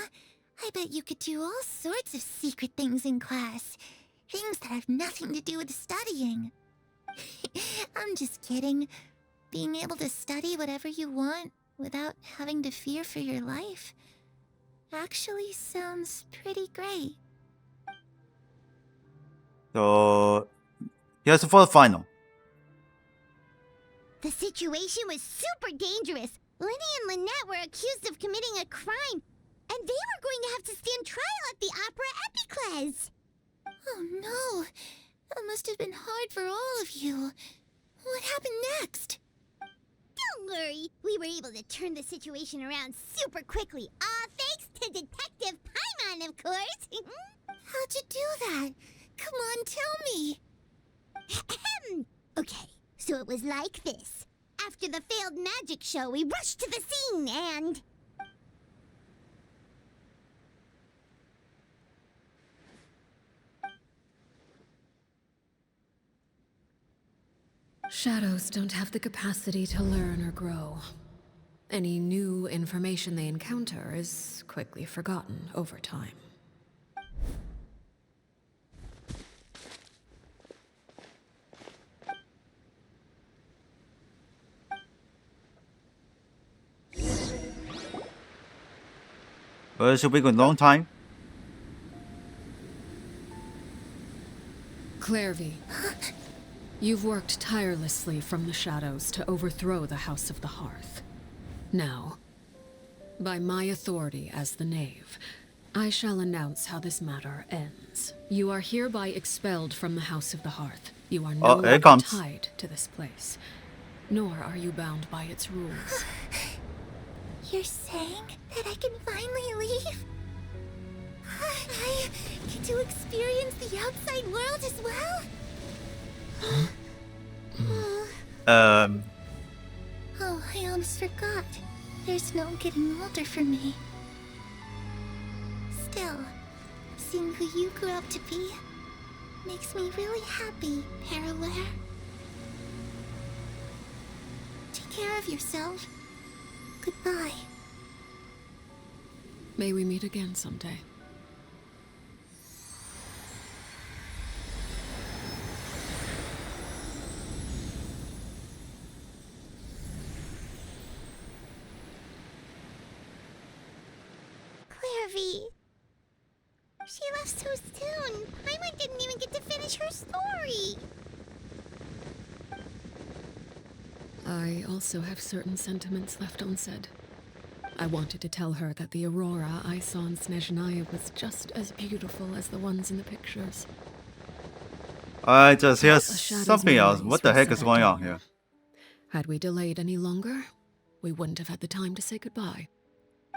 [SPEAKER 10] I bet you could do all sorts of secret things in class. Things that have nothing to do with studying. I'm just kidding. Being able to study whatever you want without having to fear for your life actually sounds pretty great.
[SPEAKER 3] So here's for the final.
[SPEAKER 2] The situation was super dangerous. Lenny and Lynette were accused of committing a crime, and they were going to have to stand trial at the Opera Epicles.
[SPEAKER 10] Oh no! That must have been hard for all of you. What happened next?
[SPEAKER 2] Don't worry, we were able to turn the situation around super quickly, all thanks to Detective Paimon, of course.
[SPEAKER 10] How'd you do that? Come on, tell me.
[SPEAKER 2] Okay, so it was like this. After the failed magic show, we rushed to the scene and...
[SPEAKER 4] Shadows don't have the capacity to learn or grow. Any new information they encounter is quickly forgotten over time.
[SPEAKER 3] Well, it should be a long time.
[SPEAKER 4] Clairvy, you've worked tirelessly from the shadows to overthrow the House of the Hearth. Now, by my authority as the Knave, I shall announce how this matter ends. You are hereby expelled from the House of the Hearth. You are no longer tied to this place, nor are you bound by its rules.
[SPEAKER 10] You're saying that I can finally leave? I get to experience the outside world as well? Oh, I almost forgot. There's no getting older for me. Still, seeing who you grew up to be makes me really happy, Parallare. Take care of yourself. Goodbye.
[SPEAKER 4] May we meet again someday.
[SPEAKER 2] Clairvy. She left so soon. Paimon didn't even get to finish her story.
[SPEAKER 4] I also have certain sentiments left unsaid. I wanted to tell her that the aurora I saw in Snezhnaya was just as beautiful as the ones in the pictures.
[SPEAKER 3] I just hear something else. What the heck is going on here?
[SPEAKER 4] Had we delayed any longer, we wouldn't have had the time to say goodbye.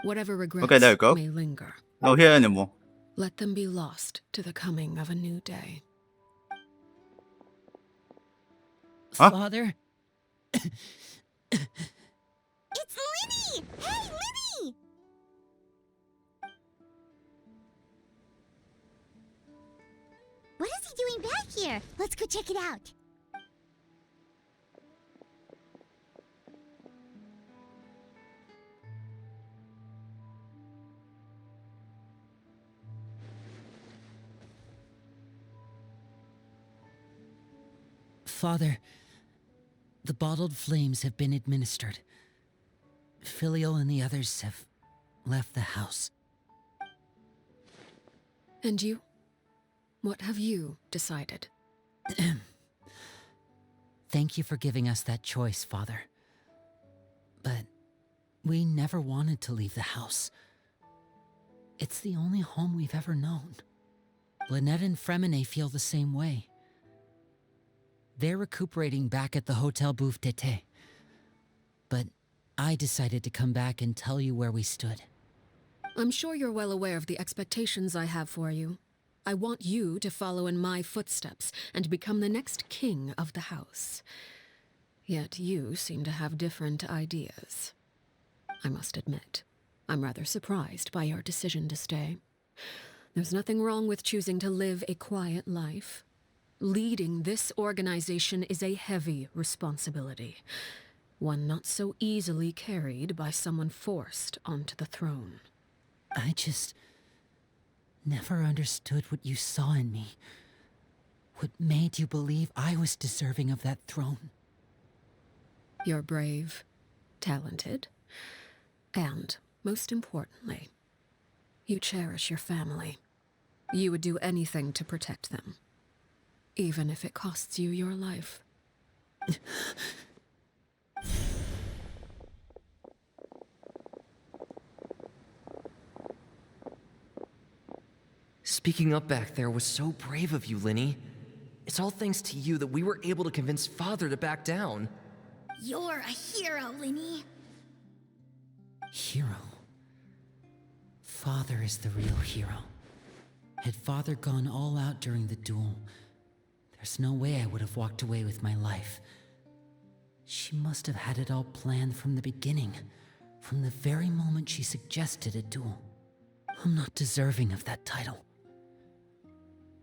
[SPEAKER 4] Whatever regrets
[SPEAKER 3] Okay, there you go.
[SPEAKER 4] may linger.
[SPEAKER 3] No here anymore.
[SPEAKER 4] Let them be lost to the coming of a new day.
[SPEAKER 3] Huh?
[SPEAKER 1] Father?
[SPEAKER 2] It's Linny! Hey, Linny! here. Let's go check it out.
[SPEAKER 1] Father, the bottled flames have been administered. Filial and the others have left the house.
[SPEAKER 4] And you? What have you decided?
[SPEAKER 1] Thank you for giving us that choice, Father. But we never wanted to leave the house. It's the only home we've ever known. Lynette and Fremine feel the same way. They're recuperating back at the Hotel Bouffe d'été. But I decided to come back and tell you where we stood.
[SPEAKER 4] I'm sure you're well aware of the expectations I have for you. I want you to follow in my footsteps and become the next king of the house. Yet you seem to have different ideas. I must admit, I'm rather surprised by your decision to stay. There's nothing wrong with choosing to live a quiet life. Leading this organization is a heavy responsibility, one not so easily carried by someone forced onto the throne.
[SPEAKER 1] I just never understood what you saw in me. What made you believe I was deserving of that throne?
[SPEAKER 4] You're brave, talented, and, most importantly, you cherish your family. You would do anything to protect them, even if it costs you your life.
[SPEAKER 5] Speaking up back there was so brave of you, Linny. It's all thanks to you that we were able to convince Father to back down.
[SPEAKER 6] You're a hero, Linny.
[SPEAKER 1] Hero? Father is the real hero. Had Father gone all out during the duel, there's no way I would have walked away with my life. She must have had it all planned from the beginning, from the very moment she suggested a duel. I'm not deserving of that title.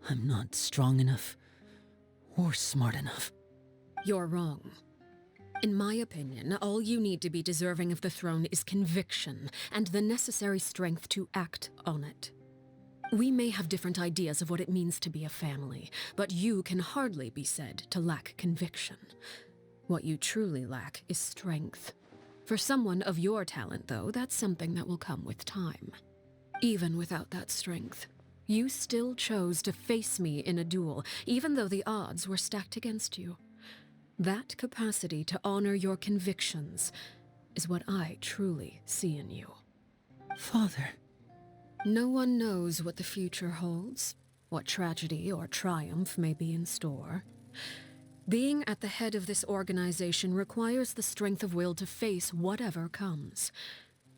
[SPEAKER 1] I'm not strong enough or smart enough.
[SPEAKER 4] You're wrong. In my opinion, all you need to be deserving of the throne is conviction and the necessary strength to act on it. We may have different ideas of what it means to be a family, but you can hardly be said to lack conviction. What you truly lack is strength. For someone of your talent, though, that's something that will come with time. Even without that strength, you still chose to face me in a duel, even though the odds were stacked against you. That capacity to honor your convictions is what I truly see in you.
[SPEAKER 1] Father.
[SPEAKER 4] No one knows what the future holds, what tragedy or triumph may be in store. Being at the head of this organization requires the strength of will to face whatever comes.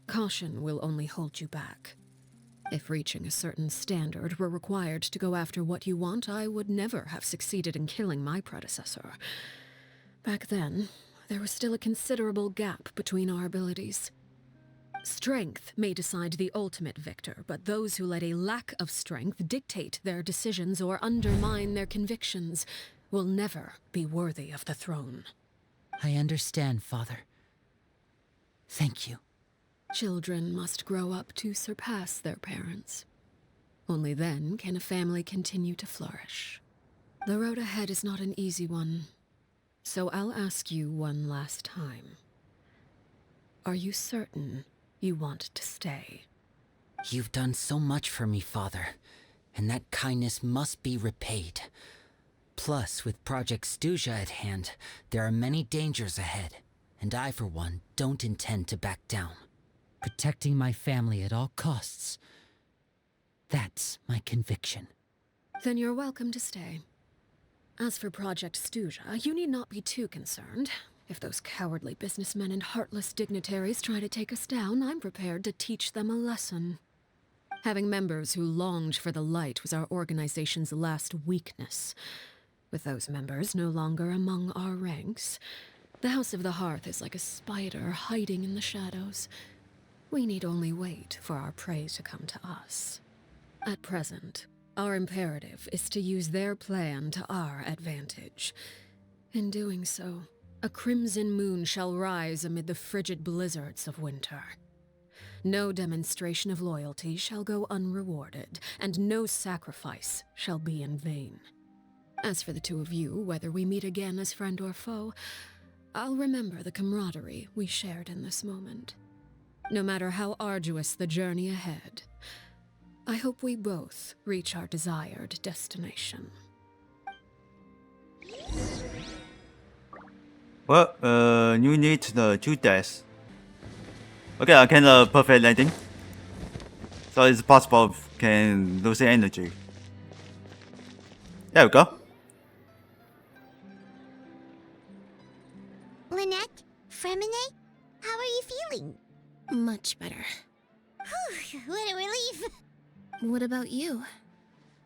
[SPEAKER 4] Caution will only hold you back. If reaching a certain standard were required to go after what you want, I would never have succeeded in killing my predecessor. Back then, there was still a considerable gap between our abilities. Strength may decide the ultimate victor, but those who let a lack of strength dictate their decisions or undermine their convictions will never be worthy of the throne.
[SPEAKER 1] I understand, Father. Thank you.
[SPEAKER 4] Children must grow up to surpass their parents. Only then can a family continue to flourish. The road ahead is not an easy one, so I'll ask you one last time. Are you certain you want to stay?
[SPEAKER 1] You've done so much for me, Father, and that kindness must be repaid. Plus, with Project Stuja at hand, there are many dangers ahead, and I, for one, don't intend to back down. Protecting my family at all costs. That's my conviction.
[SPEAKER 4] Then you're welcome to stay. As for Project Stuja, you need not be too concerned. If those cowardly businessmen and heartless dignitaries try to take us down, I'm prepared to teach them a lesson. Having members who longed for the light was our organization's last weakness. With those members no longer among our ranks, the House of the Hearth is like a spider hiding in the shadows. We need only wait for our prey to come to us. At present, Our imperative is to use their plan to our advantage. In doing so, a crimson moon shall rise amid the frigid blizzards of winter. No demonstration of loyalty shall go unrewarded, and no sacrifice shall be in vain. As for the two of you, whether we meet again as friend or foe, I'll remember the camaraderie we shared in this moment. No matter how arduous the journey ahead, I hope we both reach our desired destination.
[SPEAKER 3] Well, you need the 2 deaths. Okay, I can perfect landing. So it's possible can lose energy. There we go.
[SPEAKER 2] Lynette, Fremine, how are you feeling?
[SPEAKER 7] Much better.
[SPEAKER 2] Whew, what a relief.
[SPEAKER 7] What about you?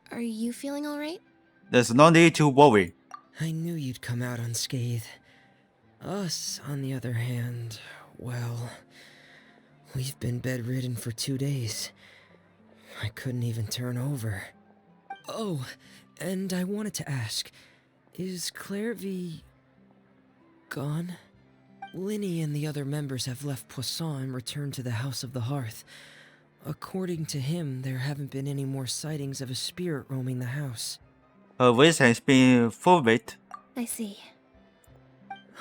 [SPEAKER 7] Are you feeling all right?
[SPEAKER 3] There's no need to worry.
[SPEAKER 9] I knew you'd come out unscathed. Us, on the other hand, well, we've been bedridden for 2 days. I couldn't even turn over. Oh, and I wanted to ask, is Clairvy gone? Linny and the other members have left Poisson and returned to the House of the Hearth. According to him, there haven't been any more sightings of a spirit roaming the house.
[SPEAKER 3] Her voice has been forwarded.
[SPEAKER 7] I see.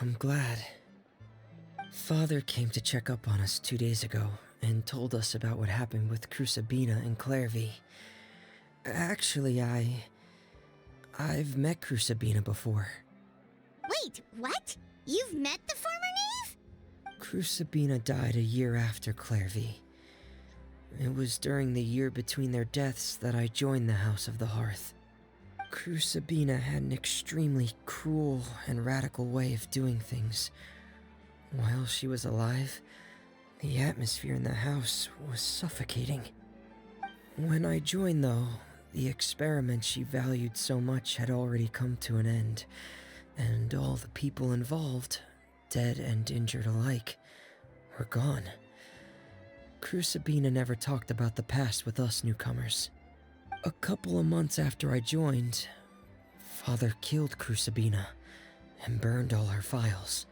[SPEAKER 9] I'm glad. Father came to check up on us 2 days ago and told us about what happened with Crucibina and Clairvy. Actually, I've met Crucibina before.
[SPEAKER 2] Wait, what? You've met the former knave?
[SPEAKER 9] Crucibina died a year after Clairvy. It was during the year between their deaths that I joined the House of the Hearth. Crucibina had an extremely cruel and radical way of doing things. While she was alive, the atmosphere in the house was suffocating. When I joined, though, the experiment she valued so much had already come to an end, and all the people involved, dead and injured alike, were gone. Crucibina never talked about the past with us newcomers. A couple of months after I joined, Father killed Crucibina and burned all her files.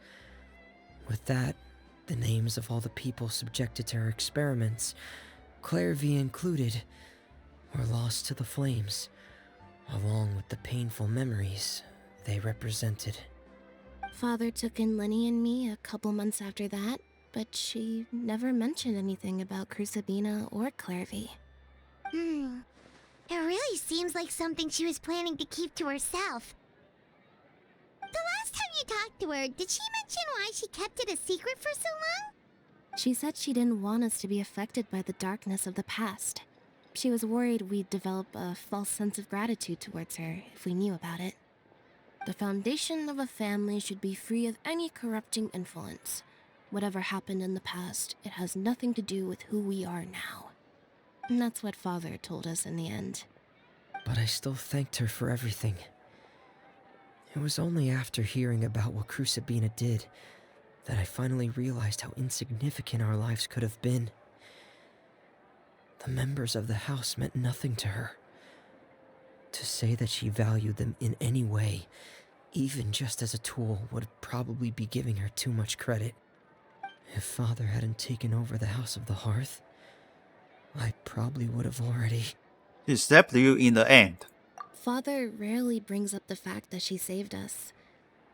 [SPEAKER 9] With that, the names of all the people subjected to her experiments, Clairvy included, were lost to the flames, along with the painful memories they represented.
[SPEAKER 7] Father took in Linny and me a couple months after that, but she never mentioned anything about Crucibina or Clairvy.
[SPEAKER 2] It really seems like something she was planning to keep to herself. The last time you talked to her, did she mention why she kept it a secret for so long?
[SPEAKER 7] She said she didn't want us to be affected by the darkness of the past. She was worried we'd develop a false sense of gratitude towards her if we knew about it. The foundation of a family should be free of any corrupting influence. Whatever happened in the past, it has nothing to do with who we are now. And that's what Father told us in the end.
[SPEAKER 9] But I still thanked her for everything. It was only after hearing about what Crucibina did that I finally realized how insignificant our lives could have been. The members of the house meant nothing to her. To say that she valued them in any way, even just as a tool, would probably be giving her too much credit. If Father hadn't taken over the House of the Hearth, I probably would have already...
[SPEAKER 3] She stabbed you in the end.
[SPEAKER 7] Father rarely brings up the fact that she saved us.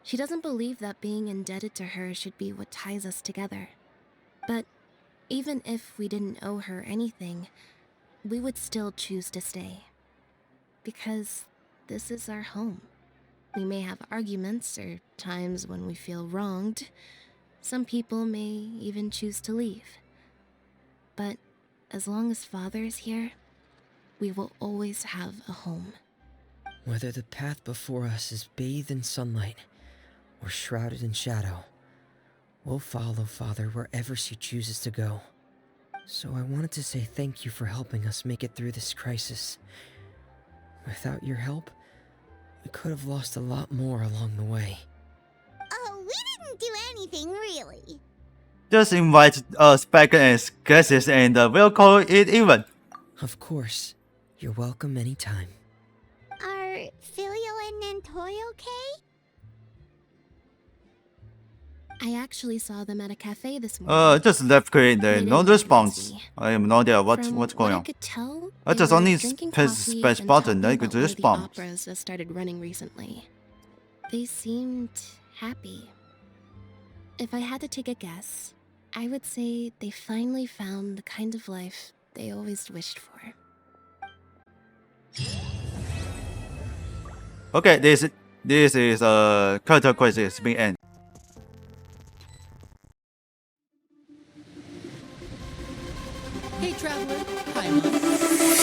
[SPEAKER 7] She doesn't believe that being indebted to her should be what ties us together. But even if we didn't owe her anything, we would still choose to stay. Because this is our home. We may have arguments or times when we feel wronged. Some people may even choose to leave. But as long as Father is here, we will always have a home.
[SPEAKER 9] Whether the path before us is bathed in sunlight or shrouded in shadow, we'll follow Father wherever she chooses to go. So I wanted to say thank you for helping us make it through this crisis. Without your help, we could have lost a lot more along the way.
[SPEAKER 2] Oh, we didn't do anything, really.
[SPEAKER 3] Just invite us back as guests and we'll call it even.
[SPEAKER 9] Of course. You're welcome anytime.
[SPEAKER 2] toy okay?
[SPEAKER 7] I actually saw them at a cafe this morning.
[SPEAKER 3] Just left create there. No response. I have no idea
[SPEAKER 7] From
[SPEAKER 3] what's going
[SPEAKER 7] what
[SPEAKER 3] on.
[SPEAKER 7] I could tell,
[SPEAKER 3] I
[SPEAKER 7] they
[SPEAKER 3] just
[SPEAKER 7] were
[SPEAKER 3] only
[SPEAKER 7] drinking
[SPEAKER 3] press
[SPEAKER 7] coffee
[SPEAKER 3] space
[SPEAKER 7] and
[SPEAKER 3] button,
[SPEAKER 7] talking
[SPEAKER 3] I could
[SPEAKER 7] about one of the
[SPEAKER 3] respond.
[SPEAKER 7] operas that started running recently. They seemed happy. If I had to take a guess, I would say they finally found the kind of life they always wished for.
[SPEAKER 3] Okay, this is a character crisis being end.
[SPEAKER 1] Hey, traveler. Hi, Mom.